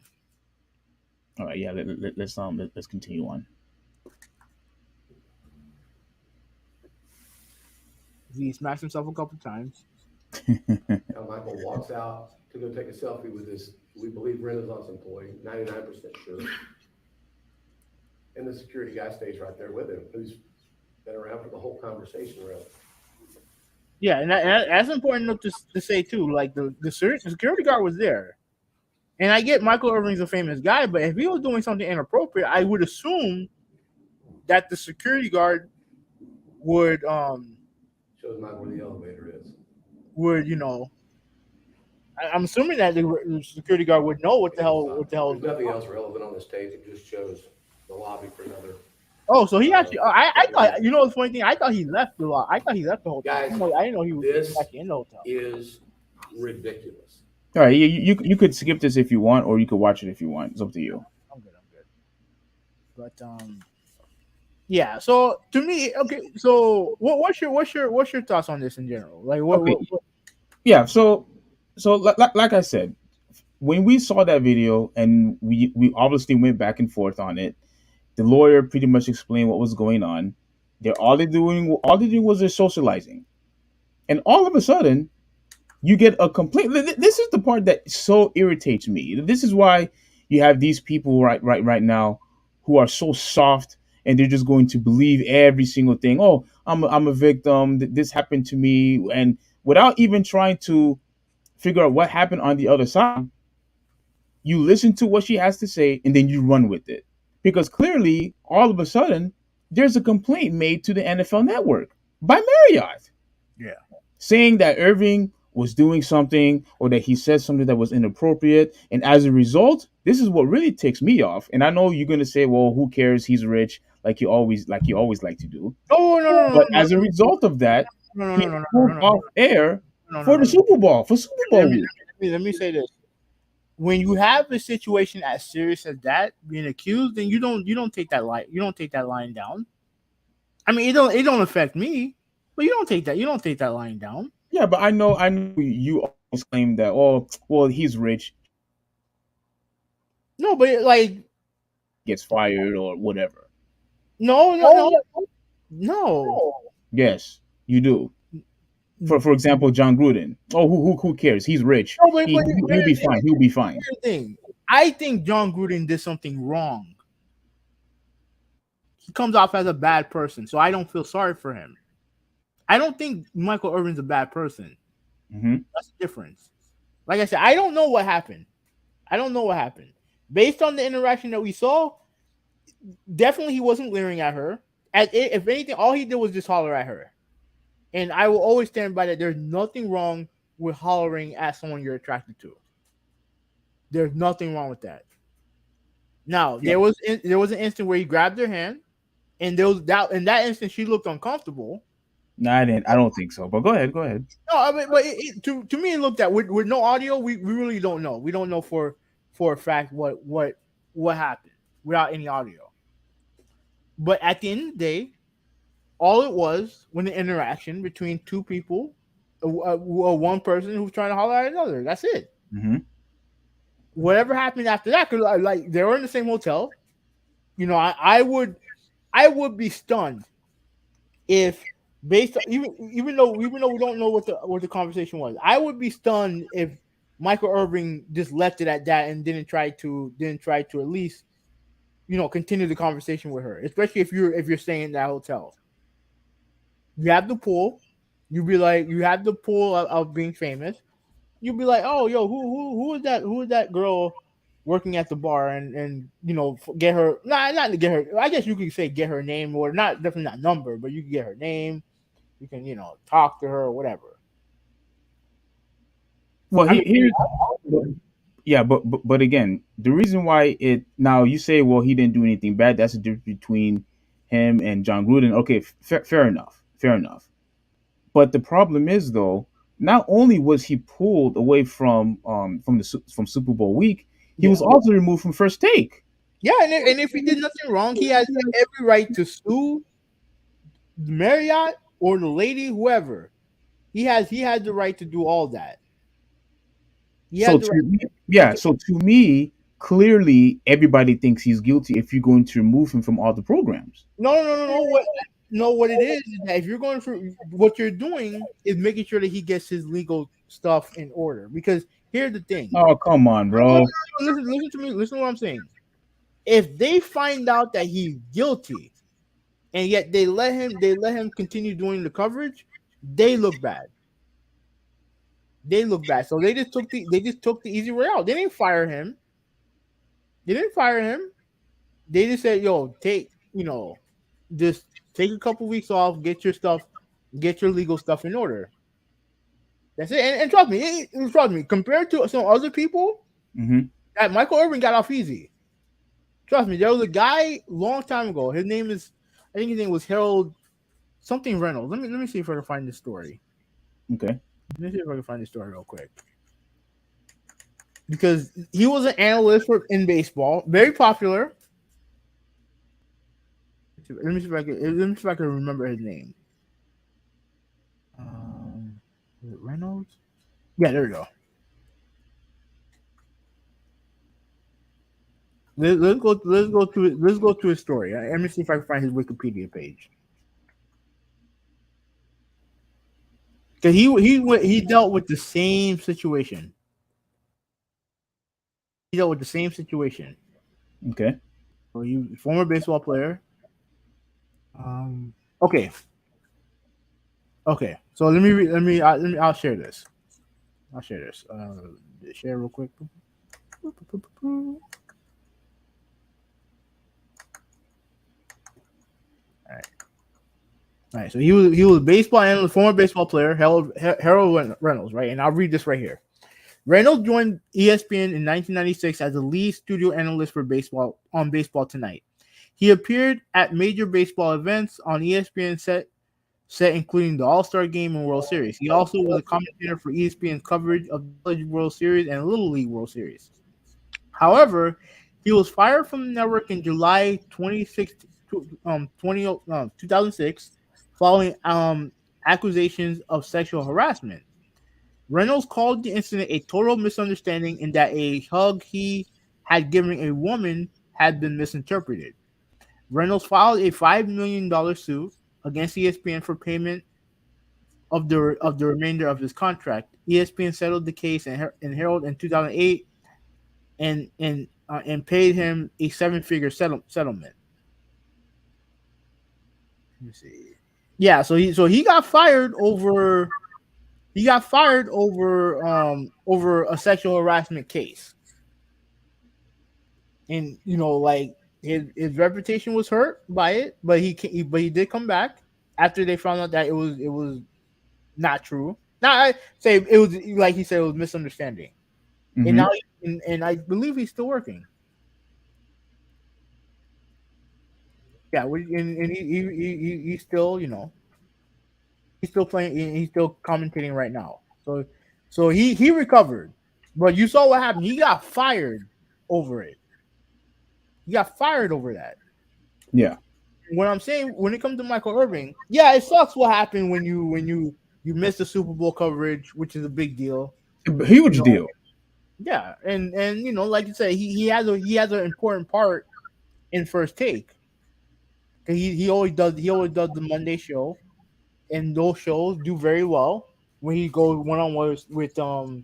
All right. Yeah. Let's continue on. He smacks himself a couple times. Now Michael walks out to go take a selfie with this, we believe, Renaissance employee, 99% sure. And the security guy stays right there with him, who's been around for the whole conversation, really. Yeah, and that's important enough to say too. Like the security guard was there, and I get Michael Irving's a famous guy, but if he was doing something inappropriate, I would assume that the security guard would Shows Michael where the elevator is. I'm assuming that the security guard would know what the hell. There's nothing else relevant on this tape. It just shows the lobby for another. Oh, so he actually. I thought the funny thing. I thought he left the lot. I thought he left the hotel. Guys, I didn't know he was this actually in the hotel. is ridiculous. All right. You could skip this if you want, or you could watch it if you want. It's up to you. I'm good. But yeah. So to me, okay. So what's your thoughts on this in general? Like what? Okay. what Yeah. So like I said, when we saw that video and we obviously went back and forth on it, the lawyer pretty much explained what was going on. All they doing was just socializing, and all of a sudden, you get a complete. This is the part that so irritates me. This is why you have these people right now who are so soft and they're just going to believe every single thing. Oh, I'm a victim. This happened to me, and without even trying to figure out what happened on the other side, you listen to what she has to say and then you run with it. Because clearly, all of a sudden, there's a complaint made to the NFL Network by Marriott. Yeah. Saying that Irving was doing something or that he said something that was inappropriate. And as a result, this is what really ticks me off. And I know you're gonna say, well, who cares? He's rich, like you always like to do. no, But as a result of that, he moved off air for the Super Bowl, for Super Bowl week. Let me say this. When you have a situation as serious as that, being accused, then you don't take that line down. I mean, it don't affect me, but you don't take that line down. Yeah, but I know you always claim that, oh, well, he's rich, No, but like gets fired or whatever. No. Yes, you do. For example, John Gruden. Oh, who cares? He's rich. No, but He'll be fine. He'll be fine. here's the thing. I think John Gruden did something wrong. He comes off as a bad person, so I don't feel sorry for him. I don't think Michael Irvin's a bad person. Mm-hmm. That's the difference. Like I said, I don't know what happened. Based on the interaction that we saw, definitely he wasn't leering at her. If anything, all he did was just holler at her. And I will always stand by that. There's nothing wrong with hollering at someone you're attracted to. There's nothing wrong with that. Now, there was an instant where he grabbed her hand, and in that instant she looked uncomfortable. No, I didn't. I don't think so. But go ahead. No, I mean, but to me, it looked at with no audio. We really don't know. We don't know for a fact what happened without any audio. But at the end of the day, all it was an interaction between two people, one person who's trying to holler at another. That's it. Mm-hmm. Whatever happened after that, because like they were in the same hotel. I would be stunned if based on, even though we don't know what the conversation was. I would be stunned if Michael Irving just left it at that and didn't try to at least continue the conversation with her, especially if you're staying in that hotel. You have the pull. You have the pull of being famous. You'd be like, oh, yo, who is that? Who is that girl working at the bar? And get her. Not to get her. I guess you could say get her name, or not, definitely not number, but you can get her name. You can talk to her or whatever. Well, but again, the reason why now you say, well, he didn't do anything bad. That's the difference between him and John Gruden. Okay, fair enough. But the problem is, though, not only was he pulled away from Super Bowl week, he was Yeah, also removed from First Take. yeah, and if he did nothing wrong, he has every right to sue Marriott or the lady, whoever. He has the right to do all that. He So has the to right. me, yeah, Okay, so to me, clearly everybody thinks he's guilty if you're going to remove him from all the programs. no, no, no, no, no. What it is that if you're going for what you're doing is making sure that he gets his legal stuff in order. Because here's the thing. Oh, come on, No, no, bro. no, listen to me. Listen to what I'm saying. If they find out that he's guilty and yet they let him continue doing the coverage, they look bad. They look bad. So they just took the easy way out. They didn't fire him. They didn't fire him. They just said, "Yo, just take a couple weeks off, get your legal stuff in order." That's it. And trust me. Compared to some other people, Hmm. that Michael Irvin got off easy. Trust me. There was a guy long time ago. I think his name was Harold something Reynolds. Let me see if I can find this story. Okay. Let me see if I can find this story real quick. Because he was an analyst in baseball, very popular. Let me see if I can remember his name. Is it Reynolds? Yeah, there we go. Let's go to his story. Let me see if I can find his Wikipedia page. Because he dealt with the same situation. He dealt with the same situation. Okay. So he was a former baseball player. Okay. Okay. So I'll share this. I'll share this. Share real quick. All right. All right. So he was a baseball analyst, former baseball player, Harold Reynolds, right? And I'll read this right here. Reynolds joined ESPN in 1996 as the lead studio analyst for Baseball Tonight. He appeared at major baseball events on ESPN set including the All-Star Game and World Series. He also was a commentator for ESPN's coverage of the College World Series and Little League World Series. However, he was fired from the network in July 2006 following accusations of sexual harassment. Reynolds called the incident a total misunderstanding in that a hug he had given a woman had been misinterpreted. Reynolds filed a $5 million suit against ESPN for payment of the remainder of his contract. ESPN settled the case in Herald in 2008 and paid him a seven-figure settlement. Let me see. Yeah, so he got fired over a sexual harassment case. And like his reputation was hurt by it, but he did come back after they found out that it was not true. Now I say it was like he said it was misunderstanding, and Hmm. now and I believe he's still working. Yeah, and he's still he's still playing. He's still commentating right now. So he recovered, but you saw what happened. He got fired over it. He got fired over that. Yeah. What I'm saying when it comes to Michael Irving, yeah, it sucks what happened when you miss the Super Bowl coverage, which is a big deal. You Huge know, deal. yeah, and like you said, he has an important part in First Take. He always does the Monday show, and those shows do very well when he goes one on one with when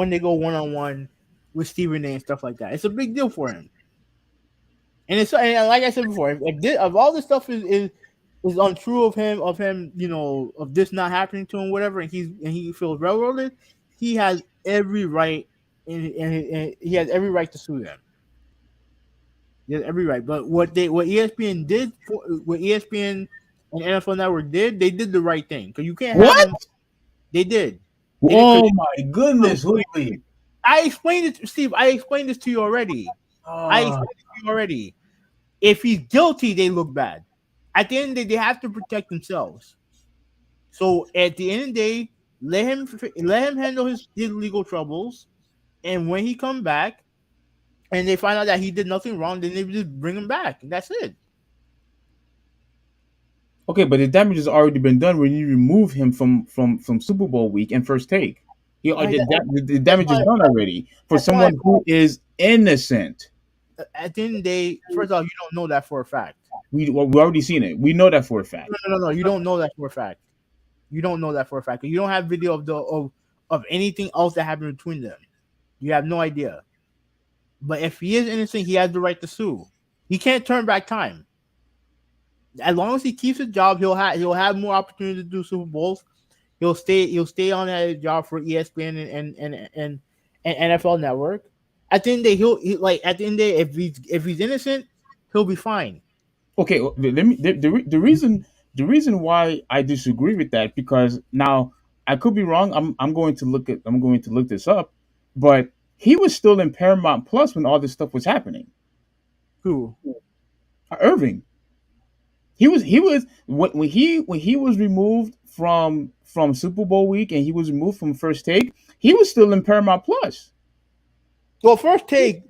they go one on one with Stephen A and stuff like that. It's a big deal for him. And like I said before, if all this stuff is untrue of this not happening to him, whatever, and he feels railroaded, he has every right, and he has every right to sue them. He has every right. But what ESPN and NFL Network did, they did the right thing because you can't have What? them. They did. They did because Oh my goodness, holy. I explained it, Steve. I explained this to you already. I Uh, explained it to you already. If he's guilty, they look bad. At the end of the day, they have to protect themselves. So at the end of the day, let him handle his legal troubles, and when he come back, and they find out that he did nothing wrong, then they just bring him back. And that's it. Okay, but the damage has already been done when you remove him from Super Bowl week and first take. Like that, The that's damage is why. done already for That's why. someone who is innocent. At the end of the day, first off, you don't know that for a fact. We already seen it. We know that for a No, fact. no, no, no. You don't know that for a fact. You don't know that for a fact. You don't have video of anything else that happened between them. You have no idea. But if he is innocent, he has the right to sue. He can't turn back time. As long as he keeps his job, he'll have more opportunity to do Super Bowls. He'll stay on that job for ESPN and NFL Network. At the end of the day, like at the end of the day, if he's innocent, he'll be fine. Okay, let me the reason why I disagree with that, because now I could be wrong. I'm going to look this up, but he was still in Paramount Plus when all this stuff was happening. Who? Irving, he was when he was removed from Super Bowl week and he was removed from first take. He was still in Paramount Plus. Well, first take,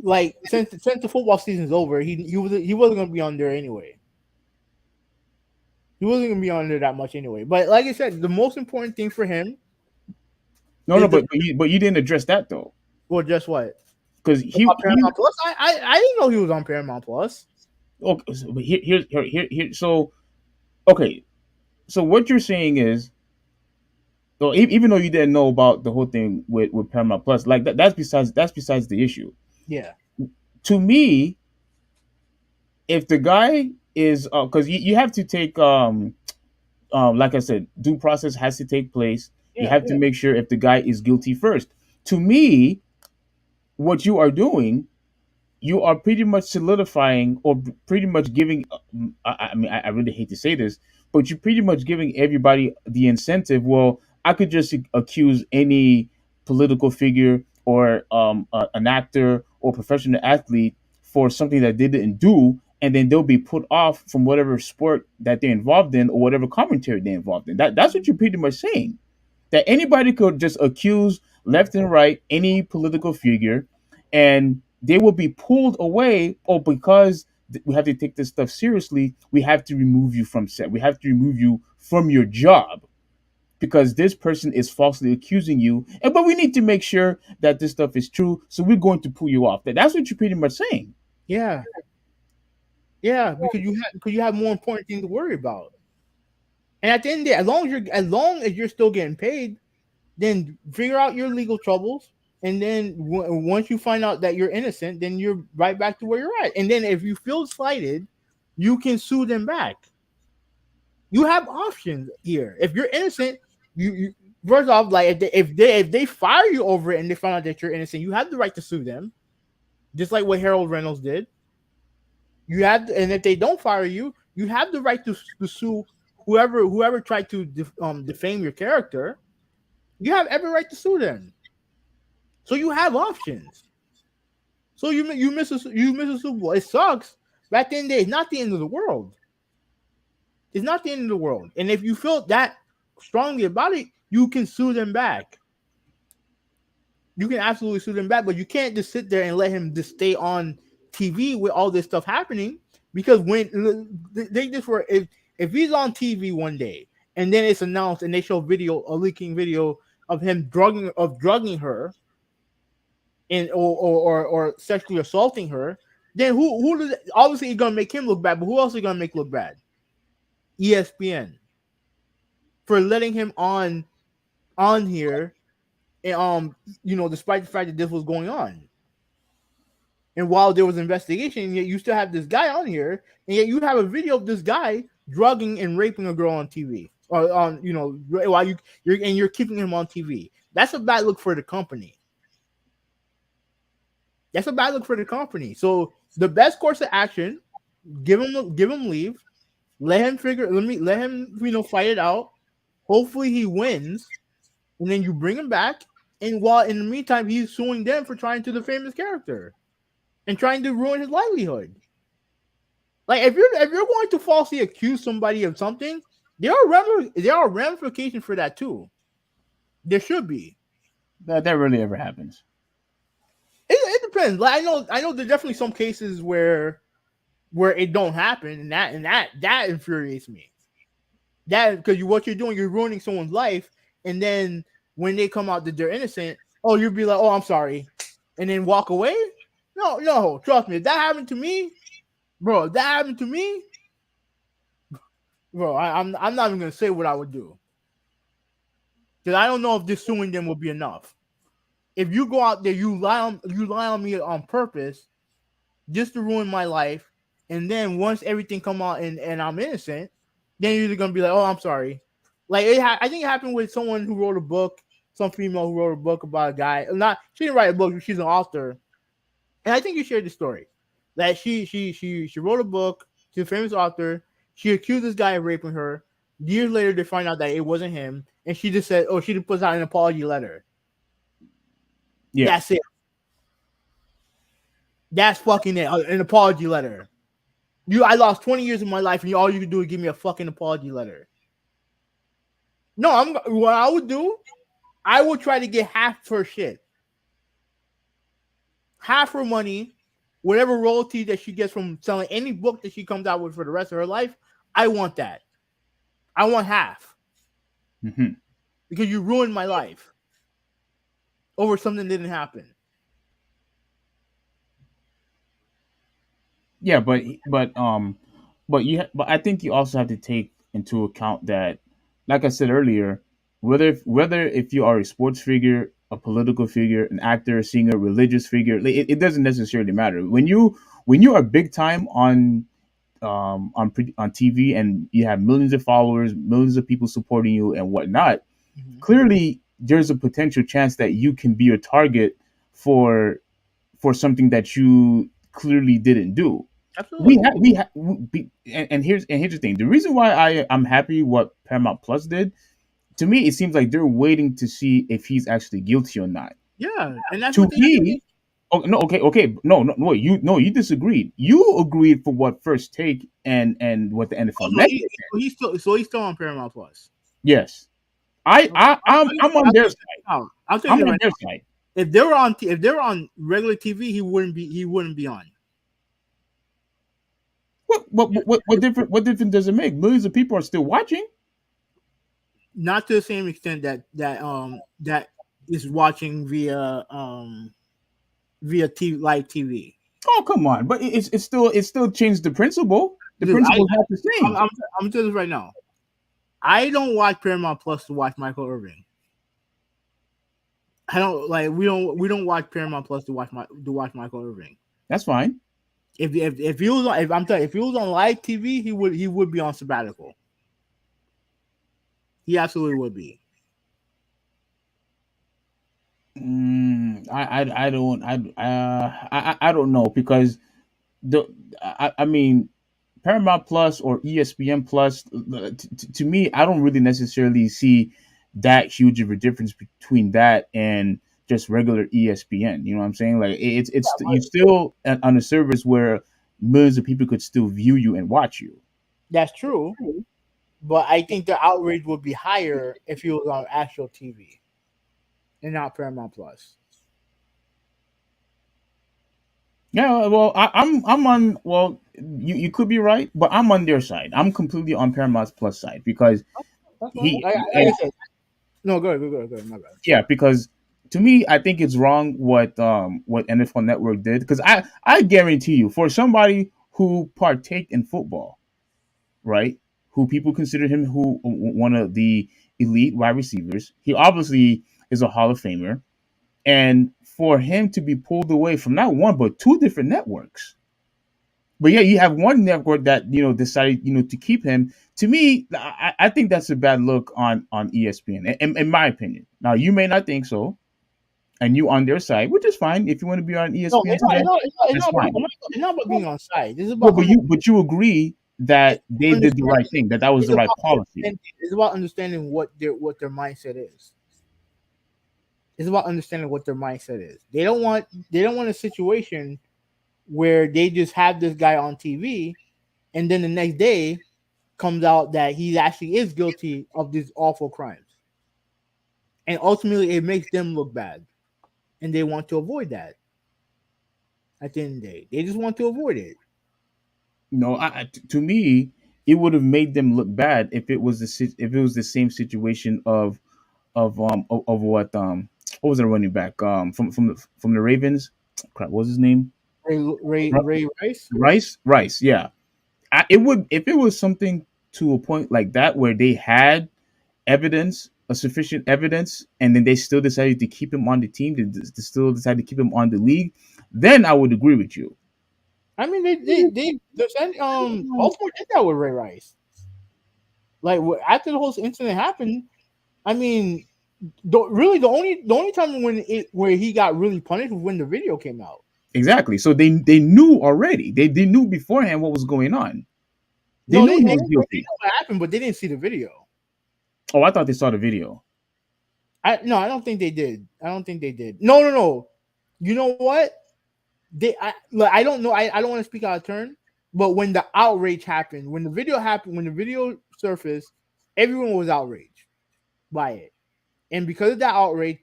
like since the football season's over, he wasn't gonna be on there anyway. He wasn't gonna be on there that much anyway. But like I said, the most important thing for him No, no, is the but you didn't address that though, well, just what because about Paramount Plus. I didn't know he was on Paramount Plus. okay, but here. So okay, so what you're saying is, so even though you didn't know about the whole thing with Paramount Plus, like that's besides the issue. Yeah, To me, if the guy is, because you have to take like I said, due process has to take place. You yeah, have to make sure if the guy is guilty first. To me, what you are doing, you are pretty much solidifying or pretty much giving. I mean, I really hate to say this, but you're pretty much giving everybody the incentive. Well, I could just accuse any political figure or an actor or professional athlete for something that they didn't do, and then they'll be put off from whatever sport that they're involved in or whatever commentary they're involved in. That's what you're pretty much saying. That anybody could just accuse left and right any political figure, and they will be pulled away. Oh, because we have to take this stuff seriously, we have to remove you from set. We have to remove you from your job because this person is falsely accusing you. And but we need to make sure that this stuff is true, so we're going to pull you off. That's what you're pretty much saying. yeah, yeah. Because you have more important things to worry about. And at the end of the day, as long as you're still getting paid, then figure out your legal troubles. And then once you find out that you're innocent, then you're right back to where you're at. And then if you feel slighted, you can sue them back. You have options here. If you're innocent, you first off, like if they fire you over it and they find out that you're innocent, you have the right to sue them, just like what Harold Reynolds did. And if they don't fire you, you have the right to sue whoever tried to defame your character. You have every right to sue them. So you have options. So you miss a Super Bowl. It sucks. But at the end of the day, it's not the end of the world. It's not the end of the world. And if you feel that strongly about it, you can sue them back. You can absolutely sue them back, but you can't just sit there and let him just stay on TV with all this stuff happening. Because when they just were, if he's on TV one day and then it's announced and they show a leaking video of him drugging her and or sexually assaulting her, then who does obviously he's gonna make him look bad, but who else is gonna make look bad? ESPN for letting him on here, and despite the fact that this was going on, and while there was investigation, yet you still have this guy on here, and yet you have a video of this guy drugging and raping a girl on TV, or on while you're keeping him on TV. That's a bad look for the company. That's a bad look for the company. So the best course of action, give him leave, let him fight it out. Hopefully he wins, and then you bring him back. And while in the meantime he's suing them for trying to defame his character and trying to ruin his livelihood. Like if you're going to falsely accuse somebody of something, there are ramifications for that too. There should be. That rarely ever happens. It depends. Like I know there's definitely some cases where it don't happen, and that infuriates me. That because what you're doing, you're ruining someone's life, and then when they come out that they're innocent, oh, you'll be like, oh, I'm sorry, and then walk away. No, no, trust me. If that happened to me, bro, if that happened to me, bro, I'm not even gonna say what I would do because I don't know if just suing them will be enough. If you go out there, you lie on me on purpose just to ruin my life, and then once everything come out and I'm innocent, then you're gonna be like, oh, I'm sorry. Like I think it happened with someone who wrote a book, some female who wrote a book about a guy. Not she didn't write a book, she's an author, and I think you shared the story that she wrote a book. She's a famous author. She accused this guy of raping her. Years later, they find out that it wasn't him, and she just said, "Oh, she just puts out an apology letter." Yeah. That's it. That's fucking it. An apology letter. I lost 20 years of my life, and all you can do is give me a fucking apology letter. No, what I would do. I would try to get half her shit, half her money, whatever royalty that she gets from selling any book that she comes out with for the rest of her life. I want that. I want half because you ruined my life over something that didn't happen. Yeah, but I think you also have to take into account that, like I said earlier, whether if you are a sports figure, a political figure, an actor, a singer, religious figure, like, it doesn't necessarily matter when you are big time on TV and you have millions of followers, millions of people supporting you and whatnot. Clearly, there's a potential chance that you can be a target for something that you clearly didn't do. Absolutely. And here's the thing. The reason why I'm happy what Paramount Plus did, to me, it seems like they're waiting to see if he's actually guilty or not. Yeah, and that's To what they did. me, oh no, okay, no, you disagreed. You agreed for what First Take and what the Oh, NFL so, Network said. he's still on Paramount Plus. Yes, Okay. I'm on their side. I'll tell I'm you on right their now. side. If they were on regular TV, he wouldn't be on. What difference does it make? Millions of people are still watching. Not to the same extent that is watching via live TV. Oh come on, but it still changed the principle. The Dude, principle is not the same. I'm telling you right now. I don't watch Paramount Plus to watch Michael Irvin. I don't like we don't watch Paramount Plus to watch Michael Irvin. That's fine. If he was on, if I'm telling you, if he was on live TV, he would be on sabbatical. He absolutely would be. I don't know because the I mean Paramount Plus or ESPN Plus to me I don't really necessarily see that huge of a difference between that and just regular ESPN. You know what I'm saying? Like it's you still on a service where millions of people could still view you and watch you. That's true, but I think the outrage would be higher if he was on actual TV and not Paramount Plus. Yeah, well, I'm on. Well, you could be right, but I'm on their side. I'm completely on Paramount Plus side because That's fine. he, Like I said, no, go ahead. My bad. yeah, because to me, I think it's wrong what NFL Network did because I guarantee you for somebody who partake in football, right? Who people consider him who one of the elite wide receivers. He obviously is a Hall of Famer, and for him to be pulled away from not one but two different networks. But yeah, you have one network that decided to keep him. To me, I think that's a bad look on ESPN, in my opinion. Now you may not think so, and you on their side, which is fine. If you want to be on No, ESPN today, that's fine. it's not about being on side. This is Well, about but you agree that they did the right understanding. thing, that was It's the right about policy. it's about understanding what their mindset is. It's about understanding what their mindset is. They don't want a situation where they just have this guy on TV, and then the next day comes out that he actually is guilty of these awful crimes. and ultimately it makes them look bad, and they want to avoid that. At the end of the day, they just want to avoid it. No, to me, it would have made them look bad if it was if it was the same situation of what was the running back from the Ravens? Crap, what was his name? Ray Rice. Rice. Yeah, it would if it was something to a point like that where they had evidence, a sufficient evidence, and then they still decided to keep him on the team, to still decide to keep him on the league, then I would agree with you. I mean, Baltimore did that with Ray Rice. Like after the whole incident happened, I mean, really the only time where he got really punished was when the video came out. Exactly. So they knew already. They knew beforehand what was going on. They No, knew they he knew was guilty. what happened, but they didn't see the video. Oh, I thought they saw the video. I don't think they did. I don't think they did. No. You know what? I don't know. I don't want to speak out of turn, but when the outrage happened, when the video happened, when the video surfaced, everyone was outraged by it, and because of that outrage,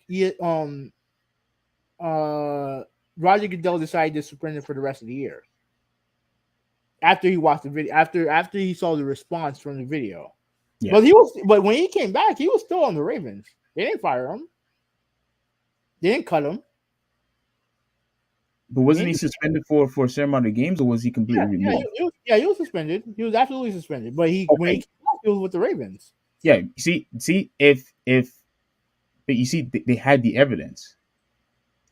Roger Goodell decided to suspend him for the rest of the year. After he watched the video, after he saw the response from the video, Yeah. but when he came back, he was still on the Ravens. They didn't fire him. They didn't cut him. But wasn't he suspended for a certain amount of games, or was he completely removed? He was suspended. He was absolutely suspended. But when he came back, he was with the Ravens. Yeah. See, but you see, they had the evidence.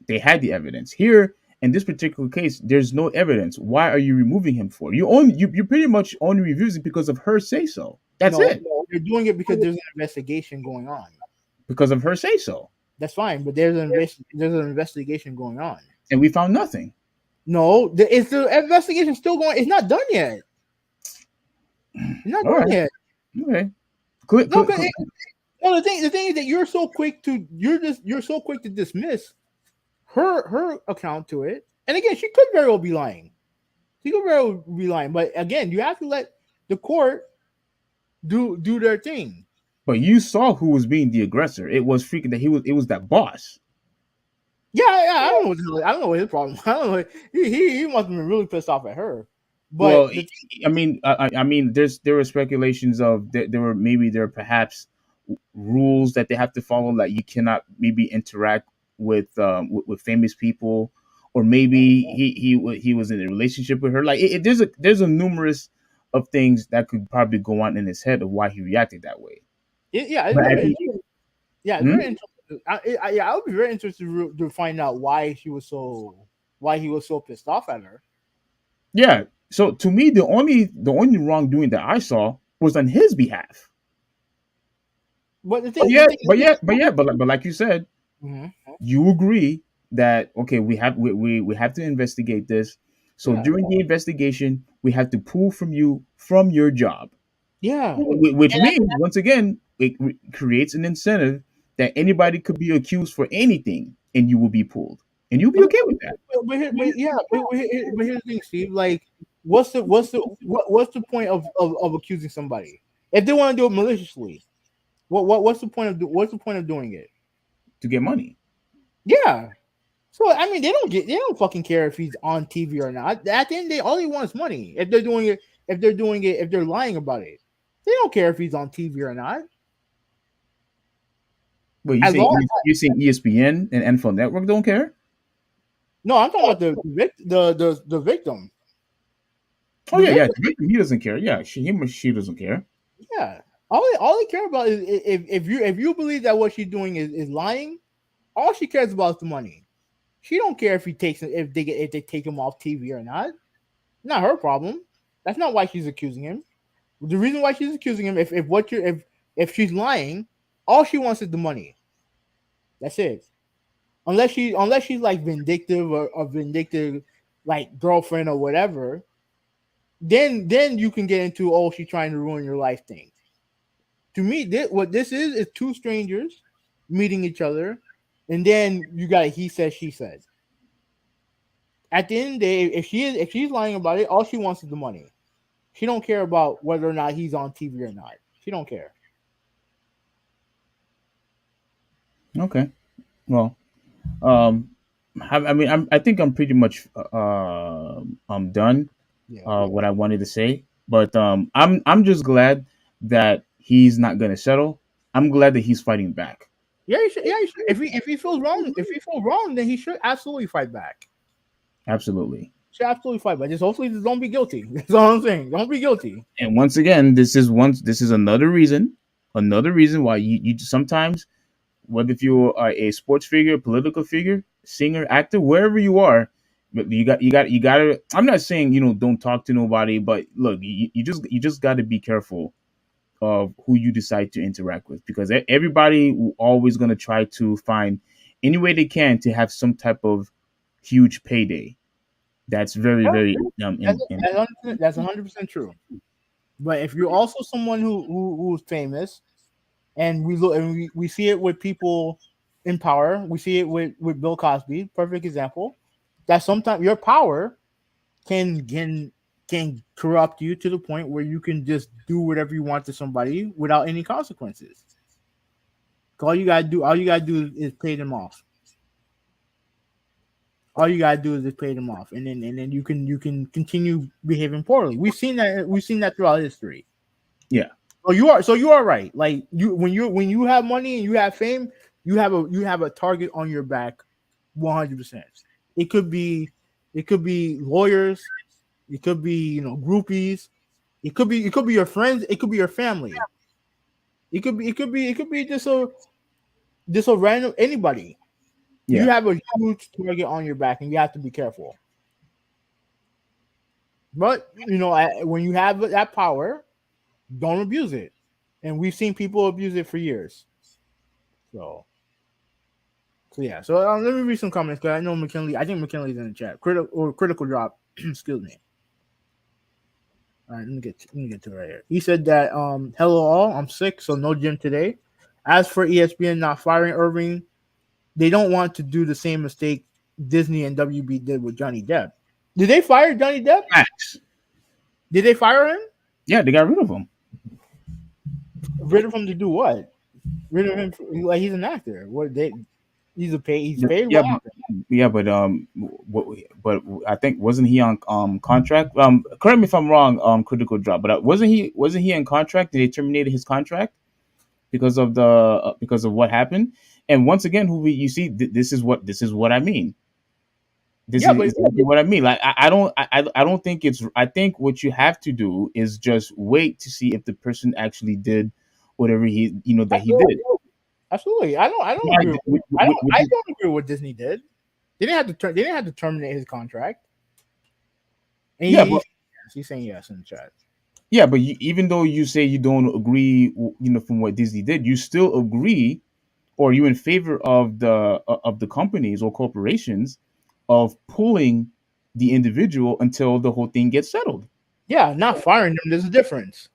They had the evidence here. In this particular case, there's no evidence. Why are you removing him for? You pretty much only refusing because of her say so. That's it. No, they're doing it because there's an investigation going on. Because of her say so. That's fine, but there's an investigation going on, and we found nothing. No, the investigation still going. It's not done yet. It's not done yet. Okay. No, the thing is that you're so quick to dismiss her account to it. And again, she could very well be lying. But again, you have to let the court do their thing. But you saw who was being the aggressor. It was freaking that it was that boss. Yeah, I don't know what his problem. I don't know. He must have been really pissed off at her. But I mean, there were speculations of there were perhaps rules that they have to follow, like you cannot maybe interact with famous people, or maybe he was in a relationship with her. Like there's a numerous of things that could probably go on in his head of why he reacted that way. It's very interesting. I would be very interested to find out why he was so pissed off at her. Yeah. So to me, the only wrongdoing that I saw was on his behalf. But like you said, you agree that okay, we have to investigate this. So during the investigation, we have to pull from you from your job. Yeah, which means once again it creates an incentive that anybody could be accused for anything, and you will be pulled, and you'll be okay with that. But here's the thing, Steve. Like, what's the point of accusing somebody if they want to do it maliciously? What's the point of doing it? To get money. Yeah. So I mean, they don't fucking care if he's on TV or not. At the end of the day, all he wants is money. If they're lying about it, they don't care if he's on TV or not. Well, you saying ESPN and NFL Network don't care? No, I'm talking about the victim. Oh the victim, he doesn't care. Yeah, she doesn't care. Yeah, all they care about is if you believe that what she's doing is lying, all she cares about is the money. She don't care if they take him off TV or not. Not her problem. That's not why she's accusing him. The reason why she's accusing him, if she's lying, all she wants is the money. That's it. Unless she's like vindictive or vindictive, like girlfriend or whatever, then you can get into she's trying to ruin your life thing. To me, what this is two strangers meeting each other, and then you got a he said she said. At the end of the day, if she's lying about it, all she wants is the money. She don't care about whether or not he's on TV or not. She don't care. Okay. Well, um, I mean, I think I'm pretty much I'm done. Yeah. What I wanted to say, but I'm just glad that he's not gonna settle. I'm glad that he's fighting back. Yeah, he should. Yeah, he should. If he feels wrong, then he should absolutely fight back. Absolutely. Should absolutely fight back. Just hopefully, just don't be guilty. That's all I'm saying. Don't be guilty. And once again, this is another reason why you sometimes, whether if you are a sports figure, political figure, singer, actor, wherever you are, but you got to. I'm not saying don't talk to nobody, but look, you just got to be careful of who you decide to interact with, because everybody always going to try to find any way they can to have some type of huge payday. That's very Yeah, very that's 100% true. But if you're also someone who's famous, and we see it with people in power, we see it with Bill Cosby, perfect example. That sometimes your power can corrupt you to the point where you can just do whatever you want to somebody without any consequences. All you gotta do is pay them off. All you gotta do is just pay them off, and then you can continue behaving poorly. We've seen that throughout history. yeah, So you are right. Like when you have money and you have fame, you have a target on your back, 100%. It could be it could be lawyers, it could be groupies, it could be your friends, it could be your family, it could be just a random anybody. You yeah, have a huge target on your back, and you have to be careful. But when you have that power, don't abuse it. And we've seen people abuse it for years. So yeah. So let me read some comments because I know McKinley. I think McKinley's in the chat. Critical drop. Excuse me. All right, let me get to it right here. He said that hello all, I'm sick, so no gym today. As for ESPN not firing Irving, they don't want to do the same mistake Disney and WB did with Johnny Depp. Did they fire Johnny Depp? facts. Did they fire him? Yeah, they got rid of him. Rid of him to do what? Rid of him like he's an actor. What they? He's paid. Yeah, What happened? yeah, but I think wasn't he on contract? Correct me if I'm wrong. Critical drop, but wasn't he in contract? Did they terminate his contract because of what happened? And once again, you see, this is what I mean. This Yeah, is but exactly what I mean. Like I don't think it's. I think what you have to do is just wait to see if the person actually did whatever that he absolutely, did. absolutely. I don't Why agree. did- I don't agree with what Disney did. They didn't have to terminate his contract. And Yeah, but he's saying yes in the chat. yeah, but even though you say you don't agree, from what Disney did, you still agree, or you in favor of the companies or corporations of pulling the individual until the whole thing gets settled. Yeah, not firing him. There's a difference.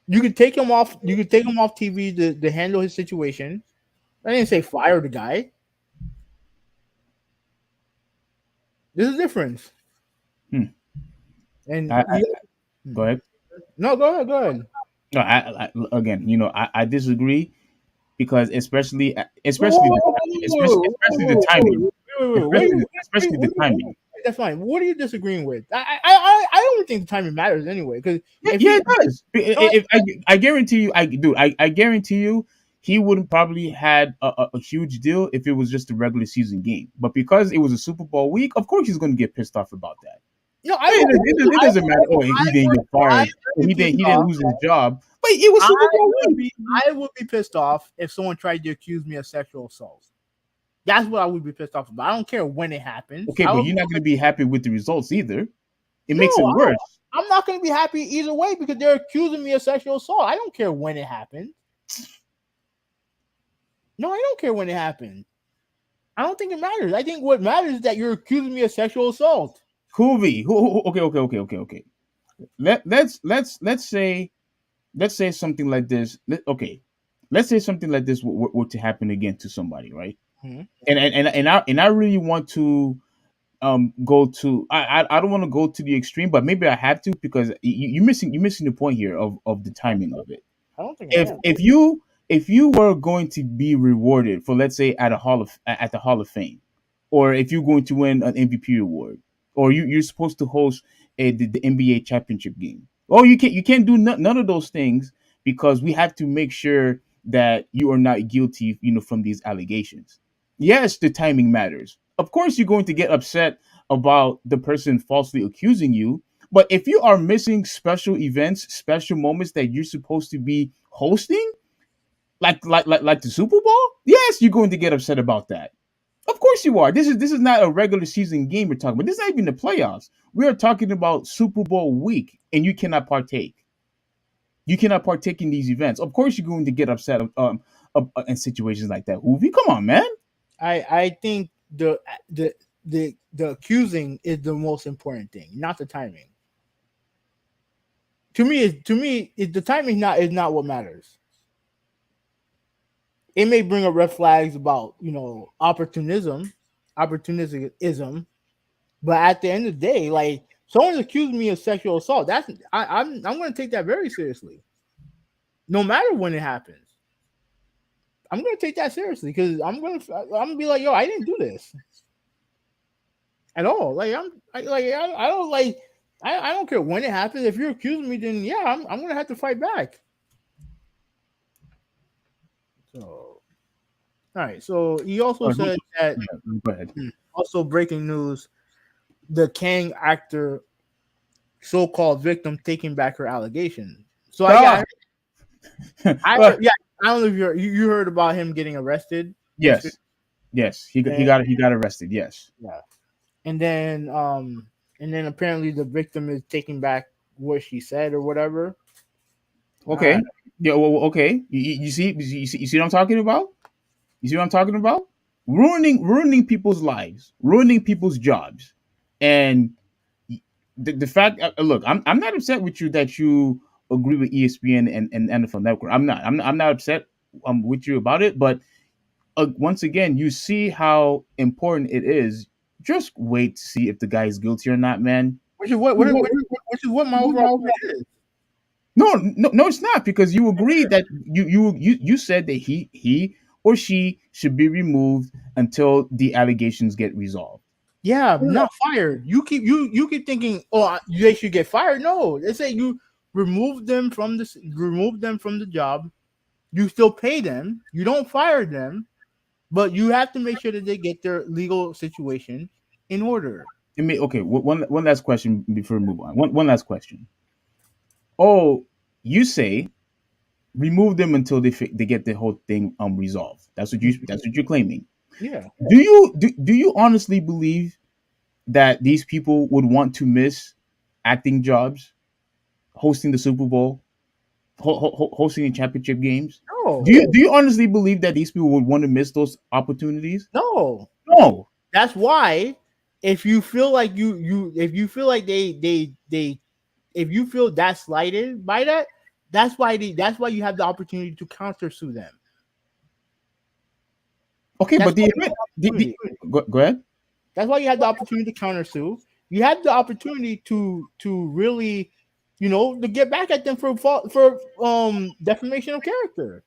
You could take him off. You could take him off TV to handle his situation. I didn't say fire the guy. There's a difference. Hmm. And Go ahead. no, go ahead. Go ahead. No, again, I disagree because especially especially the timing, especially the timing. That's fine. What are you disagreeing with? I don't think the timing matters anyway. Because Yeah, if yeah, he, it does. If I guarantee you, I guarantee you, he wouldn't probably had a huge deal if it was just a regular season game. But because it was a Super Bowl week, of course he's going to get pissed off about that. I It doesn't matter. Oh, he didn't get I fired. would be He pissed didn't off. lose his job. But it was Super Bowl week. I would be pissed off if someone tried to accuse me of sexual assault. That's what I would be pissed off about. I don't care when it happens. Okay, but you're not going to be happy with the results either. It No, makes it worse. I'm not going to be happy either way because they're accusing me of sexual assault. I don't care when it happened. No, I don't care when it happened. I don't think it matters. I think what matters is that you're accusing me of sexual assault. Hoovy. Okay. Let's say something like this. Okay, let's say something like this were to happen again to somebody, right? Mm-hmm. And I really want to go to I don't want to go to the extreme, but maybe I have to because you're missing the point here of the timing of it. I don't think If if you were going to be rewarded for, let's say, at the Hall of Fame, or if you're going to win an MVP award, or you're supposed to host the NBA championship game, or you can't do none of those things because we have to make sure that you are not guilty, from these allegations. Yes, the timing matters. Of course, you're going to get upset about the person falsely accusing you, but if you are missing special events, special moments that you're supposed to be hosting, like the Super Bowl, yes, you're going to get upset about that. Of course you are. This is not a regular season game we're talking about. This is not even the playoffs. We are talking about Super Bowl week, and you cannot partake. You cannot partake in these events. Of course, you're going to get upset in situations like that. Hoovy, come on, man. I think the accusing is the most important thing, not the timing. The timing is not what matters. It may bring up red flags about opportunism, but at the end of the day, like someone's accusing me of sexual assault, I'm going to take that very seriously, no matter when it happens. I'm going to take that seriously because I'm gonna be like, yo, I didn't do this at all. Like I don't like I don't care when it happens. If you're accusing me, then yeah, I'm gonna have to fight back. So all right. So he also Oh, said that yeah, go ahead. also breaking news: the Kang actor, so-called victim, taking back her allegation. So Ah, I well, heard, yeah, I don't know if you heard about him getting arrested yesterday. yes, yes, And, he got arrested. Yes. yeah, and then apparently the victim is taking back what she said or whatever. Okay. Yeah. Well, okay. You see what I'm talking about? You see what I'm talking about? Ruining people's lives, ruining people's jobs, and the fact. Look, I'm not upset with you that you agree with ESPN and NFL Network. I'm not upset with you about it. But once again, you see how important it is. Just wait to see if the guy is guilty or not, man. Which is what my overall point is. No, no, no, it's not because you agreed that you said that he or she should be removed until the allegations get resolved. Yeah, not fired. You keep thinking, oh, they should get fired. No, they say you remove them from the job. You still pay them. You don't fire them, but you have to make sure that they get their legal situation in order. I mean, okay, one last question before we move on. One last question. Oh, you say remove them until they get the whole thing resolved. That's what you're claiming. Yeah. Do you honestly believe that these people would want to miss acting jobs, hosting the Super Bowl, hosting the championship games? No, Do you honestly believe that these people would want to miss those opportunities? no. No. That's why if you feel like if you feel like they if you feel that slighted by that, that's why you have the opportunity to counter sue them. Okay, That's but why you have the opportunity. go ahead. That's why you have the opportunity to counter sue. You have the opportunity to really, to get back at them for defamation of character.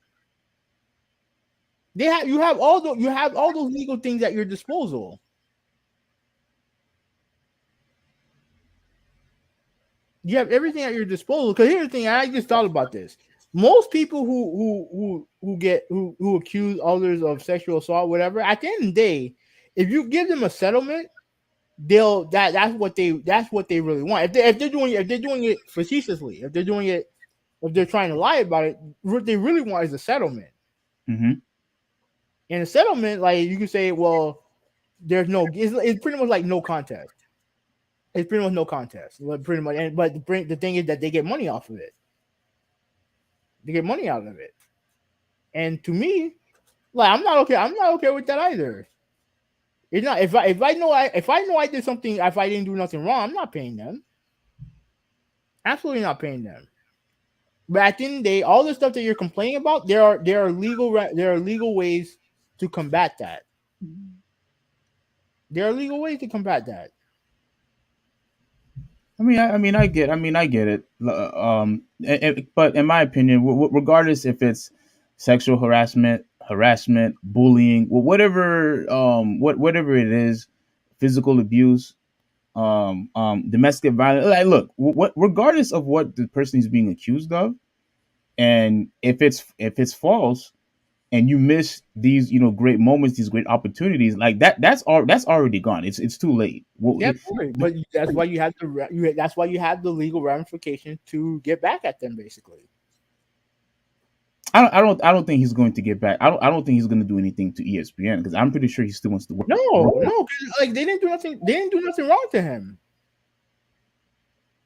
You have all those legal things at your disposal. You have everything at your disposal. Because here's the thing, I just thought about this. Most people who accuse others of sexual assault, whatever, at the end of the day, if you give them a settlement, that's what they really want. If they're doing it facetiously, if they're trying to lie about it, what they really want is a settlement. Hmm. And a settlement, like you can say, well, it's pretty much like no contest. It's pretty much no contest, pretty much. But the thing is that they get money off of it. They get money out of it. And to me, like I'm not okay. I'm not okay with that either. It's not if I know I did something, if I didn't do nothing wrong, I'm not paying them. Absolutely not paying them. But at the end of the day, all the stuff that you're complaining about, there are legal ways to combat that. There are legal ways to combat that. I mean, I get it. But in my opinion, regardless if it's sexual harassment, bullying, whatever, whatever it is, physical abuse, domestic violence. Like, look, what regardless of what the person is being accused of, and if it's false, and you miss these great moments, these great opportunities, like that's already gone. It's too late. Well, Yeah, right. But that's why you have that's why you have the legal ramifications to get back at them, basically. I don't think he's going to get back. I don't think he's going to do anything to ESPN because I'm pretty sure he still wants to work. No, no, 'cause, like they didn't do nothing. They didn't do nothing wrong to him.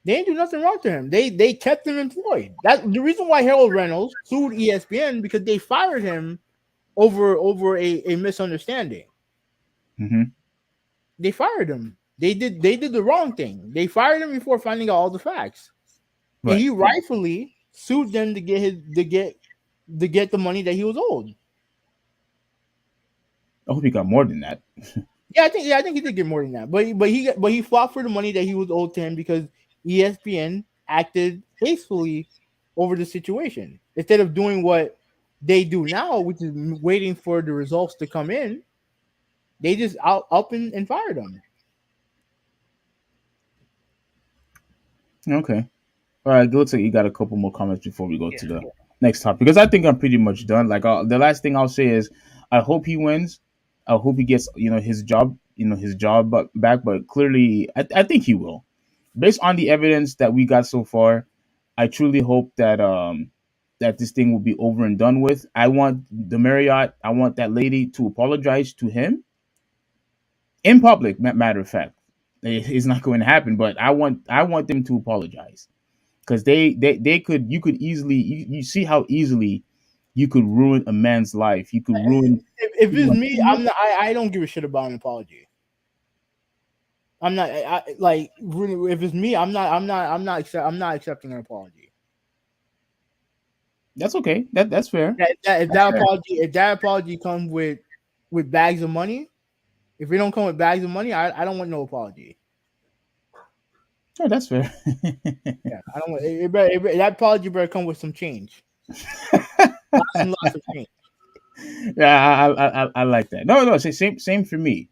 They didn't do nothing wrong to him. They kept him employed. That the reason why Harold Reynolds sued ESPN, because they fired him over a misunderstanding. Hmm. They fired him. They did the wrong thing. They fired him before finding out all the facts. And Right. he rightfully sued them to get the money that he was owed. I hope he got more than that. Yeah, I think he did get more than that. But he fought for the money that he was owed to him because ESPN acted hastily over the situation. Instead of doing what they do now, which is waiting for the results to come in, they just up and fired him. Okay. All right. Looks like you got a couple more comments before we go to the next topic because I think I'm pretty much done. Like the last thing I'll say is I hope he wins. I hope he gets his job back. But clearly, I think he will. Based on the evidence that we got so far, I truly hope that this thing will be over and done with. I want the Marriott. I want that lady to apologize to him in public. Matter of fact, it's not going to happen. But I want them to apologize because they could you could easily you see how easily you could ruin a man's life. You could ruin. If it's me, I'm not. I don't give a shit about an apology. I'm not. Like really, if it's me, I'm not accepting an apology. That's okay. That's fair. If That's that fair. apology comes with bags of money, if it don't come with bags of money, I don't want no apology. Yeah, that's fair. Yeah, I don't want that apology better come with some change, lots and lots of change. Yeah, I like that. No, same for me.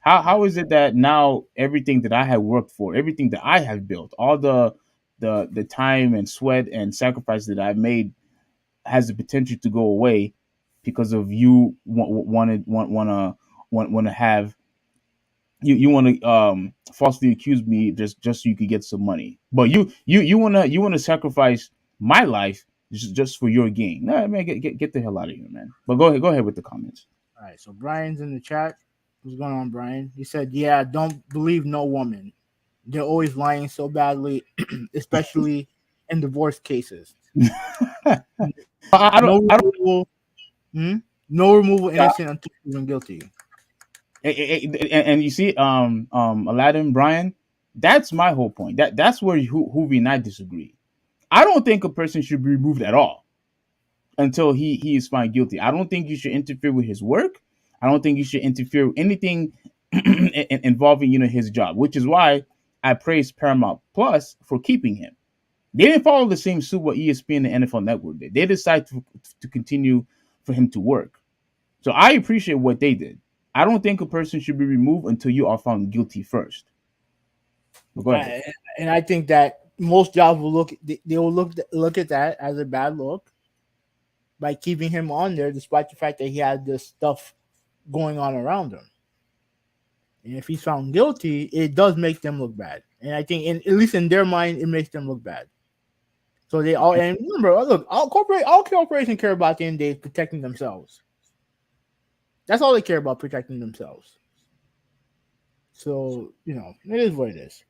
How is it that now everything that I have worked for, everything that I have built, all the time and sweat and sacrifice that I've made has the potential to go away because of you want to have you want to falsely accuse me just so you could get some money, but you want to sacrifice my life just for your gain. No, man, get the hell out of here, man. But go ahead with the comments. All right, so Brian's in the chat. What's going on, Brian? He said, "Yeah, don't believe no woman. They're always lying so badly, especially in divorce cases. I don't No removal, no removal innocent until proven guilty." and you see, Aladdin, Brian, that's my whole point. That's where Hoovy and I disagree. I don't think a person should be removed at all until he is found guilty. I don't think you should interfere with his work. I don't think you should interfere with anything involving his job, which is why I praise Paramount Plus for keeping him. They didn't follow the same suit what ESPN and NFL Network did. They decided to continue for him to work. So I appreciate what they did. I don't think a person should be removed until you are found guilty first. But go ahead. And I think that most jobs will they will look at that as a bad look by keeping him on there, despite the fact that he had this stuff going on around him. And if he's found guilty, it does make them look bad. And I think, at least in their mind, it makes them look bad. So they all, and remember, look, all corporations care about at the end of the day is protecting themselves. That's all they care about, protecting themselves. So, it is what it is.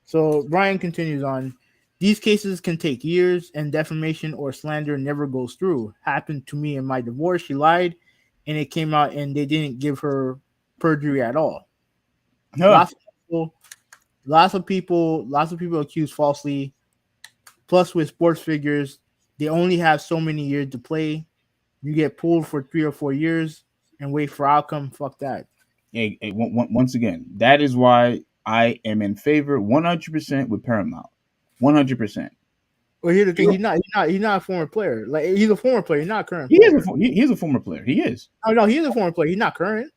So Brian continues on. These cases can take years, and defamation or slander never goes through. Happened to me in my divorce. She lied, and it came out, and they didn't give her perjury at all. Huh. Lots of people accused falsely. Plus, with sports figures, they only have so many years to play. You get pulled for 3 or 4 years and wait for outcome. Fuck that. Hey, once again, that is why I am in favor 100% with Paramount. 100%. Well, here's the thing: he's not a former player. Like he's a former player, he's not a current He is player. he is a former player. He is. Oh no, he's a former player. He's not current.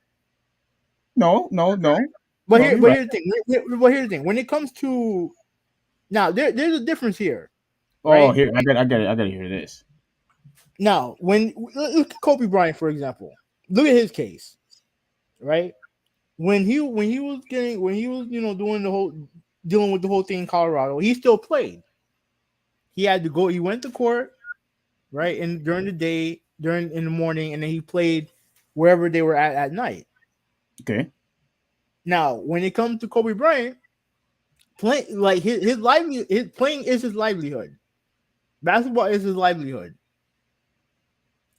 No, no, no, But no. here, You're but right. here's the thing. But here's the thing. When it comes to now, there's a difference here, Oh, right? here I got to hear this. Now, when look at Kobe Bryant, for example, look at his case, right? When he was doing the whole dealing with the whole thing in Colorado, he still played. He had to go. He went to court, right, and during the day, during in the morning, and then he played wherever they were at night. Okay. Now, when it comes to Kobe Bryant, playing like his playing is his livelihood. Basketball is his livelihood.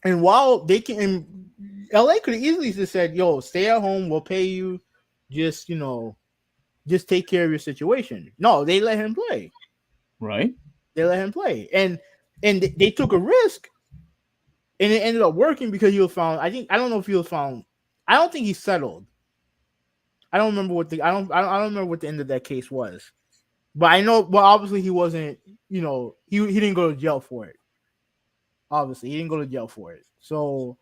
And while they can, and LA could have easily just said, "Yo, stay at home. We'll pay you. Just just take care of your situation." No, they let him play. Right. They let him play, and they took a risk, and it ended up working because he was found. I don't know if he was found. I don't think he settled. I don't remember what the I don't remember what the end of that case was. But I know. Well, obviously he wasn't. He didn't go to jail for it. Obviously, he didn't go to jail for it. So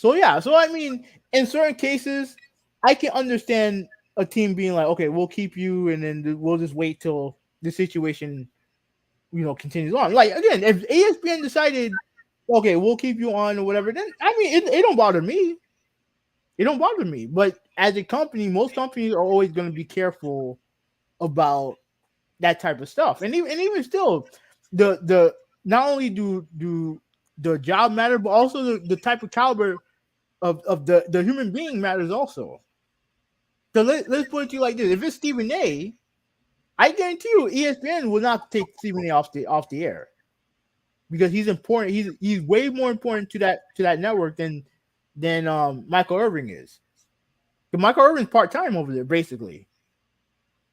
yeah. So I mean, in certain cases, I can understand a team being like, okay, we'll keep you, and then we'll just wait till the situation continues on. Like again, if ESPN decided, okay, we'll keep you on or whatever, then I mean, it don't bother me. It don't bother me. But as a company, most companies are always going to be careful about that type of stuff. And even still, the not only do the job matter, but also the type of caliber of the human being matters also. So let's put it to you like this: if it's Stephen A, I guarantee you, ESPN will not take Stephen A off the air because he's important. He's way more important to that network than Michael Irving is. But Michael Irving's part time over there, basically.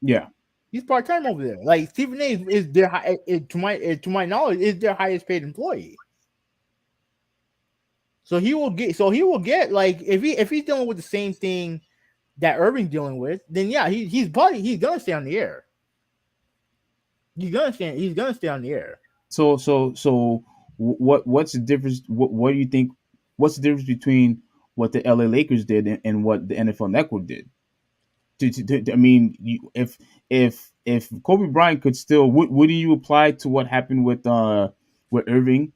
Yeah. He's part time over there. Like Stephen A is their to my knowledge is their highest paid employee. So he will get like if he's dealing with the same thing that Irving's dealing with, then yeah, he's gonna stay on the air. He's gonna stay on the air. So what's the difference? What do you think? What's the difference between what the LA Lakers did and what the NFL Network did? I mean, if Kobe Bryant could still, wouldn't you apply to what happened with Irving?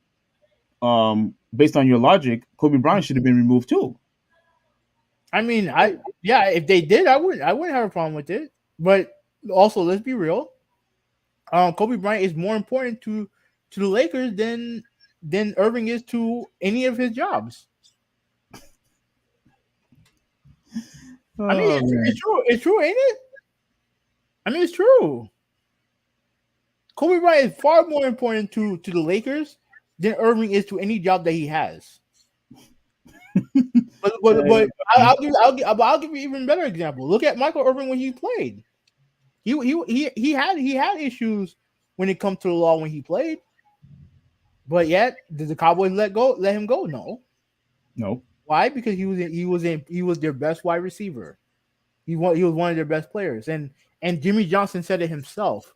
Based on your logic, Kobe Bryant should have been removed too. I mean, yeah, if they did, I wouldn't have a problem with it. But also, let's be real. Kobe Bryant is more important to the Lakers than Irving is to any of his jobs. I mean, Oh it's man. true. It's true, ain't it? I mean, it's true. Kobe Bryant is far more important to the Lakers than Irving is to any job that he has. But I'll give you an even better example. Look at Michael Irving when he played. He had issues when it comes to the law when he played. But yet, did the Cowboys let him go? No. No. Why? Because he was their best wide receiver. He was one of their best players. And Jimmy Johnson said it himself.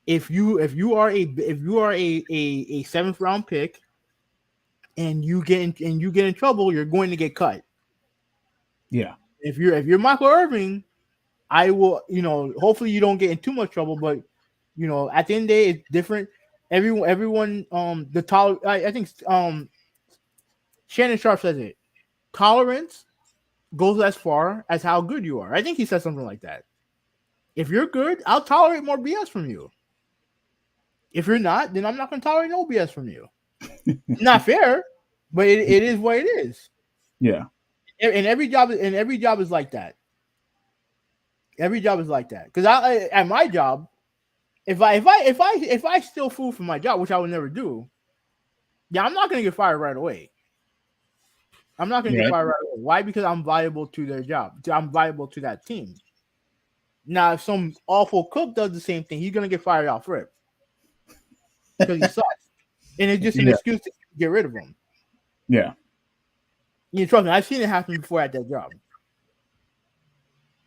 If you are a seventh round pick and you get in trouble, you're going to get cut. Yeah. If you're Michael Irving, I will, hopefully you don't get in too much trouble, but at the end of the day, it's different. Everyone, I think Shannon Sharp says it. Tolerance goes as far as how good you are. I think he said something like that. If you're good, I'll tolerate more BS from you. If you're not, then I'm not going to tolerate no BS from you. Not fair, but it is what it is. Yeah. And every job is like that. Every job is like that. Because at my job, if I steal food from my job, which I would never do, yeah, I'm not going to get fired right away. I'm not going to get Right. fired right away. Why? Because I'm valuable to their job. I'm valuable to that team. Now, if some awful cook does the same thing, he's going to get fired off rip because he sucks, and it's just an Yeah. excuse to get rid of him. Yeah. Trust me, I've seen it happen before at that job,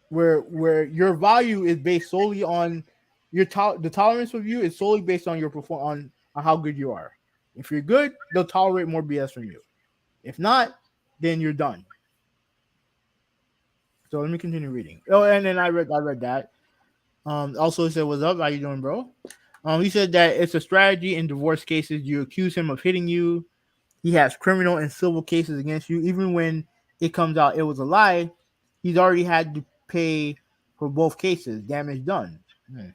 where your value is based solely on the tolerance of you is solely based on your on how good you are. If you're good, they'll tolerate more BS from you. If not, then you're done. So let me continue reading. Oh, and then I read that. Also said, "What's up? How you doing, bro?" He said that it's a strategy in divorce cases. You accuse him of hitting you. He has criminal and civil cases against you. Even when it comes out it was a lie, he's already had to pay for both cases. Damage done. Hmm.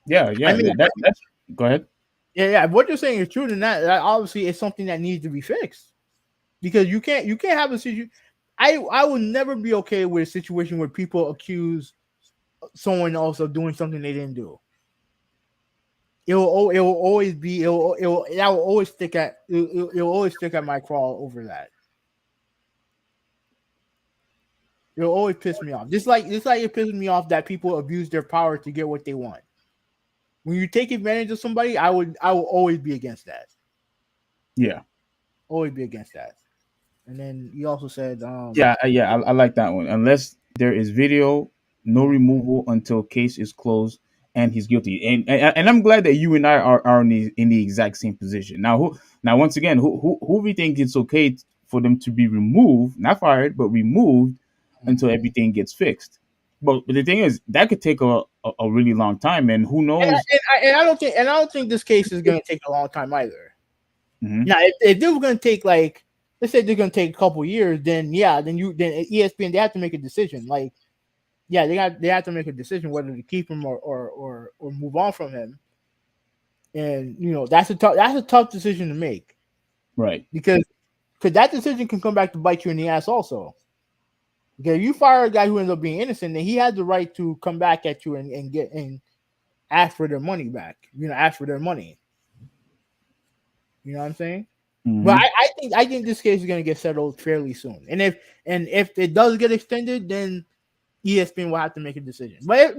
Yeah, I yeah. mean, That's. Go ahead. yeah. What you're saying is true. Than that obviously is something that needs to be fixed because you can't have a situation. I would never be okay with a situation where people accuse someone else of doing something they didn't do. It will always be it will that will always stick at it'll always stick at my crawl over that. It'll always piss me off. Just like it pisses me off that people abuse their power to get what they want. When you take advantage of somebody, I will always be against that. Yeah. Always be against that. And then he also said, I like that one. Unless there is video, no removal until case is closed and he's guilty. And I'm glad that you and I are in the exact same position. Now once again, who we think it's okay for them to be removed, not fired, but removed until everything gets fixed. But the thing is, that could take a really long time, and who knows? and I don't think this case is going to take a long time either. Mhm. Now, if they were going to take like, let's say they're going to take a couple years, then yeah, then ESPN they have to make a decision. Like, yeah, they have to make a decision whether to keep him or move on from him. And that's a tough decision to make Right. because that decision can come back to bite you in the ass also. Because if you fire a guy who ends up being innocent, then he has the right to come back at you and get and ask for their money back. Ask for their money. You know what I'm saying? But Hmm. I think this case is gonna get settled fairly soon. And if it does get extended, then ESPN will have to make a decision. But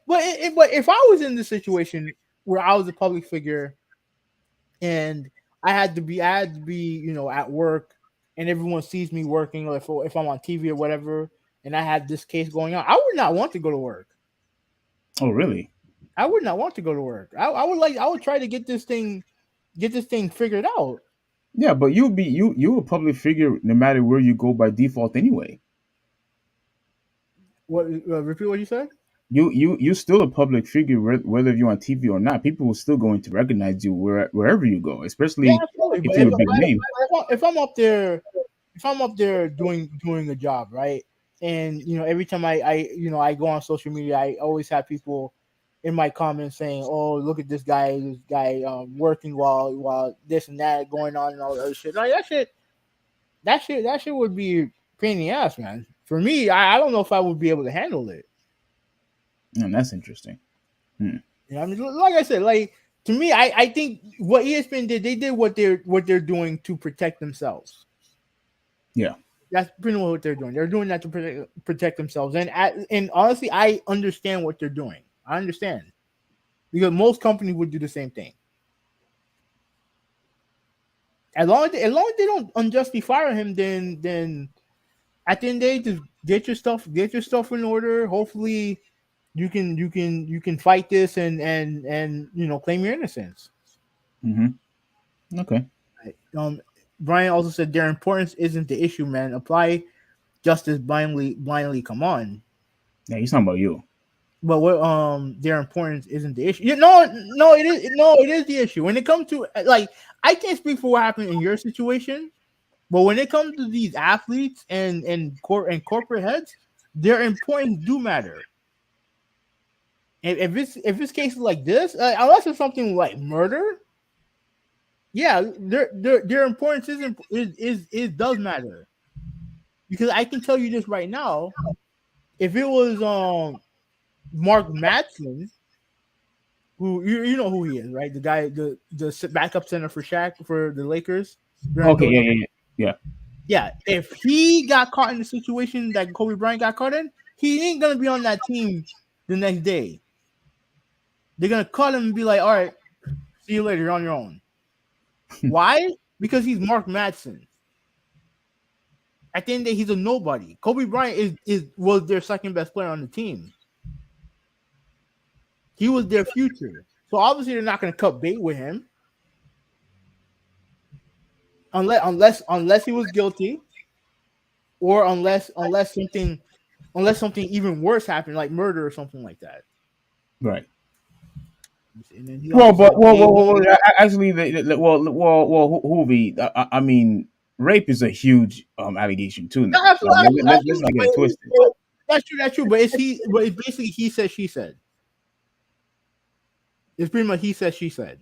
if I was in this situation where I was a public figure and I had to be at work and everyone sees me working or if I'm on TV or whatever and I had this case going on, I would not want to go to work. Oh, really? I would not want to go to work. I would try to get this thing figured out. Yeah, but you a public figure no matter where you go by default anyway. What repeat what you said? You still a public figure whether you're on TV or not. People will still going to recognize you wherever you go, Yeah, especially absolutely. if But you're a big name. if I'm up there doing a job, right? And every time I go on social media, I always have people in my comments saying, "Oh, look at this guy working while this and that going on and all that other shit." Like that shit would be a pain in the ass, man. For me, I don't know if I would be able to handle it. And that's interesting. Hmm. I mean, like I said, like to me, I think what ESPN did, they did what they're doing to protect themselves. Yeah. That's pretty much what they're doing. They're doing that to protect themselves. And honestly, I understand what they're doing. I understand because most companies would do the same thing. As long as they don't unjustly fire him, then at the end of the day, just get your stuff in order. Hopefully, you can fight this and claim your innocence. Hmm. Okay. Right. Brian also said their importance isn't the issue, man. Apply justice blindly. Come on. Yeah, he's talking about you. But what their importance isn't the issue. No, it is the issue. When it comes to like I can't speak for what happened in your situation, but when it comes to these athletes and corporate heads, their importance do matter. If it's cases like this, unless it's something like murder, yeah, their importance is does matter because I can tell you this right now. If it was Mark Madsen, who you know who he is, right? The guy, the backup center for Shaq for the Lakers during Okay. those. Yeah. Yeah, if he got caught in the situation that Kobe Bryant got caught in, he ain't gonna be on that team the next day. They're gonna call him and be like, "All right, see you later. You're on your own." Why? Because he's Mark Madsen. At the end of the day, he's a nobody. Kobe Bryant was their second best player on the team. He was their future. So obviously they're not going to cut bait with him unless he was guilty, or unless something even worse happened, like murder or something like that. Right. And then he Well, also but said they won't. actually, Hoovy, I mean, rape is a huge allegation too No, now. So absolutely, let's absolutely. not get it twisted. That's true. That's true. But it's basically he said, she said. It's pretty much he said, she said,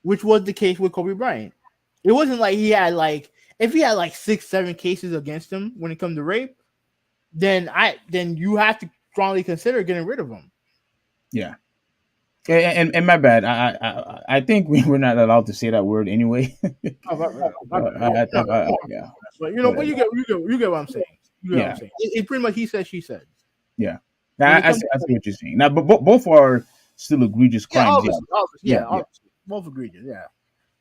which was the case with Kobe Bryant. It wasn't like he had like if he had like 6, 7 cases against him when it comes to rape, then you have to strongly consider getting rid of him. Yeah. And my bad. I think we're not allowed to say that word anyway. Oh, my bad. No. Yeah. But but Whatever. you get what I'm saying. You get what I'm Yeah. saying. It's pretty much he said, she said. Yeah. When it comes I see what you're saying. Now, but both are still egregious Yeah, crimes. Yeah. Yeah. Yeah. obviously, both egregious. Yeah,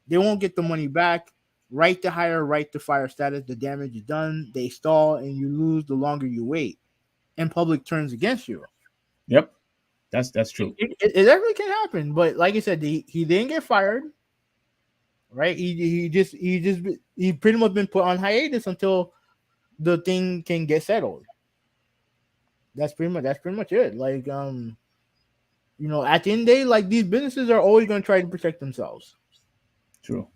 they won't get the money back. Right to hire, right to fire status. The damage is done. They stall, and you lose the longer you wait. And public turns against you. Yep. That's true. It definitely can happen. But like I said, he didn't get fired. Right? He pretty much been put on hiatus until the thing can get settled. That's pretty much it. Like at the end of the day, like these businesses are always going to try to protect themselves. True.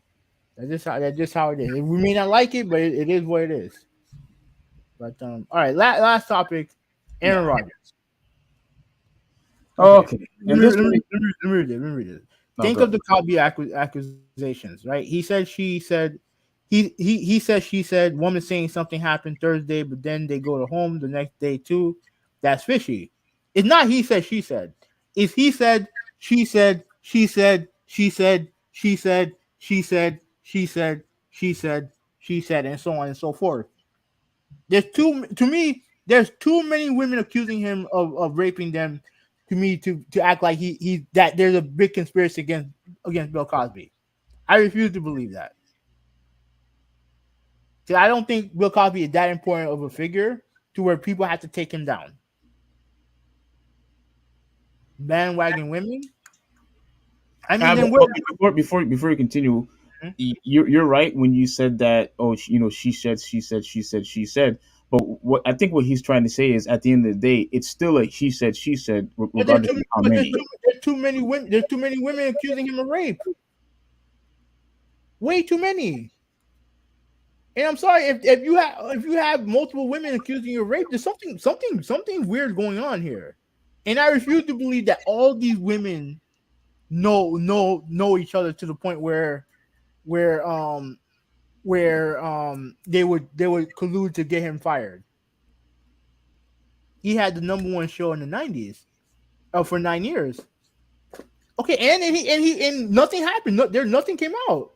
That's just how it is. We may not like it, but it is what it is. But all right, last topic, Aaron Yeah. Rodgers. Oh, Okay, okay. let And me, this let one. me, let me, let me read it. Let me read it. No, Think go of ahead. the Cosby accusations, right? He said, she said, he said, she said. Woman saying something happened Thursday, but then they go to home the next day too. That's fishy. It's not he said, she said. It's he said, she said, she said, she said, she said, she said, she said, she said, she said, and so on and so forth. There's too many women accusing him of raping them to me to act like he that there's a big conspiracy against Bill Cosby. I refuse to believe that. See, I don't think Bill Cosby is that important of a figure to where people have to take him down. Bandwagon women. I mean, then what? Before you continue, you're right when you said that. Oh, she said, she said, she said, she said. But what I think what he's trying to say is, at the end of the day, it's still a he said, she said, But there's regardless too, of how but there's many. too, there's too many women. There's too many women accusing him of rape. Way too many. And I'm sorry if you have multiple women accusing you of rape, there's something weird going on here. And I refuse to believe that all these women know each other to the point where they would collude to get him fired. He had the number one show in the '90s, for 9 years. Okay, and nothing happened. Nothing came out.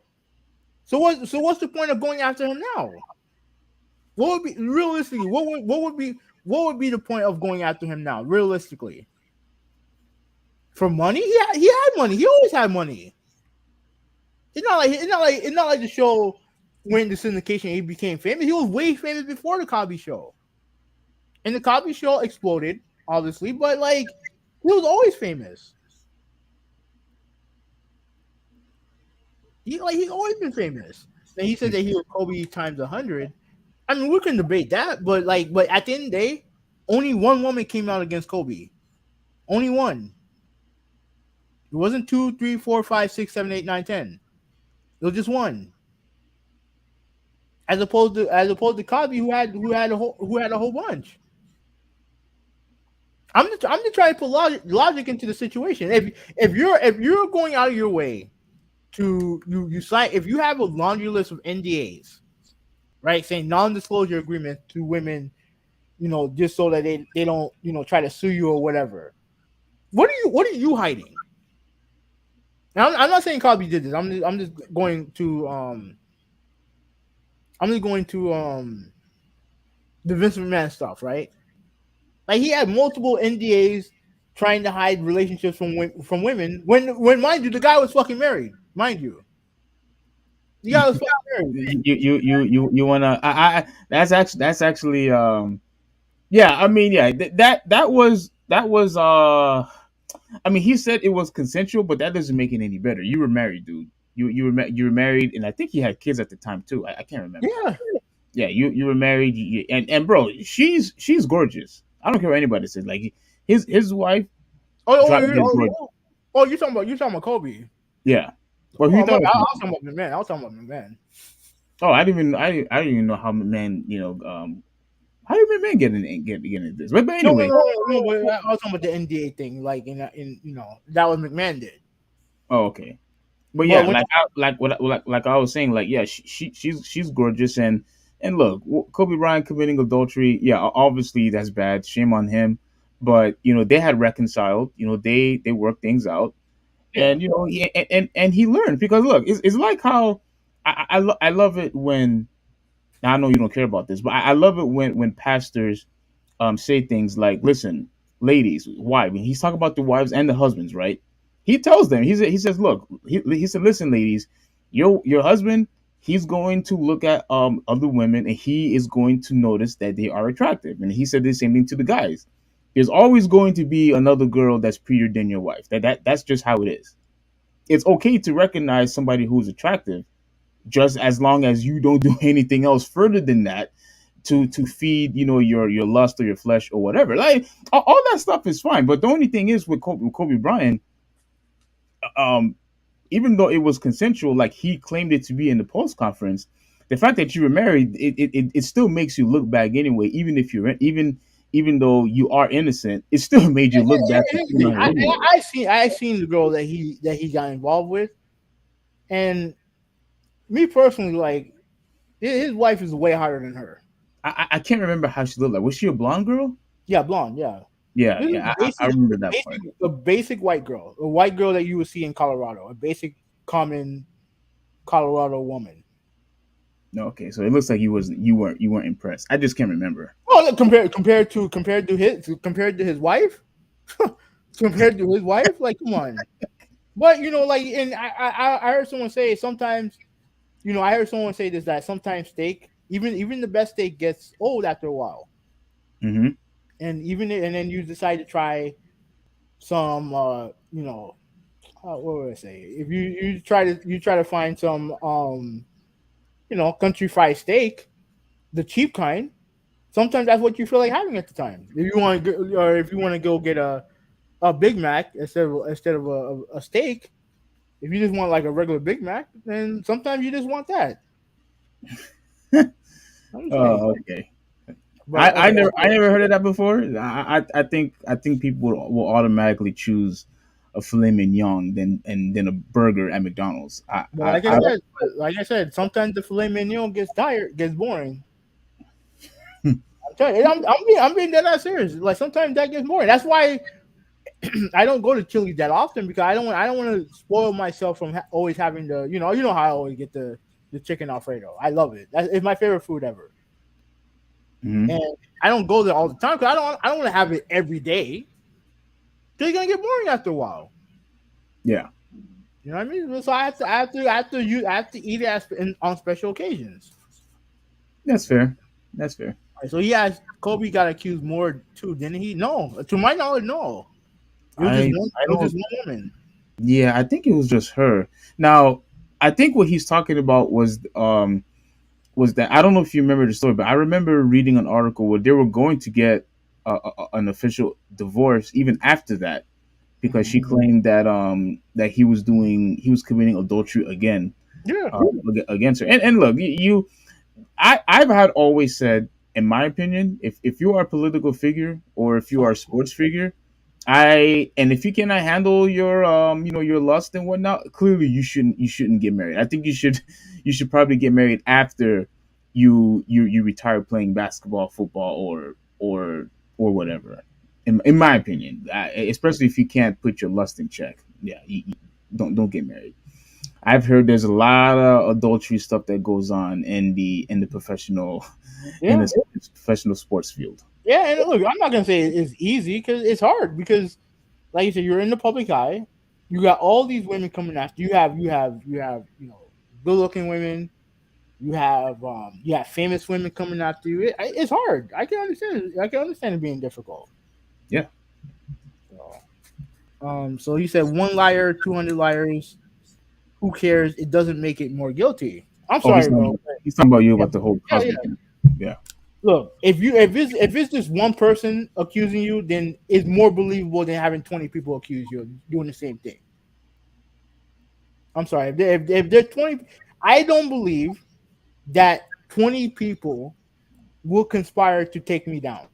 So what's the point of going after him now? What would be realistically? What would be the point of going after him now? Realistically, for money? He had money. He always had money. It's not like the show when the syndication he became famous. He was way famous before the Cosby Show, and the Cosby Show exploded, obviously. But like, he was always famous. He's always been famous. And he said that he was Kobe times 100. I mean, we can debate that, but at the end of the day, only one woman came out against Kobe. Only one. It wasn't 2, 3, 4, 5, 6, 7, 8, 9, 10. It was just one. As opposed to Cosby, who had a whole bunch. I'm just trying to put logic into the situation. If you're going out of your way to you sign, if you have a laundry list of NDAs, right, saying non-disclosure agreements to women, just so that they don't try to sue you or whatever. What are you hiding? Now, I'm not saying Cosby did this. I'm just going to the Vince McMahon stuff, right? Like he had multiple NDAs trying to hide relationships from women. When mind you, the guy was fucking married. Mind you, the guy was fucking married. You wanna? That's actually. Yeah, I mean, yeah, that was I mean, he said it was consensual, but that doesn't make it any better. You were married, dude. You were married, and I think you had kids at the time too. I can't remember. Yeah. Yeah, you were married, and bro, she's gorgeous. I don't care what anybody says. Like his wife Oh, drives his gorgeous. you talking about Kobe? Yeah. Well, Oh, who I thought? was talking about the man. I was talking about the man. Oh, I didn't even know how man, how did man get into this? But No, no, anyway, no, no, no. But I was talking about the NDA thing. Like in that was McMahon did. oh okay. But But yeah, when like I was saying, like yeah, she's gorgeous, and look, Kobe Bryant committing adultery, yeah, obviously that's bad. Shame on him. But they had reconciled. They worked things out, yeah, and and he learned because look, it's like how I love it when. Now I know you don't care about this, but I love it when pastors say things like, "Listen, ladies, wives." And he's talking about the wives and the husbands, right? He tells them, he says, "Look," he said, "Listen, ladies, your husband, he's going to look at other women, and he is going to notice that they are attractive." And he said the same thing to the guys. There's always going to be another girl that's prettier than your wife. That's just how it is. It's okay to recognize somebody who's attractive, just as long as you don't do anything else further than that to feed your lust or your flesh or whatever. Like all that stuff is fine, but the only thing is with Kobe Bryant, um even though it was consensual, like he claimed it to be in the post conference, the fact that you were married, it still makes you look back anyway. Even if you're even though you are innocent, it still made you look back and feel like, anyway. I seen the girl that he got involved with, and me personally, like his wife is way hotter than her. I can't remember how she looked like. Was she a blonde girl? Yeah, blonde. Yeah, Yeah, this is yeah, I remember that part. a basic white girl that you would see in Colorado, a basic common Colorado woman. No, okay, so it looks like you weren't impressed. I just can't remember. Oh, look, compared to his wife, compared to his wife, like come on. But like, and I heard someone say sometimes, I heard someone say this that sometimes steak, even the best steak gets old after a while, Hmm. and then you decide to try some, what would I say? If you try to find some, country fried steak, the cheap kind. Sometimes that's what you feel like having at the time. If you want to, or if you want to go get a Big Mac instead of a steak. If you just want like a regular Big Mac, then sometimes you just want that. I'm saying, Oh, okay. but I never heard of that before. I think people will automatically choose a filet mignon than a burger at McDonald's. but like I said, sometimes the filet mignon gets boring. I'm telling you, I'm being dead ass serious. Like sometimes that gets boring. That's why I don't go to Chili's that often because I don't want to spoil myself from always having the you know how I always get the chicken Alfredo. I love it. It's my favorite food ever. Hmm. And I don't go there all the time because I don't want to have it every day. Because it's gonna get boring after a while. Yeah, You know what I mean? So I have to eat it on special occasions. that's fair. That's fair. Right, so yeah, Kobe got accused more too, didn't he? No, to my knowledge, no. It was just I one. I It was don't. just one woman. Yeah, I think it was just her. Now, I think what he's talking about was that I don't know if you remember the story, but I remember reading an article where they were going to get an official divorce even after that because Mhm. she claimed that he was committing adultery again Yeah, against her. And look, I've had always said, in my opinion, if you are a political figure or if you are a sports figure, and if you cannot handle your your lust and whatnot, clearly you shouldn't get married. I think you should probably get married after you retire playing basketball, football, or whatever. In my opinion, especially if you can't put your lust in check, yeah, you don't get married. I've heard there's a lot of adultery stuff that goes on in the yeah, professional sports field. yeah. And look, I'm not gonna say it's easy because it's hard because, like you said, you're in the public eye. You got all these women coming after you. Have good looking women. You have famous women coming after you. It's hard. I can understand. I can understand it being difficult. Yeah. So, So he said one liar, 200 liars. Who cares? It doesn't make it more guilty. I'm Oh, sorry, bro. he's talking about you Yeah, about the whole yeah, Cosby yeah. thing. Yeah. Look, if it's just one person accusing you, then it's more believable than having 20 people accuse you of doing the same thing. I'm sorry. If there's 20, I don't believe that 20 people will conspire to take me down.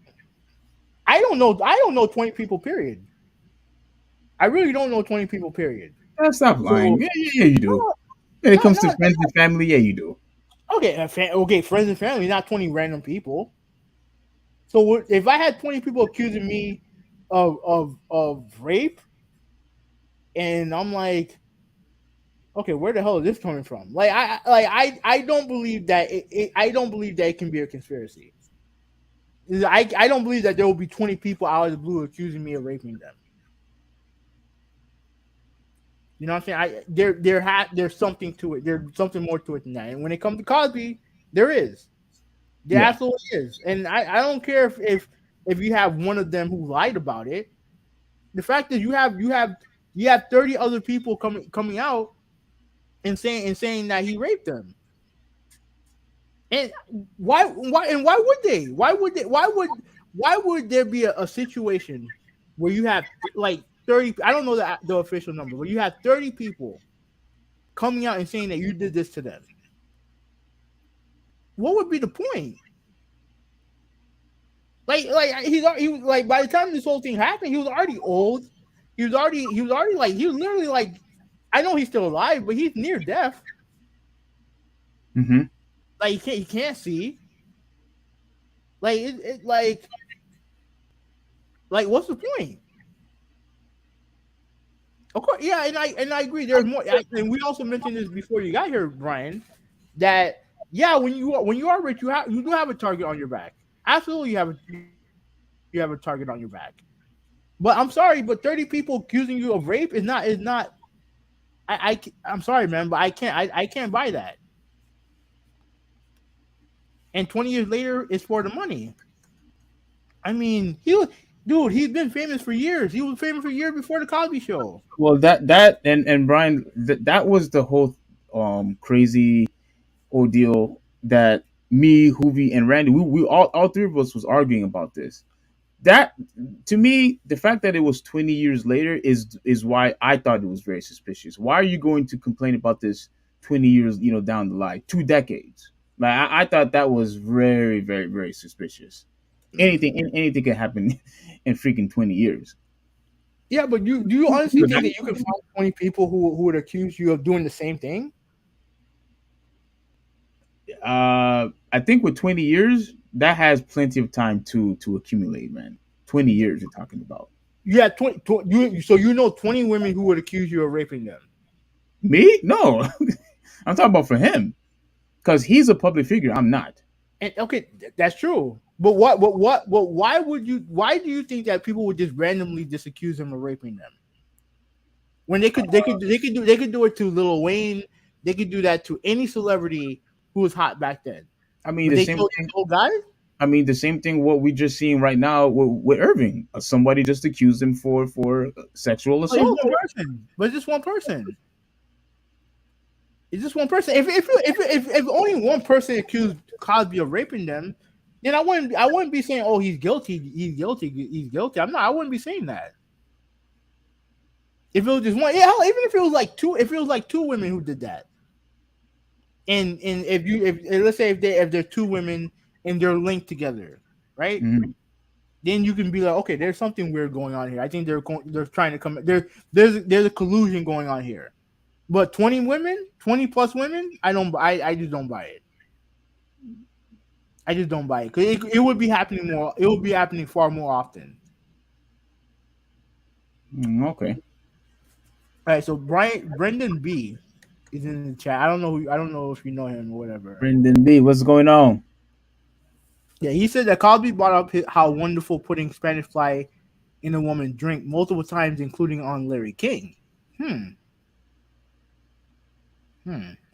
I don't know. I don't know 20 people. Period. I really don't know 20 people. Period. Yeah, stop lying. So Yeah, you do. no, When it not comes to not friends and family, yeah, you do. okay. Okay, friends and family, not 20 random people. So if I had 20 people accusing me of rape, and I'm like, okay, where the hell is this coming from? I don't believe that I don't believe that it can be a conspiracy. I don't believe that there will be 20 people out of the blue accusing me of raping them. You know what I'm saying? There's something to it. There's something more to it than that. And when it comes to Cosby, there is. There Yeah. absolutely is. And I don't care if you have one of them who lied about it. The fact is you have 30 other people coming out and saying that he raped them. And why would they? Why would there be a situation where you have like 30, I don't know the official number, but you have 30 people coming out and saying that you did this to them? What would be the point? He was like, by the time this whole thing happened, he was already old. He was already like, he was literally like, I know he's still alive, but he's near death. Mm-hmm. Like he can't see. Like like what's the point? Of course, yeah, and I agree. There's more, and we also mentioned this before you got here, Brian. That yeah, when you are rich, you do have a target on your back. Absolutely, you have a target on your back. But I'm sorry, but 30 people accusing you of rape is not. I'm sorry, man, but I can't buy that. And 20 years later, it's for the money. I mean, dude, he's been famous for years. He was famous for years before the Cosby Show. Well, that and Brian, that was the whole crazy ordeal that me, Hoovy, and Randy, we all three of us was arguing about this. That to me, the fact that it was 20 years later is why I thought it was very suspicious. Why are you going to complain about this 20 years, down the line, 2 decades? Like I thought that was very, very, very suspicious. Anything can happen in freaking 20 years. Yeah, but do you honestly think that you can find 20 people who would accuse you of doing the same thing? I think with 20 years, that has plenty of time to accumulate, man. 20 years you're talking about. Yeah, 20 women who would accuse you of raping them. Me? No. I'm talking about for him. Because he's a public figure. I'm not. And okay, that's true. But why do you think that people would just randomly just accuse him of raping them? When they could do it to Lil Wayne, they could do that to any celebrity who was hot back then. I mean But the they same killed thing. this old guy? The same thing. What we just seeing right now with Irving. Somebody just accused him for sexual Oh, it's assault. one person. But it's just one person. It's just one person. If only one person accused Cosby of raping them, then I wouldn't be saying, oh, he's guilty, he's guilty, he's guilty. I wouldn't be saying that. If it was just one, yeah, hell, even if it was like two women who did that, and if let's say if they're two women and they're linked together, right? Mhm. Then you can be like, okay, there's something weird going on here. I think they're trying to come there's a collusion going on here. But 20 women, 20 plus women, I just don't buy it. I just don't buy it because it would be happening more. It would be happening far more often. Okay. All right, so Brendan B is in the chat. I don't know if you know him or whatever. Brendan B, what's going on? Yeah, he said that Cosby brought up how wonderful putting Spanish fly in a woman's drink multiple times, including on Larry King. Hmm.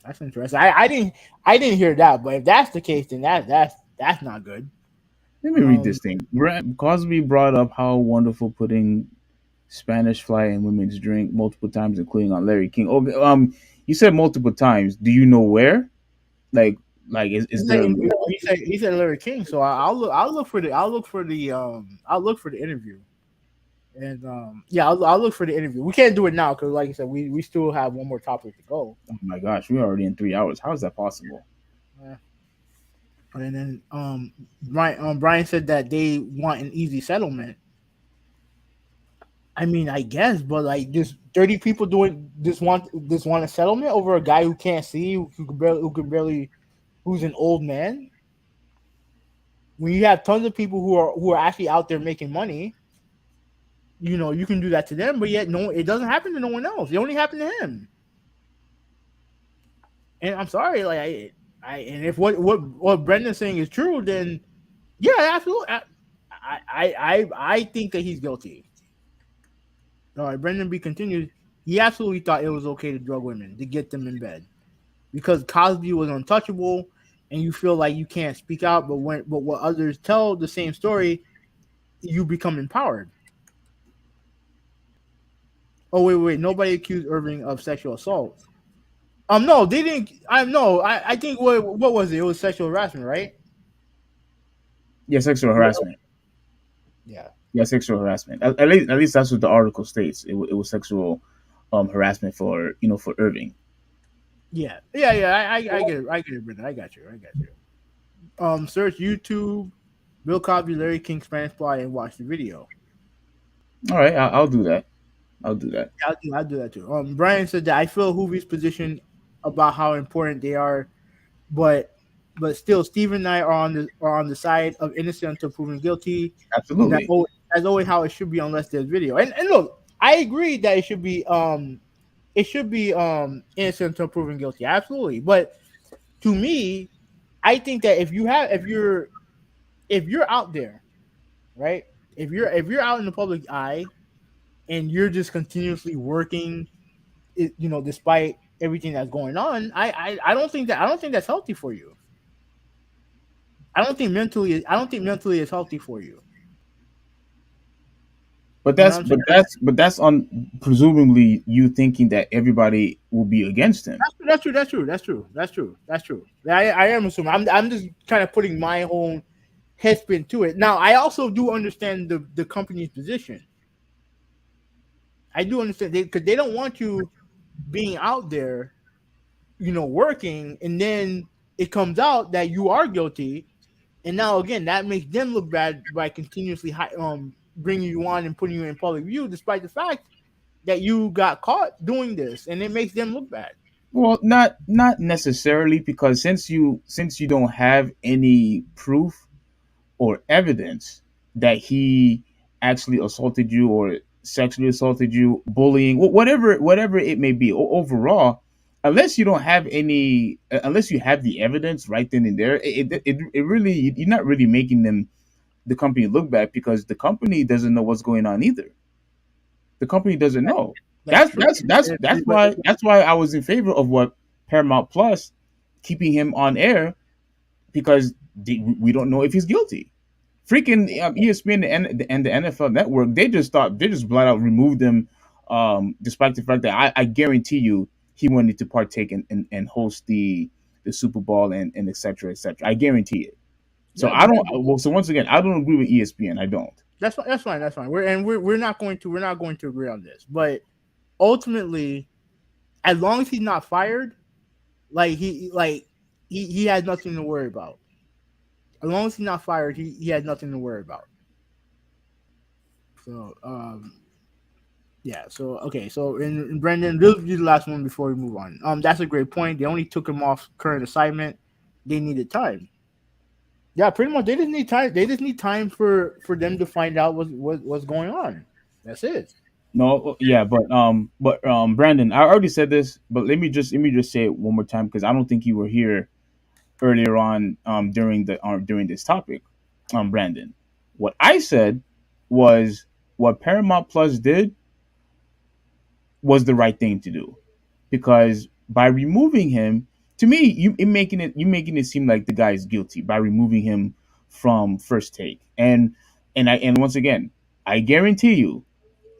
That's interesting. I didn't hear that, but if that's the case, then that's not good. Let me read Um, this thing. Cosby brought up how wonderful putting Spanish Fly and Women's Drink multiple times, including on Larry King. Okay, you said multiple times. Do you know where? Like, is there? He said Larry King. So I'll look for the I'll look for the interview. And yeah, I'll look for the interview. We can't do it now because, like I said, we still have one more topic to go. Oh my gosh, we're already in 3 hours. How is that possible? Uh, and then Brian said that they want an easy settlement. I mean, I guess, but like, just 30 people doing this want a settlement over a guy who can't see, who's an old man. When you have tons of people who are actually out there making money, you can do that to them, but yet no, it doesn't happen to no one else. It only happened to him. And I'm sorry, like and if what Brendan's saying is true, then yeah, absolutely. I think that he's guilty. All right, Brendan B continues. He absolutely thought it was okay to drug women to get them in bed because Cosby was untouchable, and you feel like you can't speak out, but what others tell the same story, you become empowered. Oh wait, nobody accused Irving of sexual assault. No, they didn't. I think what was it? It was sexual harassment, right? Yeah, sexual harassment. Yeah. Yeah, sexual harassment. At least that's what the article states. It was sexual harassment for for Irving. Yeah. I get it. I get it, Brendan. I got you. Search YouTube, Bill Cosby, Larry King, Spanish Fly, and watch the video. All right, I'll do that. I'll do that. I'll do that too. Brian said that I feel Hoovie's position about how important they are, but still, Steve and I are on the side of innocent until proven guilty. Absolutely. That's always how it should be, unless there's video. And look, I agree that it should be innocent until proven guilty. Absolutely, but to me, I think that if you're out there, right? If you're out in the public eye and you're just continuously working, despite everything that's going on, I don't think that's healthy for you. I don't think mentally it's healthy for you. But You know that's what I'm but saying? that's on presumably you thinking that everybody will be against him. That's true. I am assuming. I'm just kind of putting my own headspin to it. Now, I also do understand the company's position. I do understand because they don't want you being out there, working, and then it comes out that you are guilty, and now again that makes them look bad by continuously bringing you on and putting you in public view, despite the fact that you got caught doing this, and it makes them look bad. Well, not necessarily because since you don't have any proof or evidence that he actually assaulted you or sexually assaulted you, bullying, whatever it may be. Overall, unless you have the evidence right then and there, it really you're not really making the company look bad because the company doesn't know what's going on either. The company doesn't know. That's That's true. that's that's that's why that's why I was in favor of what Paramount Plus keeping him on air because we don't know if he's guilty. Freaking ESPN and the NFL Network, they just flat out removed him, despite the fact that I guarantee you he wanted to partake and host the Super Bowl and et cetera, et cetera. I guarantee it. So Yeah, I don't. Well, so once again, I don't agree with ESPN. I don't. that's fine. That's fine. That's fine. We're not going to agree on this, but ultimately, as long as he's not fired, he has nothing to worry about. As long as he's not fired, he has nothing to worry about. So yeah. So okay. So and Brendan, this will be the last one before we move on. That's a great point. They only took him off current assignment. They needed time. Yeah, pretty much. They just need time. They just need time for them to find out what's going on. That's it. No, yeah, but Brandon, I already said this, but let me just say it one more time because I don't think you were here earlier on during this topic, Brandon. What I said was what Paramount Plus did was the right thing to do because by removing him, to me, you making it seem like the guy is guilty by removing him from First Take, and once again, I guarantee you,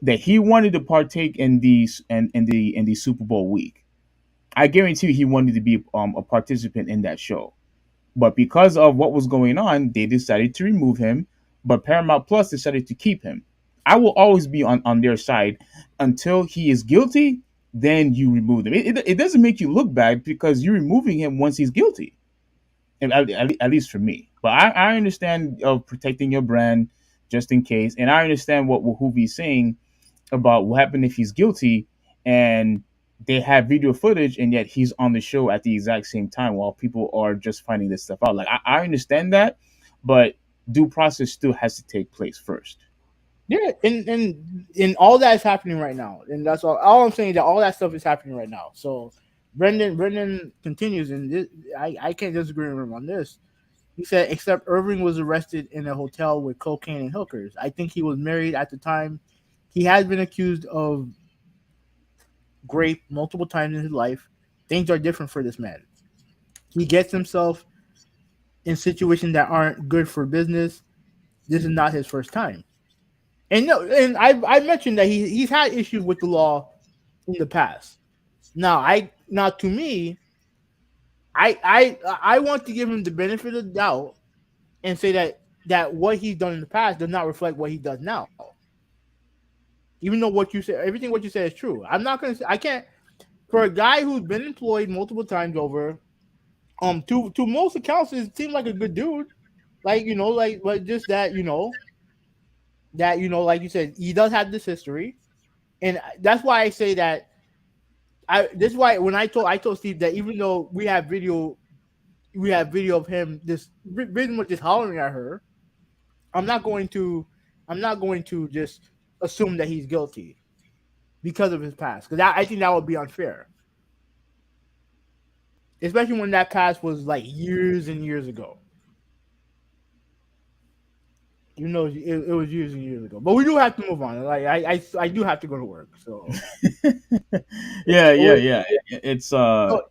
that he wanted to partake in these and in the Super Bowl week. I guarantee you he wanted to be a participant in that show. But because of what was going on, they decided to remove him. But Paramount Plus decided to keep him. I will always be on their side until he is guilty. Then you remove him. It doesn't make you look bad because you're removing him once he's guilty, and at least for me. But I understand of protecting your brand just in case, and I understand what Wahoobi's saying about what happened if he's guilty and they have video footage and yet he's on the show at the exact same time while people are just finding this stuff out. Like I understand that, but due process still has to take place first. Yeah, and all that is happening right now, and that's all I'm saying is that all that stuff is happening right now. So Brendan continues, and I can't disagree with him on this. He said, except Irving was arrested in a hotel with cocaine and hookers. I think he was married at the time. He has been accused of rape multiple times in his life. Things are different for this man. He gets himself in situations that aren't good for business. This is not his first time. And no, and I mentioned that he's had issues with the law in the past. Now to me, I want to give him the benefit of the doubt and say that what he's done in the past does not reflect what he does now. Even though what you said, everything what you said is true. I'm not gonna say I can't for a guy who's been employed multiple times over. To most accounts, it seems like a good dude. Like but just like you said, he does have this history, and that's why I say that. This is why when I told Steve that even though we have video of him just pretty much just hollering at her. I'm not going to just assume that he's guilty because of his past, because I think that would be unfair, especially when that past was like years and years ago. You know, it was years and years ago. But we do have to move on. Like I do have to go to work. So Yeah. It's oh,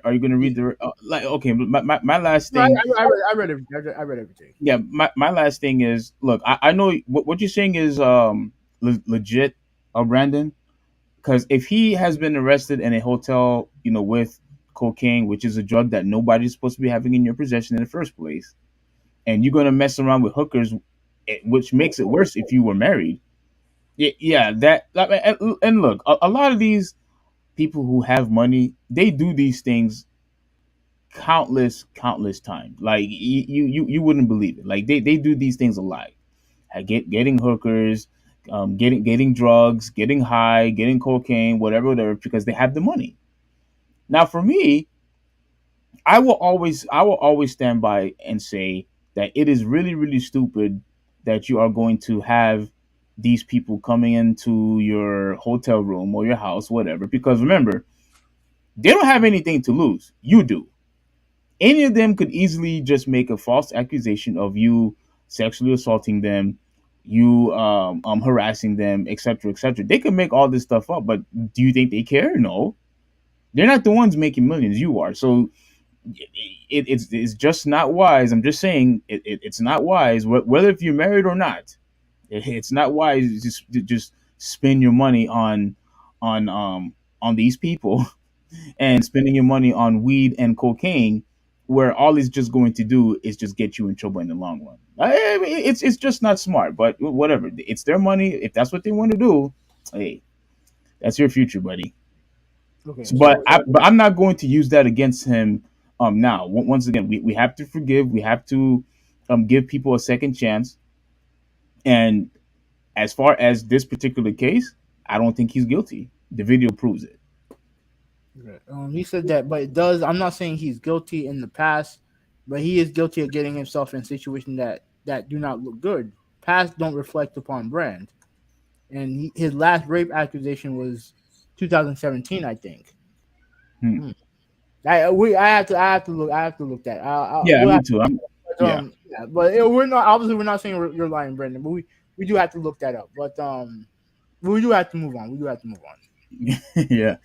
are you gonna read the like? Okay, my last no, thing. I read everything. I read everything. Yeah, my last thing is look. I know what you're saying is legit, Brandon. Because if he has been arrested in a hotel, with cocaine, which is a drug that nobody's supposed to be having in your possession in the first place, and you're gonna mess around with hookers, which makes it worse if you were married. Yeah, and look, a lot of these people who have money, they do these things countless times. Like you wouldn't believe it. Like they do these things a lot. Getting hookers, getting drugs, getting high, getting cocaine, whatever, because they have the money. Now, for me, I will always stand by and say that it is really really stupid that you are going to have these people coming into your hotel room or your house, whatever. Because remember, they don't have anything to lose. You do. Any of them could easily just make a false accusation of you sexually assaulting them, you harassing them, etc., etc. They could make all this stuff up, but do you think they care? No, they're not the ones making millions. You are. So it's just not wise. I'm just saying it's not wise. Whether if you're married or not, it's not wise to just spend your money on on these people and spending your money on weed and cocaine, where all it's just going to do is just get you in trouble in the long run. I mean, it's just not smart. But whatever, it's their money. If that's what they want to do, hey, that's your future, buddy. Okay, So, but so I'm not going to use that against him. Now, once again, we have to forgive. We have to give people a second chance. And as far as this particular case, I don't think he's guilty. The video proves it. he said that, but it does. I'm not saying he's guilty in the past, but he is guilty of getting himself in situations that do not look good. Past don't reflect upon brand, and his last rape accusation was 2017, I think. Hmm. Hmm. I have to look that. Yeah, We'll me have, too. Yeah. yeah, but we're not saying you're lying, Brendan, but we do have to look that up. But we do have to move on. We do have to move on. Yeah. Yeah,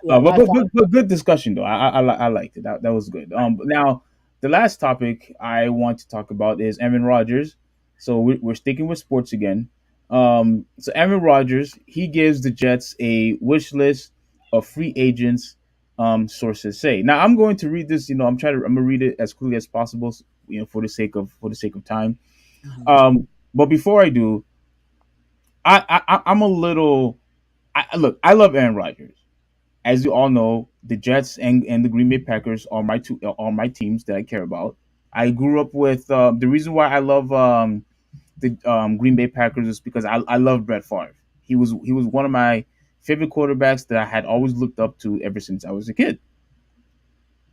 But, last but, time. but, but good discussion though. I liked it. That was good. But now the last topic I want to talk about is Aaron Rodgers. So we're sticking with sports again. So Aaron Rodgers, he gives the Jets a wish list of free agents. Sources say. Now I'm going to read this. I'm gonna read it as quickly as possible. For the sake of time. Mhm. But before I do, I'm a little. Look, I love Aaron Rodgers. As you all know, the Jets and the Green Bay Packers are my teams that I care about. I grew up with the reason why I love the Green Bay Packers is because I love Brett Favre. He was one of my favorite quarterbacks that I had always looked up to ever since I was a kid.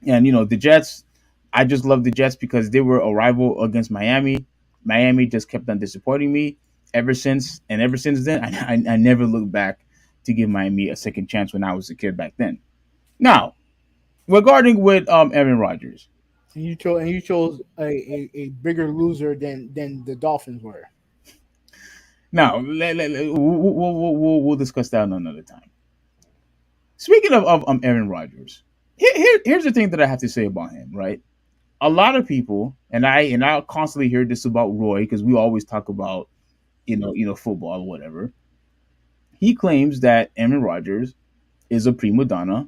And the Jets, I just love the Jets because they were a rival against Miami. Miami just kept on disappointing me ever since then, I never looked back to give Miami a second chance when I was a kid back then. Now, regarding with Aaron Rodgers. And you chose a bigger loser than the Dolphins were. Now, we'll discuss that another time. Speaking of Aaron Rodgers, here's the thing that I have to say about him. Right, a lot of people, and I constantly hear this about Roy because we always talk about football or whatever. He claims that Aaron Rodgers is a prima donna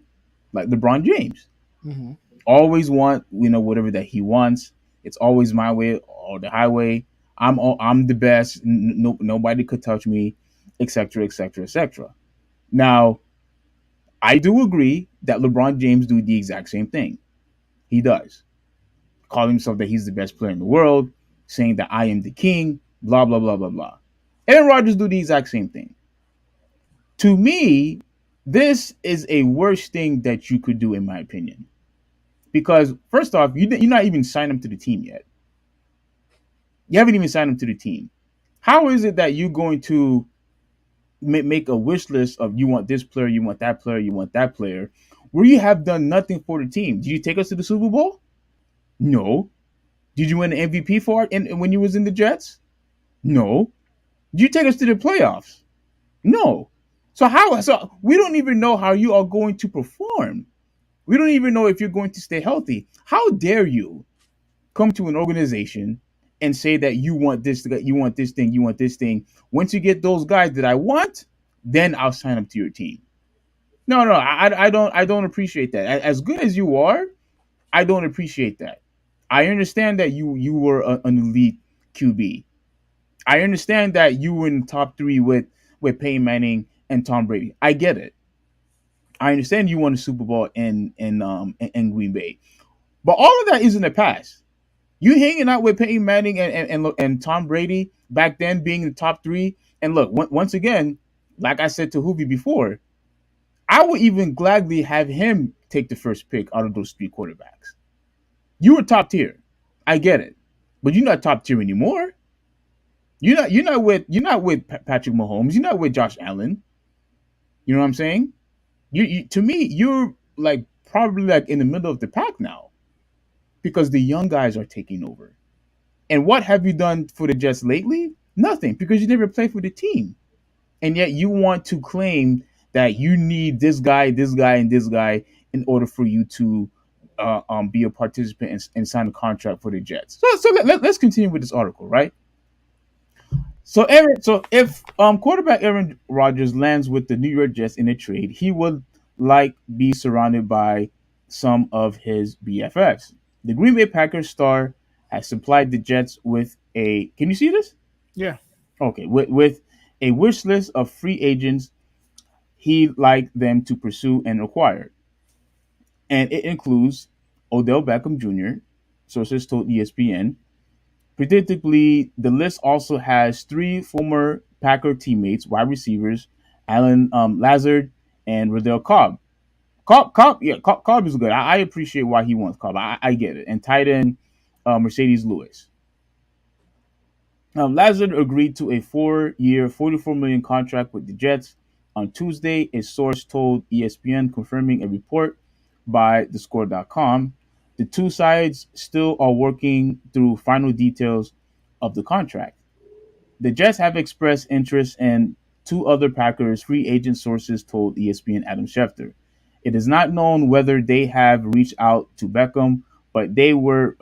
like LeBron James. Hmm. Always want whatever that he wants. It's always my way or the highway. I'm the best. No, nobody could touch me, etc., etc., etc. Now, I do agree that LeBron James do the exact same thing. He does call himself that he's the best player in the world, saying that I am the king. Blah blah blah blah blah. Aaron Rodgers do the exact same thing. To me, this is a worst thing that you could do, in my opinion. Because first off, you're not even signed him to the team yet. You haven't even signed him to the team. How is it that you're going to make a wish list of you want this player, you want that player, you want that player, where you have done nothing for the team? Did you take us to the Super Bowl? No. Did you win the MVP for it when you was in the Jets? No. Did you take us to the playoffs? No. So we don't even know how you are going to perform. We don't even know if you're going to stay healthy. How dare you come to an organization and say that you want this thing, you want this thing. Once you get those guys that I want, then I'll sign up to your team. No, no, I don't appreciate that. As good as you are, I don't appreciate that. I understand that you were an elite QB. I understand that you were in the top three with Peyton Manning and Tom Brady. I get it. I understand you won the Super Bowl in Green Bay, but all of that is in the past. You hanging out with Peyton Manning and Tom Brady back then being in the top three. And look, once again, like I said to Hoovy before, I would even gladly have him take the first pick out of those three quarterbacks. You were top tier. I get it. But you're not top tier anymore. You're not with Patrick Mahomes. You're not with Josh Allen. You know what I'm saying? To me, you're like probably like in the middle of the pack now because the young guys are taking over. And what have you done for the Jets lately? Nothing, because you never played for the team. And yet you want to claim that you need this guy, and this guy in order for you to be a participant and sign a contract for the Jets. So let's continue with this article, right? So if quarterback Aaron Rodgers lands with the New York Jets in a trade, he would like be surrounded by some of his BFFs. The Green Bay Packers star has supplied the Jets with a. Can you see this? Yeah. Okay, with a wish list of free agents he'd like them to pursue and acquire, and it includes Odell Beckham Jr. Sources told ESPN. Predictably, the list also has three former Packer teammates, wide receivers, Alan Lazard and Riddell Cobb. Cobb is good. I appreciate why he wants Cobb. I get it. And tight end Mercedes Lewis. Lazard agreed to a 4-year, $44 million contract with the Jets on Tuesday. A source told ESPN, confirming a report by TheScore.com. The two sides still are working through final details of the contract. The Jets have expressed interest in two other Packers free agent, sources told ESPN Adam Schefter. It is not known whether they have reached out to Beckham, but they were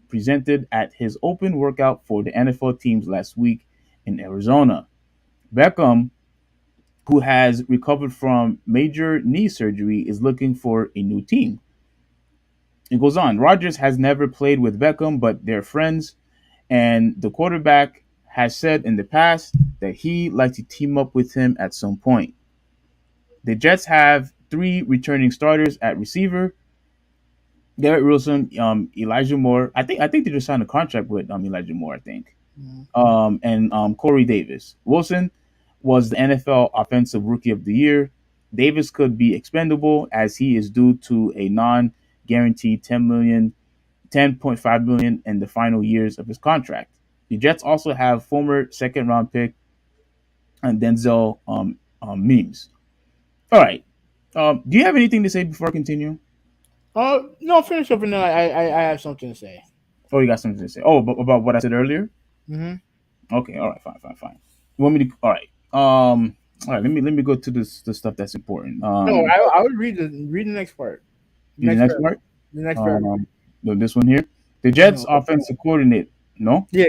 presented at his open workout for the NFL teams last week in Arizona. Beckham, who has recovered from major knee surgery, is looking for a new team. It goes on. Rodgers has never played with Beckham, but they're friends, and the quarterback has said in the past that he'd like to team up with him at some point. The Jets have three returning starters at receiver: Garrett Wilson, Elijah Moore. I think they just signed a contract with Elijah Moore. I think, Mhm. and Corey Davis. Wilson was the NFL Offensive Rookie of the Year. Davis could be expendable as he is due to a non-guaranteed 10.5 million in the final years of his contract. The Jets also have former second round pick and Denzel Memes. All right. Do you have anything to say before I continue? No, finish up and then I have something to say. Oh, you got something to say? Oh, about what I said earlier? Mm-hmm. Okay. All right. Fine. You want me to? All right. All right. Let me go to the stuff that's important. No, I would read the next part. The Next next paragraph. part. The next paragraph. Um, this one here. The Jets No. offensive coordinator. No. Yeah.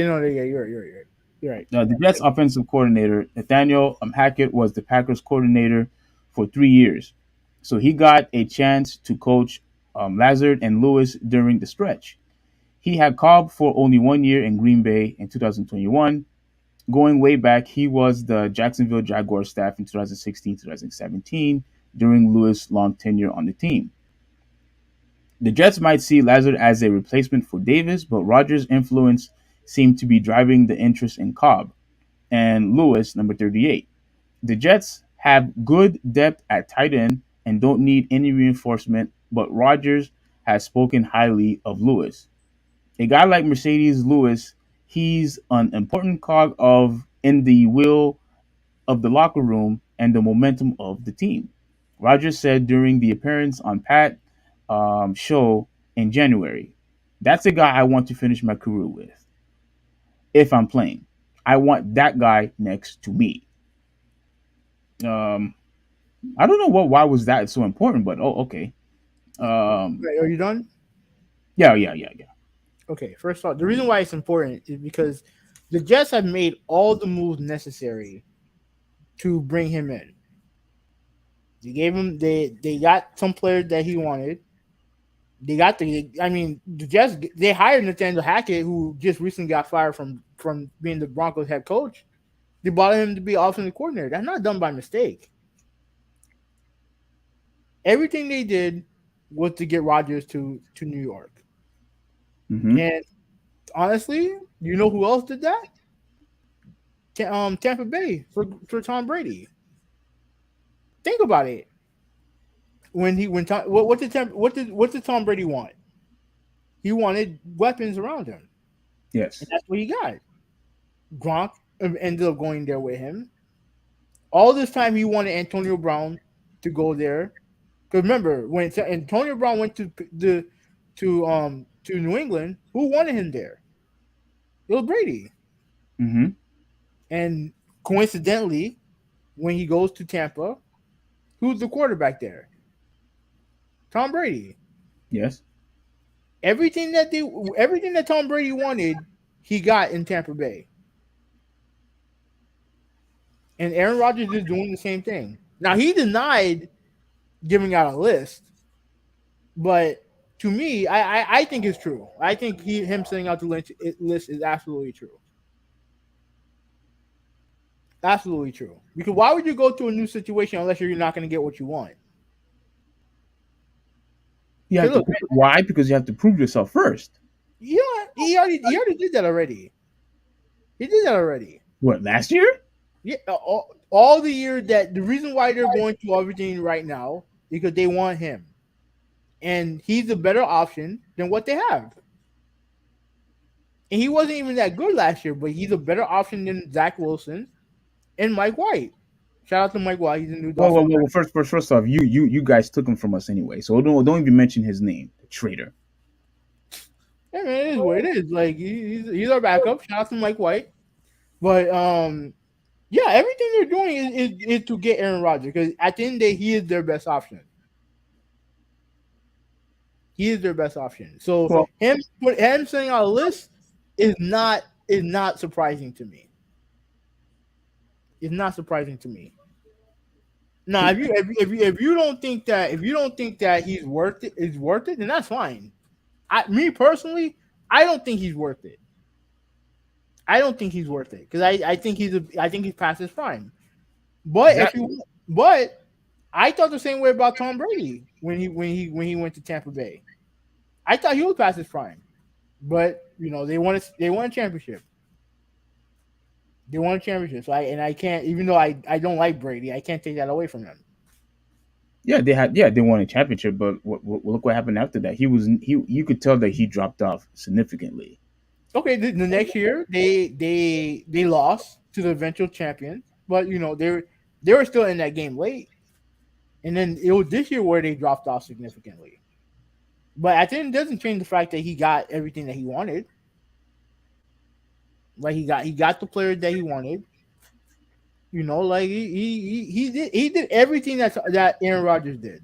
No, yeah, you're right. You're right. The Jets offensive coordinator Nathaniel Hackett was the Packers coordinator for 3 years, so he got a chance to coach Lazard and Lewis during the stretch. He had Cobb for only 1 year in Green Bay in 2021. Going way back, he was the Jacksonville Jaguars staff in 2016-2017 during Lewis' long tenure on the team. The Jets might see Lazard as a replacement for Davis, but Rodgers' influence seemed to be driving the interest in Cobb and Lewis, number 38. The Jets have good depth at tight end and don't need any reinforcement, but Rodgers has spoken highly of Lewis. A guy like Mercedes Lewis, he's an important cog of in the wheel of the locker room and the momentum of the team. Rodgers said during the appearance on Pat show in January, "That's a guy I want to finish my career with. If I'm playing, I want that guy next to me." Um, I don't know why was that so important, but oh, okay. Right, are you done? Yeah. Okay. First off, the reason why it's important is because the Jets have made all the moves necessary to bring him in. They gave him they got some players that he wanted. They got the Jets they hired Nathaniel Hackett, who just recently got fired from being the Broncos head coach. They brought him to be offensive coordinator. That's not done by mistake. Everything they did was to get Rodgers to New York. Mm-hmm. And honestly, you know who else did that? Tampa Bay for Tom Brady. Think about it. What did Tom Brady want? He wanted weapons around him, Yes. and that's what he got. Gronk ended up going there with him. All this time, he wanted Antonio Brown to go there. Because remember, when Antonio Brown went to New England, who wanted him there? It was Brady. Mm-hmm. And coincidentally, when he goes to Tampa, who's the quarterback there? Tom Brady. Yes. Everything that Tom Brady wanted, he got in Tampa Bay. And Aaron Rodgers is doing the same thing. Now he denied giving out a list, but to me, I think it's true. I think him sending out the list is absolutely true. Absolutely true. Because why would you go to a new situation unless you're not going to get what you want? You have to. Look, Why? Because you have to prove yourself first. yeah, he already did that already. He did that already. What, last year? Yeah, all the year that the reason why they're going through everything right now because they want him, and he's a better option than what they have. And he wasn't even that good last year, but he's a better option than Zach Wilson and Mike White. Shout out to Mike White. He's a new Well, Dolphin. first off, you guys took him from us anyway, so don't even mention his name, the traitor. Yeah, man, it is what it is. Like he's our backup. Shout out to Mike White. But yeah, everything they're doing is to get Aaron Rodgers because at the end of the day, he is their best option. He is their best option. So Well, him sending out a list is not surprising to me. It's not surprising to me. Now, if you don't think that he's worth it, is worth it, then that's fine. Me personally, I don't think he's worth it. I don't think he's worth it because I think he's past his prime. But if Exactly. you but I thought the same way about Tom Brady when he went to Tampa Bay. I thought he was past his prime, but they won a championship. They won a championship. So I can't, even though I don't like Brady, I can't take that away from him. They won a championship, but look what happened after that. You could tell that he dropped off significantly. Okay, the next year they lost to the eventual champions, but they were still in that game late, and then it was this year where they dropped off significantly. But I think it doesn't change the fact that he got everything that he wanted. Like he got the players that he wanted. Like he did everything that Aaron Rodgers did.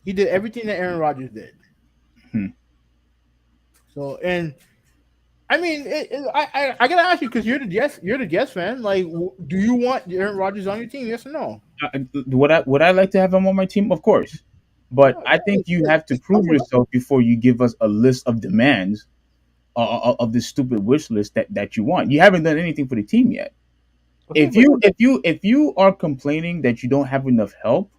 He did everything that Aaron Rodgers did. Hmm. So, and I mean, I gotta ask you because you're the Jets fan. Like, do you want Aaron Rodgers on your team? Yes or no? Would I like to have him on my team? Of course, but No, I think you have to prove yourself before you give us a list of demands of this stupid wish list that you want. You haven't done anything for the team yet. okay, If but you are complaining that you don't have enough help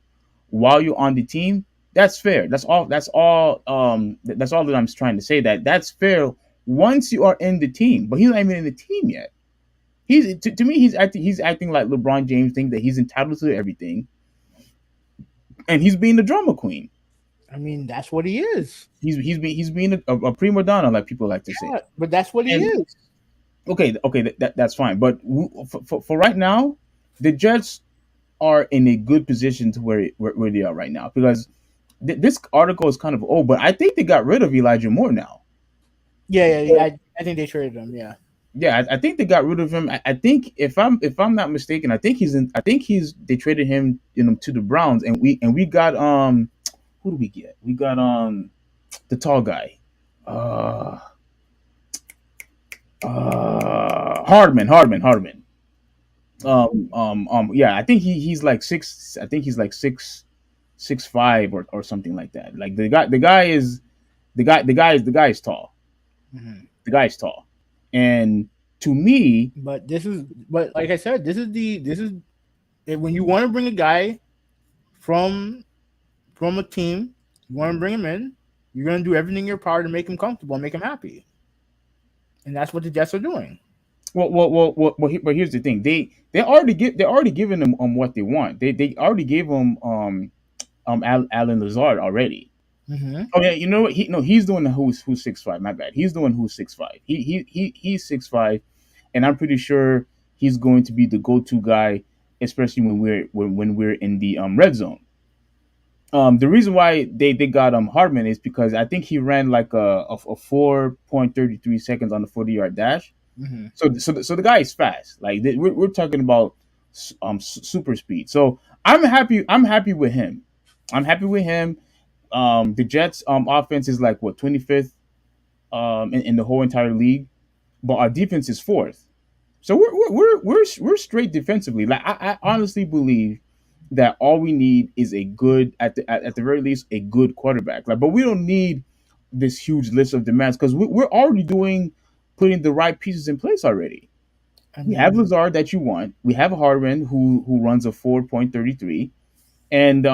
while you're on the team, that's fair. That's all that I'm trying to say. That's fair once you are in the team. But he's not even in the team yet. To me he's acting like LeBron James, think that he's entitled to everything, and he's being the drama queen. I mean that's what he is. He's being a prima donna, like people like to say. Yeah, but that's what he And is. okay, that's fine. But for right now, the Jets are in a good position to where they are right now because this article is kind of old, but I think they got rid of Elijah Moore now. Yeah. I think they traded him. Yeah. Yeah, I think they got rid of him. I think if I'm not mistaken, I think he's in. I think he's they traded him to the Browns, and we got who do we get? We got the tall guy, uh Hardman. Yeah, I think he's like six. I think he's like 6'5" or something like that. Like the guy is tall. Hmm. The guy is tall, and to me, But like I said, this is when you want to bring a guy from from a team, you want to bring him in, you're gonna do everything in your power to make him comfortable and make him happy, and that's what the Jets are doing. but here's the thing. They already given him what they want. They already gave him Alan Lazard already. Hmm. Oh yeah, you know what? He's the one who's 6'5". My bad. He's the one who's 6'5". He's 6'5", and I'm pretty sure he's going to be the go-to guy, especially when we're in the red zone. The reason why they got Hardman is because I think he ran like a 4.33 seconds on the 40-yard dash. Hmm. So the guy is fast. Like we're talking about super speed. So I'm happy with him. I'm happy with him. The Jets offense is like what 25th in the whole entire league, but our defense is fourth. So we're straight defensively. Like I honestly believe that all we need is a good at the very least a good quarterback. Like, but we don't need this huge list of demands because we're already doing putting the right pieces in place already. I We have mean, Lazard that you want. We have Harvin who runs a 4.33, and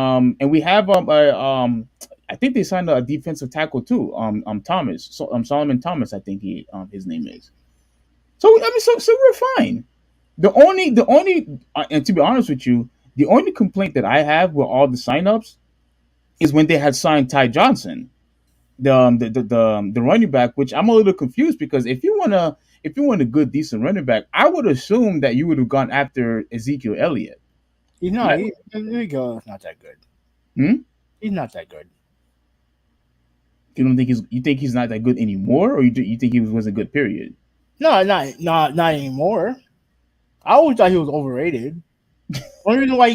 we have I think they signed a defensive tackle too. Thomas, so Solomon Thomas, I think his name is. So I mean, so we're fine. The only and to be honest with you, the only complaint that I have with all the signups is when they had signed Ty Johnson, the running back, which I'm a little confused because if you want a good decent running back, I would assume that you would have gone after Ezekiel Elliott. he's And I, not. There you go. It's not that good. hmm? He's not that good. You think he's not that good anymore, or you think he wasn't good? Period. No, not anymore. I always thought he was overrated. The only reason why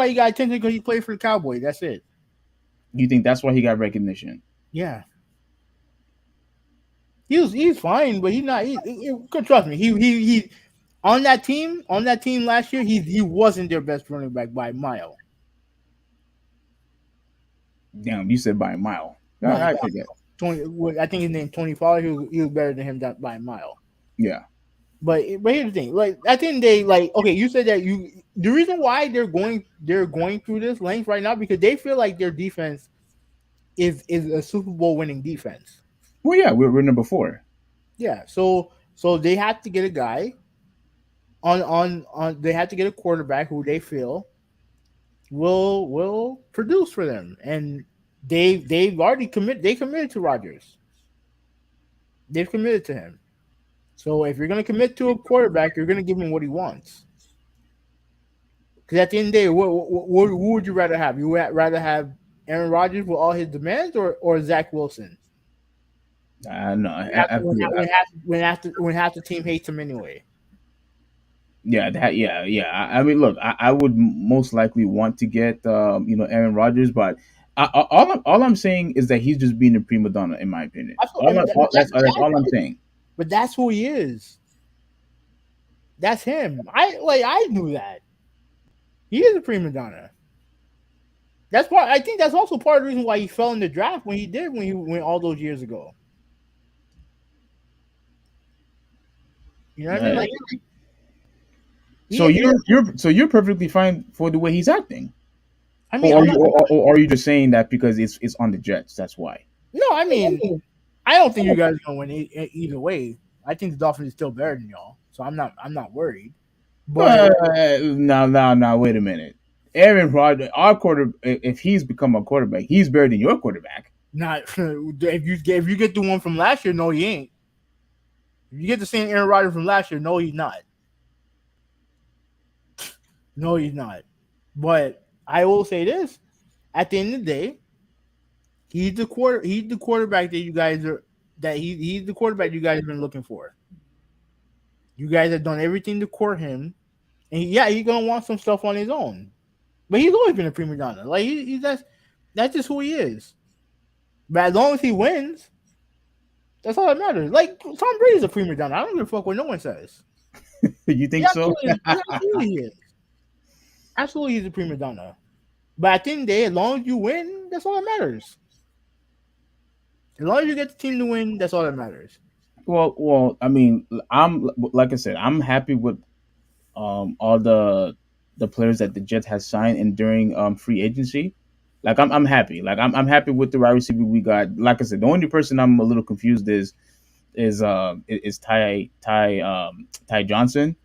he got attention because he played for the Cowboys. That's it. You think that's why he got recognition? Yeah, he's fine, but he's not. Trust me. He on that team last year, he wasn't their best running back by a mile. Damn, you said by a mile. By I think that. 20, I think his name Tony Pollard. He was better than him by a mile. Yeah. But here's the thing, like at the end of the day, like okay, you said that the reason why they're going through this length right now because they feel like their defense is a Super Bowl winning defense. Well, yeah, we're number 4. Yeah, so they have to get a guy on they have to get a quarterback who they feel will produce for them, and they've already committed to Rodgers. They've committed to him. So if you're going to commit to a quarterback, you're going to give him what he wants. Because at the end of the day, who would you rather have? You would rather have Aaron Rodgers with all his demands, or Zach Wilson? No, When half the team hates him anyway. yeah, yeah. I mean, look, I would most likely want to get Aaron Rodgers, but all I'm saying is that he's just being a prima donna, in my opinion. That's all I'm saying. But that's who he is. That's him. I knew that. He is a prima donna. I think that's also part of the reason why he fell in the draft when he went all those years ago. You know what I mean? Like, So you're perfectly fine for the way he's acting. I mean, or are you just saying that because it's on the Jets? That's why. No, I mean, I don't think you guys are gonna win either way. I think the Dolphins is still better than y'all, so I'm not worried. But no, wait a minute. Aaron Rodgers, our quarter, if he's become a quarterback, he's better than your quarterback. not if you get the one from last year, no, he ain't. If you get the same Aaron Rodgers from last year, no, he's not. No, he's not. But I will say this: at the end of the day, he's the quarterback that you guys are. He's the quarterback you guys have been looking for. You guys have done everything to court him, and he's gonna want some stuff on his own. But he's always been a prima donna. Like that's just who he is. But as long as he wins, that's all that matters. Like Tom Brady's a prima donna. I don't give a fuck what no one says. You think so? Absolutely he is. Absolutely, he's a prima donna. But at the end of the day, as long as you win, that's all that matters. As long as you get the team to win, that's all that matters. Well, I mean, like I said, I'm happy with all the players that the Jets has signed and during free agency. Like I'm happy. Like I'm happy with the wide receiver we got. Like I said, the only person I'm a little confused is Ty Johnson.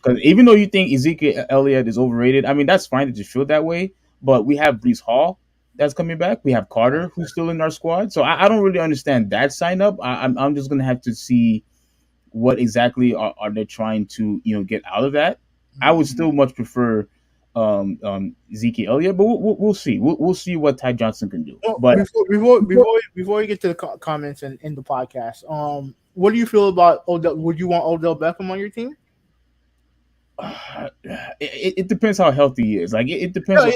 Because even though you think Ezekiel Elliott is overrated, I mean that's fine to just feel that way. But we have Brees Hall that's coming back. We have Carter who's still in our squad. So I don't really understand that sign up. I'm just gonna have to see what exactly are they trying to get out of that. I would still much prefer Ezekiel Elliott, but we'll see. We'll see what Ty Johnson can do. Well, But before we get to the comments and in the podcast, what do you feel about Odell? Would you want Odell Beckham on your team? it depends how healthy he is. Like it depends. If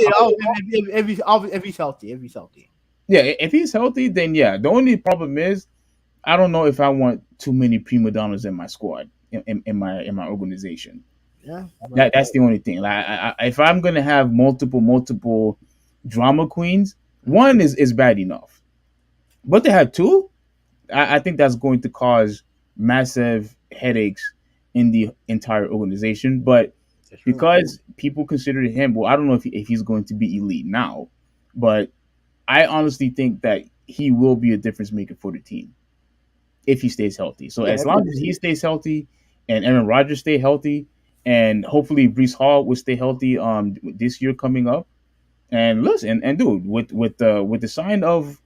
he's healthy. Yeah, if he's healthy, then yeah. The only problem is I don't know if I want too many prima donnas in my squad in my organization. Yeah, that's the only thing. Like if I'm gonna have multiple drama queens, one is bad enough, but to have two, I think that's going to cause massive headaches in the entire organization. But because people consider him, well, I don't know if he's going to be elite now, but I honestly think that he will be a difference maker for the team if he stays healthy. So as long as he stays healthy and Aaron Rodgers stay healthy, and hopefully Brees Hall will stay healthy this year coming up. And listen, and dude, with the sign of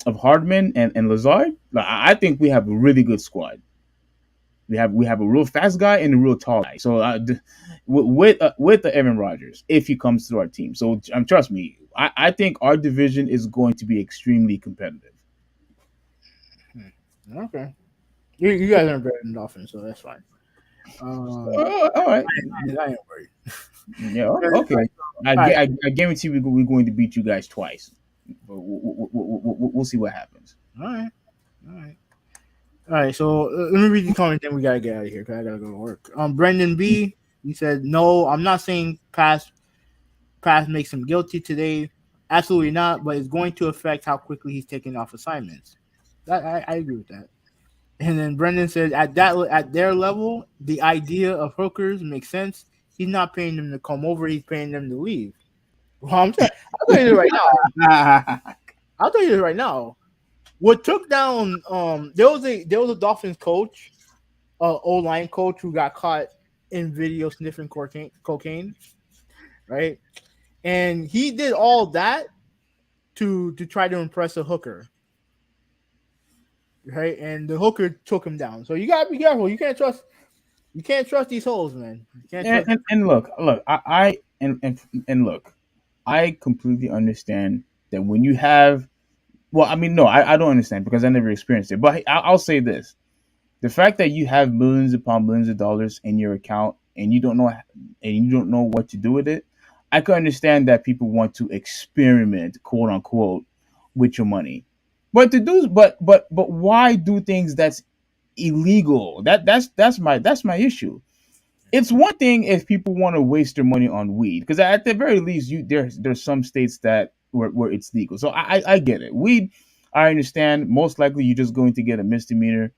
Hardman and Lazard, I think we have a really good squad. We have a real fast guy and a real tall guy. So with the Aaron Rodgers, if he comes to our team, so trust me, I think our division is going to be extremely competitive. Okay, you guys aren't better than Dolphins, so that's fine. All right, I ain't worried. Yeah, okay. I guarantee we're going to beat you guys twice. But we'll see what happens. All right. All right, so let me read the comment, then we gotta get out of here because I gotta go to work. Brendan B. He said, "No, I'm not saying pass makes him guilty today. Absolutely not, but it's going to affect how quickly he's taking off assignments." I agree with that. And then Brendan said, at their level, the idea of hookers makes sense. He's not paying them to come over; he's paying them to leave. Well, I'll tell you this right now. I'll tell you this right now. What took down there was a Dolphins coach, O line coach who got caught in video sniffing cocaine, right? And he did all that to try to impress a hooker, right? And the hooker took him down. So you gotta be careful. You can't trust these hoes, man. You can't trust. And look, and look, I completely understand that when you have, well, I mean, no, I don't understand because I never experienced it. But I'll say this: the fact that you have millions upon millions of dollars in your account and you don't know what to do with it, I can understand that people want to experiment, quote unquote, with your money. But why do things that's illegal? That's my issue. It's one thing if people want to waste their money on weed, because at the very least, there's some states that where it's legal. So I get it. Weed, I understand. Most likely, you're just going to get a misdemeanor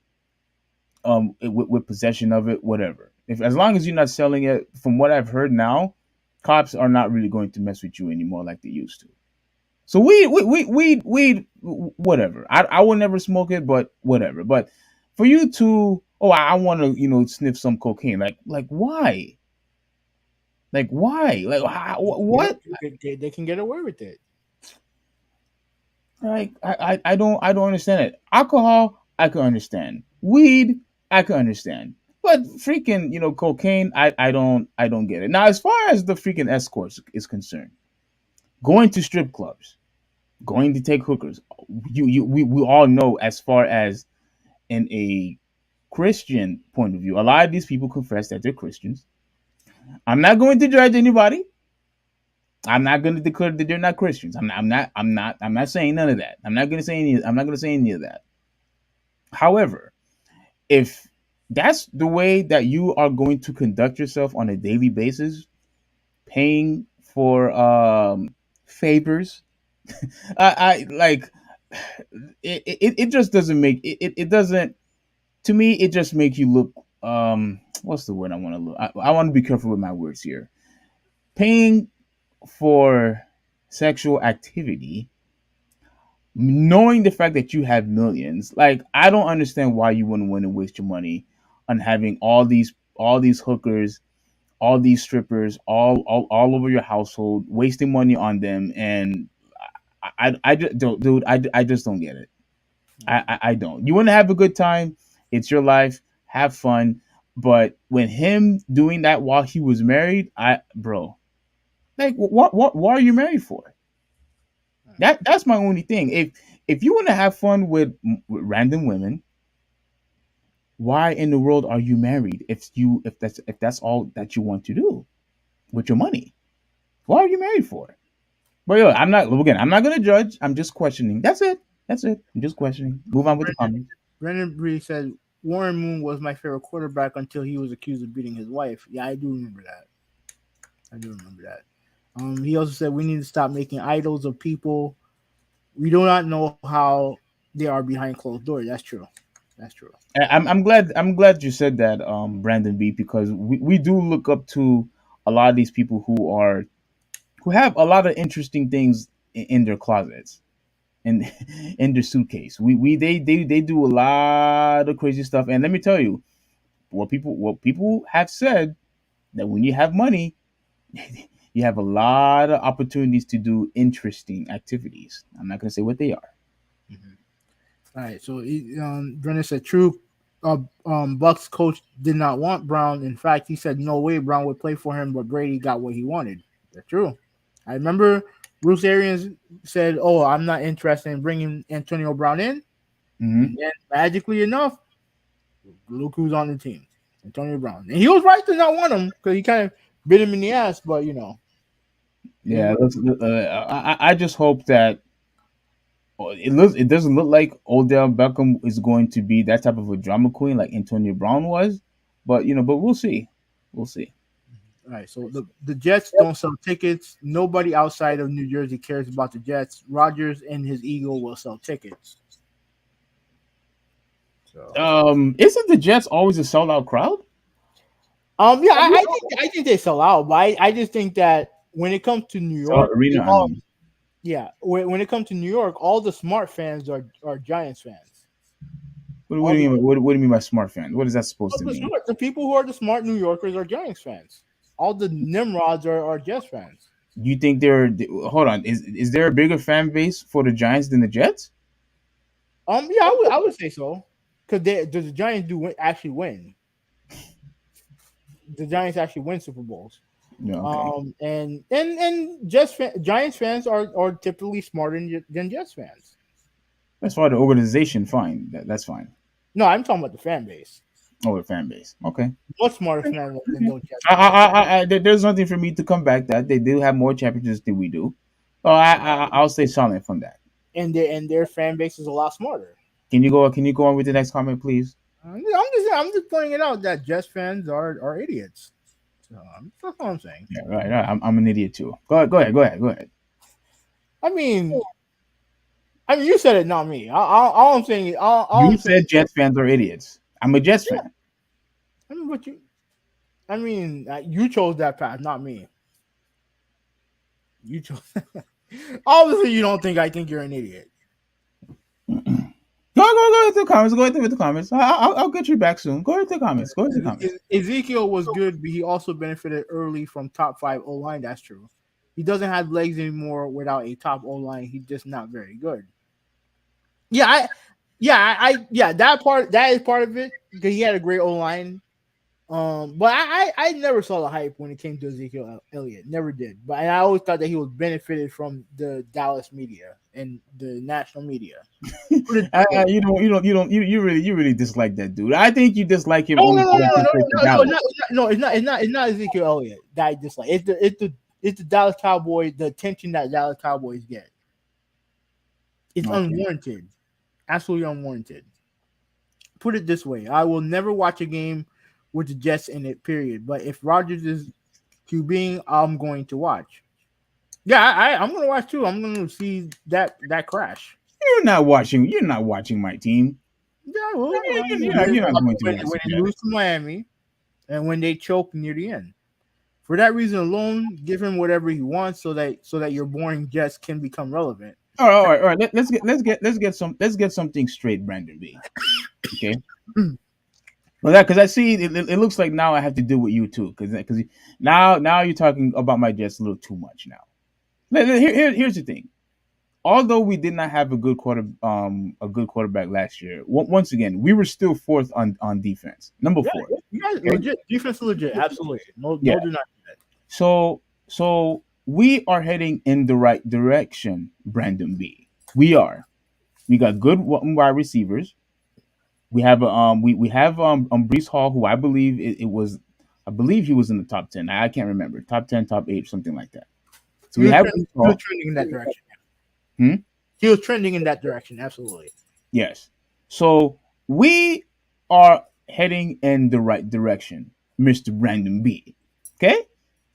with possession of it, whatever. If as long as you're not selling it, from what I've heard now, cops are not really going to mess with you anymore like they used to. So weed, whatever. I will never smoke it, but whatever. But for you to, oh, I want to, sniff some cocaine. Like why? Like why? Like what? They can get away with it. Like I don't understand it. Alcohol, I can understand. Weed, I can understand. But freaking, cocaine, I don't get it. Now, as far as the freaking escorts is concerned, going to strip clubs, going to take hookers, we all know, as far as in a Christian point of view, a lot of these people confess that they're Christians. I'm not going to judge anybody. I'm not going to declare that they're not Christians. I'm not saying none of that. I'm not going to say any of that. However, if that's the way that you are going to conduct yourself on a daily basis, paying for favors, I like it just doesn't make it doesn't, to me, it just makes you look, what's the word I want to look, I want to be careful with my words here. Paying for sexual activity, knowing the fact that you have millions, like, I don't understand why you wouldn't want to waste your money on having all these hookers, all these strippers, all over your household, wasting money on them. And I just don't, dude. I just don't get it. I don't. You want to have a good time? It's your life. Have fun. But when him doing that while he was married, bro, like, what are you married for? That's my only thing. If you want to have fun with random women, why in the world are you married? If that's all that you want to do with your money, what are you married for? But yo, I'm not gonna judge. I'm just questioning. That's it. That's it. I'm just questioning. Move on with the Brendan comments. Brendan Bree said Warren Moon was my favorite quarterback until he was accused of beating his wife. Yeah, I do remember that. I do remember that. He also said we need to stop making idols of people. We do not know how they are behind closed doors. That's true. That's true. I'm glad you said that, Brandon B, because we do look up to a lot of these people who have a lot of interesting things in their closets and in their suitcase. They do a lot of crazy stuff. And let me tell you, what people have said, that when you have money, you have a lot of opportunities to do interesting activities. I'm not going to say what they are. Mhm. All right. So Brendan said true. Bucks coach did not want Brown. In fact, he said no way Brown would play for him, but Brady got what he wanted. That's true. I remember Bruce Arians said, "Oh, I'm not interested in bringing Antonio Brown in," Hmm. and then magically enough, look who's on the team, Antonio Brown, and he was right to not want him because he kind of bit him in the ass. But it is Yeah, what I just hope that It doesn't look like Odell Beckham is going to be that type of a drama queen like Antonio Brown was, but but we'll see. We'll see. All right, so the Jets don't sell tickets. Nobody outside of New Jersey cares about the Jets. Rodgers and his ego will sell tickets. So, Isn't the Jets always a sellout crowd? yeah, I think they sell out, but I just think that when it comes to New Sellout York, arena, I mean. yeah, when it comes to New York, all the smart fans are Giants fans. What All do the you mean? What do you mean by smart fan? What is that supposed to mean? the people who are the smart New Yorkers are Giants fans. All the Nimrods are Jets fans. You think hold on? Is there a bigger fan base for the Giants than the Jets? Yeah, I would say so because the Giants actually win. The Giants actually win Super Bowls. Yeah, okay. And Giants fans are typically smarter than Jets fans. That's why the organization fine. That's fine. No, I'm talking about the fan base. Oh, the fan base. Okay. Much smarter fans than those Jets fans. There's nothing for me to come back that they do have more championships than we do. So I'll stay silent from that. And their fan base is a lot smarter. Can you go? Can you go on with the next comment, please? I'm just pointing it out that Jets fans are idiots. So that's what I'm saying. Yeah, right. I'm an idiot too. Go ahead. I mean, you said it, not me. All I'm saying is, all You I'm saying. said Jets fans are idiots. I'm a Jets Yeah, fan. I mean, you chose that path, not me. You chose. Obviously, you don't think I think you're an idiot. Go into the comments. Go into the comments. I'll get you back soon. Go into the comments. Go into the comments. Ezekiel was good, but he also benefited early from top 5 O line. That's true. He doesn't have legs anymore without a top O line. He's just not very good. Yeah, that is part of it because he had a great O line. But I never saw the hype when it came to Ezekiel Elliott. Never did. But I always thought that he was benefited from the Dallas media and the national media. You really dislike that dude. I think you dislike him No, only no, no, because no, he no, plays for no, no, Dallas. no, it's not Ezekiel Elliott that I dislike. It's the Dallas Cowboys, the attention that Dallas Cowboys get. It's Okay. unwarranted. Absolutely unwarranted. Put it this way. I will never watch a game with the Jets in it, period. But if Rodgers is QBing, I'm going to watch. Yeah, I'm going to watch too. I'm going to see that crash. You're not watching. You're not watching my team. Yeah, well, You're not going to when, watch when they that. lose to Miami and when they choke near the end. For that reason alone, give him whatever he wants so that your boring Jets can become relevant. All right. Let's get something straight, Brandon B. Okay. Well, that because I see it looks like now I have to deal with you too because now you're talking about my Jets a little too much now. Here's the thing. Although we did not have a good quarterback last year, once again we were still fourth on defense, number Yeah, 4. you guys Okay? legit defense, legit, absolutely. No, Yeah. no, do not. So we are heading in the right direction, Brandon B. We are. We got good wide receivers. We have we have Brees Hall, who I believe I believe he was in the top 10. I can't remember, top 10, top 8, something like that. So He we was, have trending, Brees he was Hall. trending in that direction. Hmm? He was trending in that direction, absolutely. Yes. So we are heading in the right direction, Mr. Brandon B. Okay?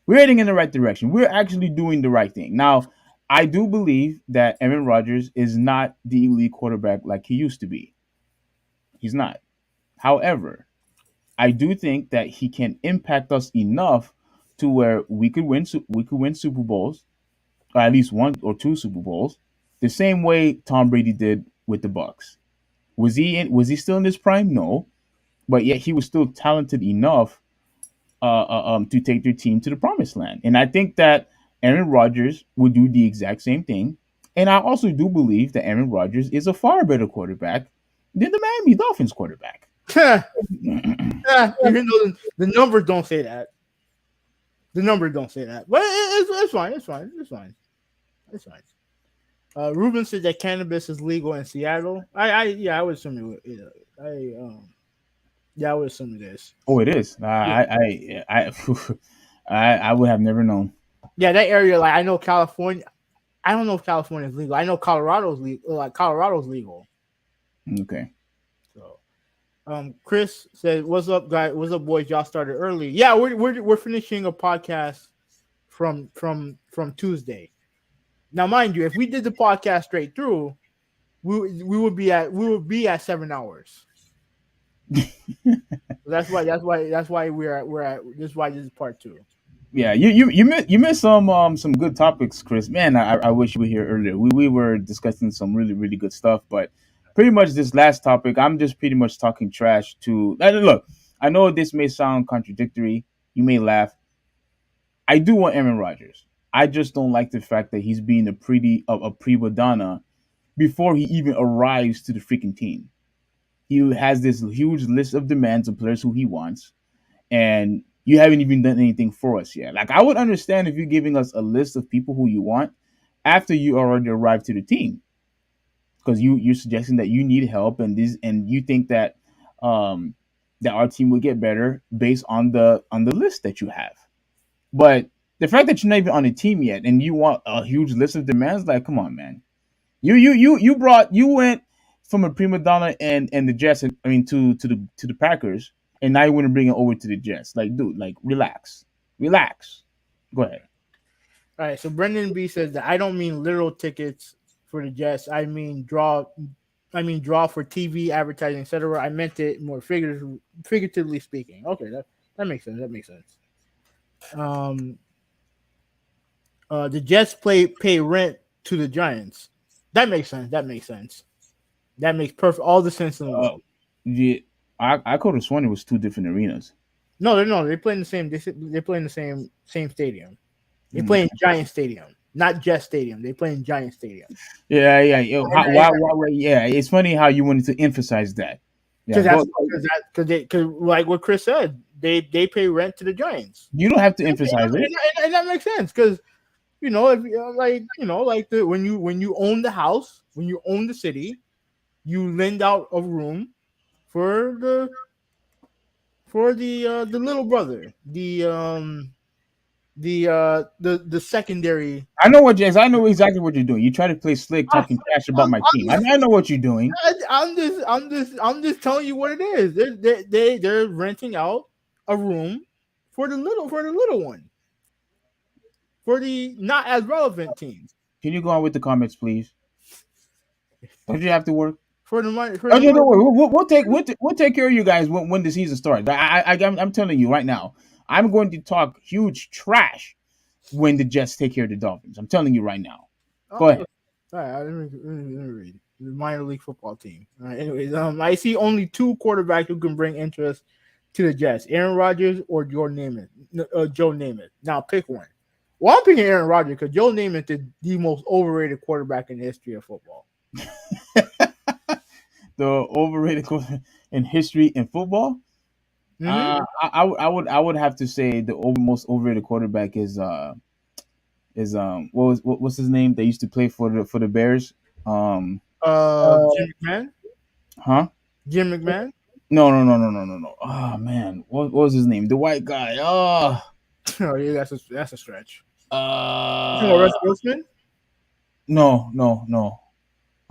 We're heading in the right direction. We're actually doing the right thing. Now, I do believe that Aaron Rodgers is not the elite quarterback like he used to be. He's not. However, I do think that he can impact us enough to where we could win Super Bowls, or at least 1 or 2 Super Bowls, the same way Tom Brady did with the Bucks. Was he still in his prime? No, but yet he was still talented enough to take their team to the promised land. And I think that Aaron Rodgers would do the exact same thing. And I also do believe that Aaron Rodgers is a far better quarterback than the Miami Dolphins quarterback. Even though the numbers don't say that. The numbers don't say that. But it's fine. It's fine. It's fine. It's fine. Ruben said that cannabis is legal in Seattle. I would assume it. I would assume it is. Oh, it is. I would have never known. Yeah, that area. Like I know California. I don't know if California is legal. I know Colorado's legal. Like Colorado's legal. Okay. So, Chris said, "What's up, guys? What's up, boys? Y'all started early. Yeah, we're finishing a podcast from Tuesday. Now, mind you, if we did the podcast straight through, we would be at 7 hours. So that's why we're at this is why this is part two. Yeah, you missed some good topics, Chris. Man, I wish you were here earlier. We were discussing some really good stuff, but pretty much this last topic, I'm just pretty much talking trash to. Look, I know this may sound contradictory. You may laugh. I do want Aaron Rodgers. I just don't like the fact that he's being a prima donna before he even arrives to the freaking team. He has this huge list of demands of players who he wants, and you haven't even done anything for us yet. Like, I would understand if you're giving us a list of people who you want after you already arrived to the team, because you're suggesting that you need help, and you think that that our team will get better based on the list that you have. But the fact that you're not even on the team yet and you want a huge list of demands, like, come on, man. You went from a prima donna and the Jets. I mean, to the Packers, and now you want to bring it over to the Jets. Like, dude, like, relax. Go ahead. All right. So Brendan B says that I don't mean literal tickets for the Jets. I mean draw. I mean draw for TV advertising, etc. I meant it more figuratively speaking. Okay, that makes sense. That makes sense. Um, the Jets pay rent to the Giants. That makes sense. That makes sense. That makes perfect all the sense in the Uh, world. yeah, I could have sworn it was two different arenas. No, they're no. They play in the same. They play in the same stadium. They play in Okay. Giant Stadium, not Jet Stadium. They play in Giant Stadium. Yeah. Yeah, it's funny how you wanted to emphasize that. Yeah, Because go. because like what Chris said, they pay rent to the Giants, You don't have to and, emphasize it. and that makes sense because if like the when you own the house, when you own the city, you lend out a room for the little brother, the secondary. I know exactly what you're doing. You try to play slick, I, talking trash about my team. I know what you're doing. I'm just telling you what it is. They're renting out a room for the little one, for the not as relevant team, Can you go on with the comments, please? Don't you have to work? for the money for Oh, the no, money. don't worry. We'll take care of you guys when the season starts. I'm telling you right now. I'm going to talk huge trash when the Jets take care of the Dolphins. I'm telling you right now. Oh, Go ahead. all right, let me read the minor league football team. All right, anyways, I see only two quarterbacks who can bring interest to the Jets: Aaron Rodgers or Joe Namath. Joe Namath. Now pick one. Well, I'm picking Aaron Rodgers because Joe Namath is the most overrated quarterback in the history of football. The overrated in history in football. Mm-hmm. I would have to say the most overrated quarterback is what's his name? They used to play for the Bears. Um, Jim McMahon. huh? Jim McMahon. No. Oh man, what was his name? The white guy. Oh, Oh yeah, that's a stretch. You know, uh, Russ Wilson. no.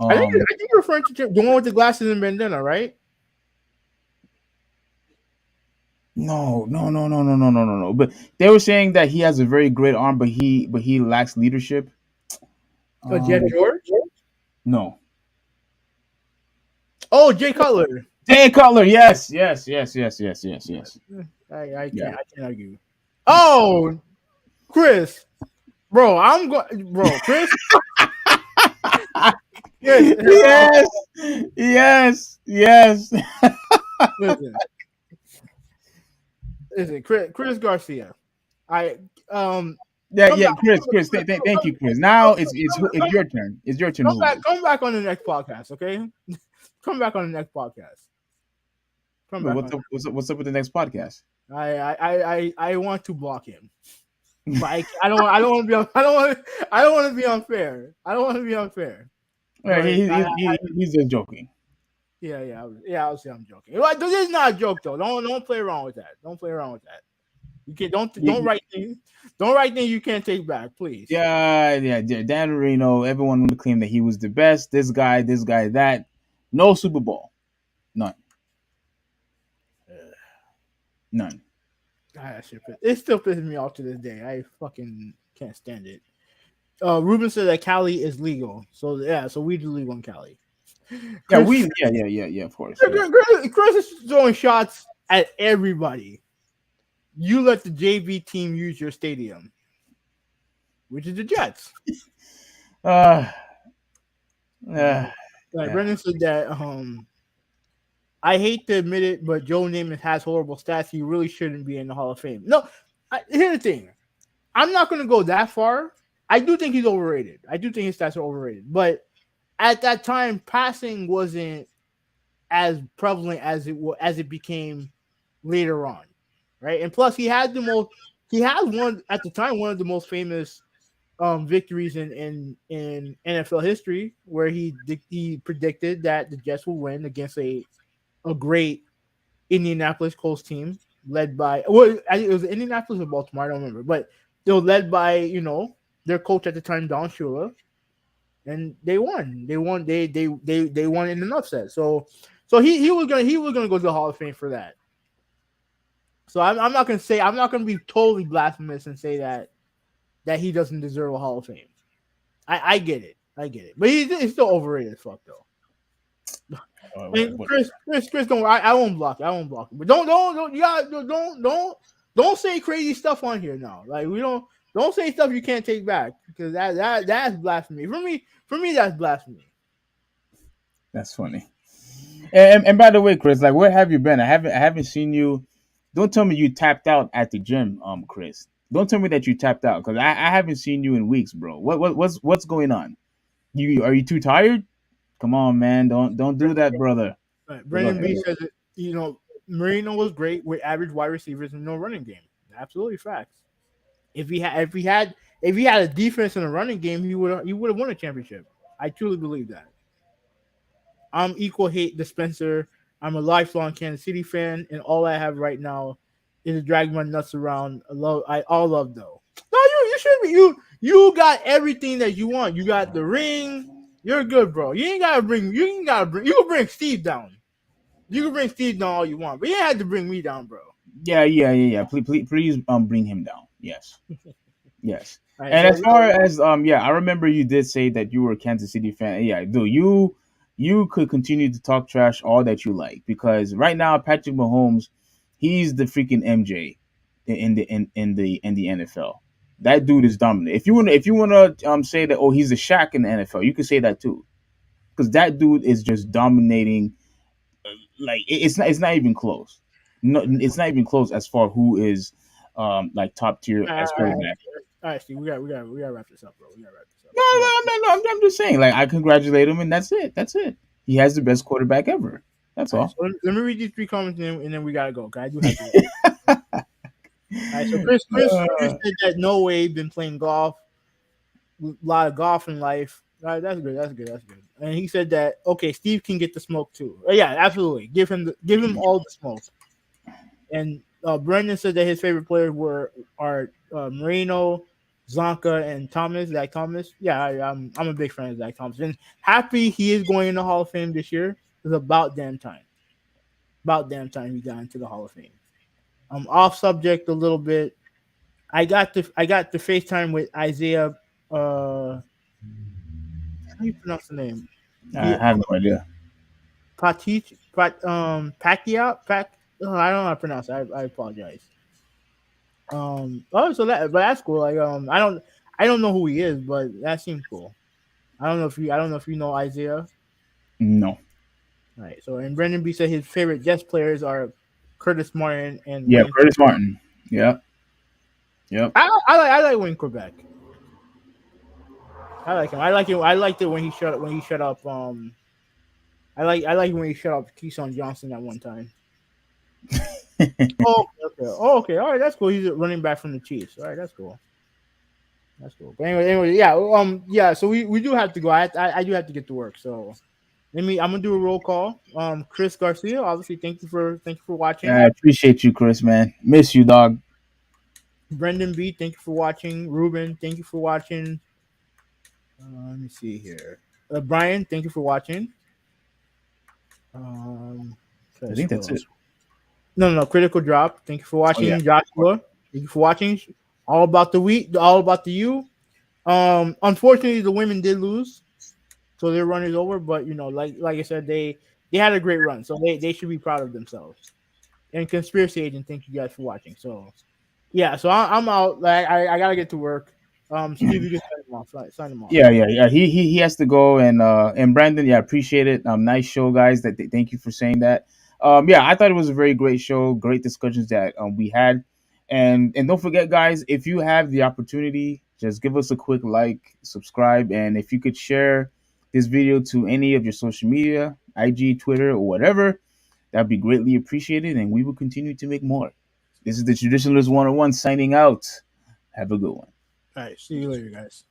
I think you're referring to the one with the glasses and bandana, right? No. But they were saying that he has a very great arm, but he lacks leadership. Jeff Um, George. no. Oh, Jay Cutler. Jay Cutler. Yes. I Yeah. can't argue. Oh, Chris, bro, Chris. Yes, Yes. listen, listen, Chris Garcia. I Yeah, come yeah, back, Chris. Thank you, Chris. Now it's your turn. It's your turn to lose. come back on the next podcast, okay? Come back on the next podcast. Come Wait, back on. what's up with the next podcast? I want to block him, but I don't want to be I don't want to be unfair. I don't want to be unfair. All right, But he's just joking. yeah. Obviously, I'm joking. Well, this is not a joke though. Don't play around with that. Don't play around with that. You can don't Y- write things. Don't write things you can't take back, please. yeah. Dan Marino. Everyone would claim that he was the best. This guy, that. No Super Bowl. None. None. Ah, shit, it still pisses me off to this day. I fucking can't stand it. Ruben said that Cali is legal, so yeah, so we do legal in Cali. Yeah, Chris, yeah. Of course, yeah. Chris is throwing shots at everybody. You let the JV team use your stadium, which is the Jets. Uh, Uh, uh like yeah. Brendan said that I hate to admit it, but Joe Namath has horrible stats. He really shouldn't be in the Hall of Fame. No, here's the thing. I'm not going to go that far. I do think he's overrated. I do think his stats are overrated. But at that time, passing wasn't as prevalent as it became later on, right? And plus, he had the most. He had one at the time, one of the most famous victories in NFL history, where he predicted that the Jets will win against a great Indianapolis Colts team led by it was Indianapolis or Baltimore, I don't remember, but they were led by their coach at the time, Don Shula, and they won. They won in an upset. So he was gonna go to the Hall of Fame for that. So I'm not gonna be totally blasphemous and say that he doesn't deserve a Hall of Fame. I get it, but he's still overrated as fuck though. And Chris, don't. I won't block. I won't block. But don't. Yeah, don't say crazy stuff on here now. Like we don't say stuff you can't take back because that's blasphemy. For me, that's blasphemy. That's funny. And by the way, Chris, like, where have you been? I haven't seen you. Don't tell me you tapped out at the gym, Chris. Don't tell me that you tapped out because I haven't seen you in weeks, bro. What's going on? Are you too tired? Come on, man. Don't do that, brother. Good luck. Brendan B says that Marino was great with average wide receivers and no running game. Absolutely facts. If he had a defense and a running game, he would have won a championship. I truly believe that. I'm equal hate dispenser. I'm a lifelong Kansas City fan, and all I have right now is to drag my nuts around. I all love though. No, you should be you got everything that you want. You got the ring. You're good, bro. You ain't gotta bring. You ain't gotta bring. You can bring Steve down. You can bring Steve down all you want, but you ain't had to bring me down, bro. Yeah. Please, bring him down. Yes. Yes. All right, And so as far as yeah, I remember you did say that you were a Kansas City fan. Yeah, do you could continue to talk trash all that you like because right now Patrick Mahomes, he's the freaking MJ in the NFL. That dude is dominant. If you wanna say that, oh, he's the Shaq in the NFL, you could say that too because that dude is just dominating. Like it's not even close. No, it's not even close as far who is like top tier all as right, quarterback. all right, Steve, we gotta wrap this up, bro. We gotta wrap this up. No, We no, gotta, I'm just saying. Like, I congratulate him, and that's it. That's it. He has the best quarterback ever. That's all right, all. so let me read these three comments and then we gotta go. Okay, I do have to go. All right, so Chris said that no way been playing golf, a lot of golf in life. All right, that's good. That's good. That's good. And he said that okay, Steve can get the smoke too. Yeah, absolutely. Give him all the smoke. And Brendan said that his favorite players are Marino, Zonka, and Thomas. Zach Thomas. Yeah, I'm a big fan of Zach Thomas, and happy he is going in the Hall of Fame this year. It's about damn time. About damn time he got into the Hall of Fame. I'm off subject a little bit. I got the FaceTime with Isaiah. How do you pronounce the name? I have no idea. Pacquiao. I don't know how to pronounce it. I apologize. Oh, so but that's cool. Like, I don't know who he is, but that seems cool. I don't know if you know Isaiah. No. All right. So, and Brendan B said his favorite Jets players are Curtis Martin and Yeah, Wayne. Curtis Martin. Yep. Yep. I like Wayne Quebec. I like him. I like him. I liked it when he shut up. I like when he shut up Keyshawn Johnson at one time. Oh, okay. Oh, okay. All right, that's cool. He's a running back from the Chiefs. All right, that's cool. That's cool. But anyway, yeah. Yeah. So we do have to go. I do have to get to work. So I'm gonna do a roll call. Chris Garcia, obviously, thank you for watching. I appreciate you, Chris, man. Miss you, dog. Brendan B, thank you for watching. Ruben, thank you for watching. Let me see here. Brian, thank you for watching. Try I to think see what that's it. else. No. Critical Drop. Thank you for Oh yeah, watching, of course. Joshua. Thank you for watching. All about the week. All about the you. Unfortunately, the women did lose, so their run is over. But like I said, they had a great run, so they should be proud of themselves. And conspiracy agent, thank you guys for watching. So yeah, so I'm out. Like I gotta get to work. Steve, you can sign them off. Sign them off. Yeah. He has to go, and Brandon, yeah, appreciate it. Nice show, guys. Thank you for saying that. Yeah, I thought it was a very great show. Great discussions that we had, and don't forget, guys, if you have the opportunity, just give us a quick like, subscribe, and if you could share this video to any of your social media, IG, Twitter, or whatever, that'd be greatly appreciated, and we will continue to make more. This is the Traditionalist 101 signing out. Have a good one. All right, see you later, guys.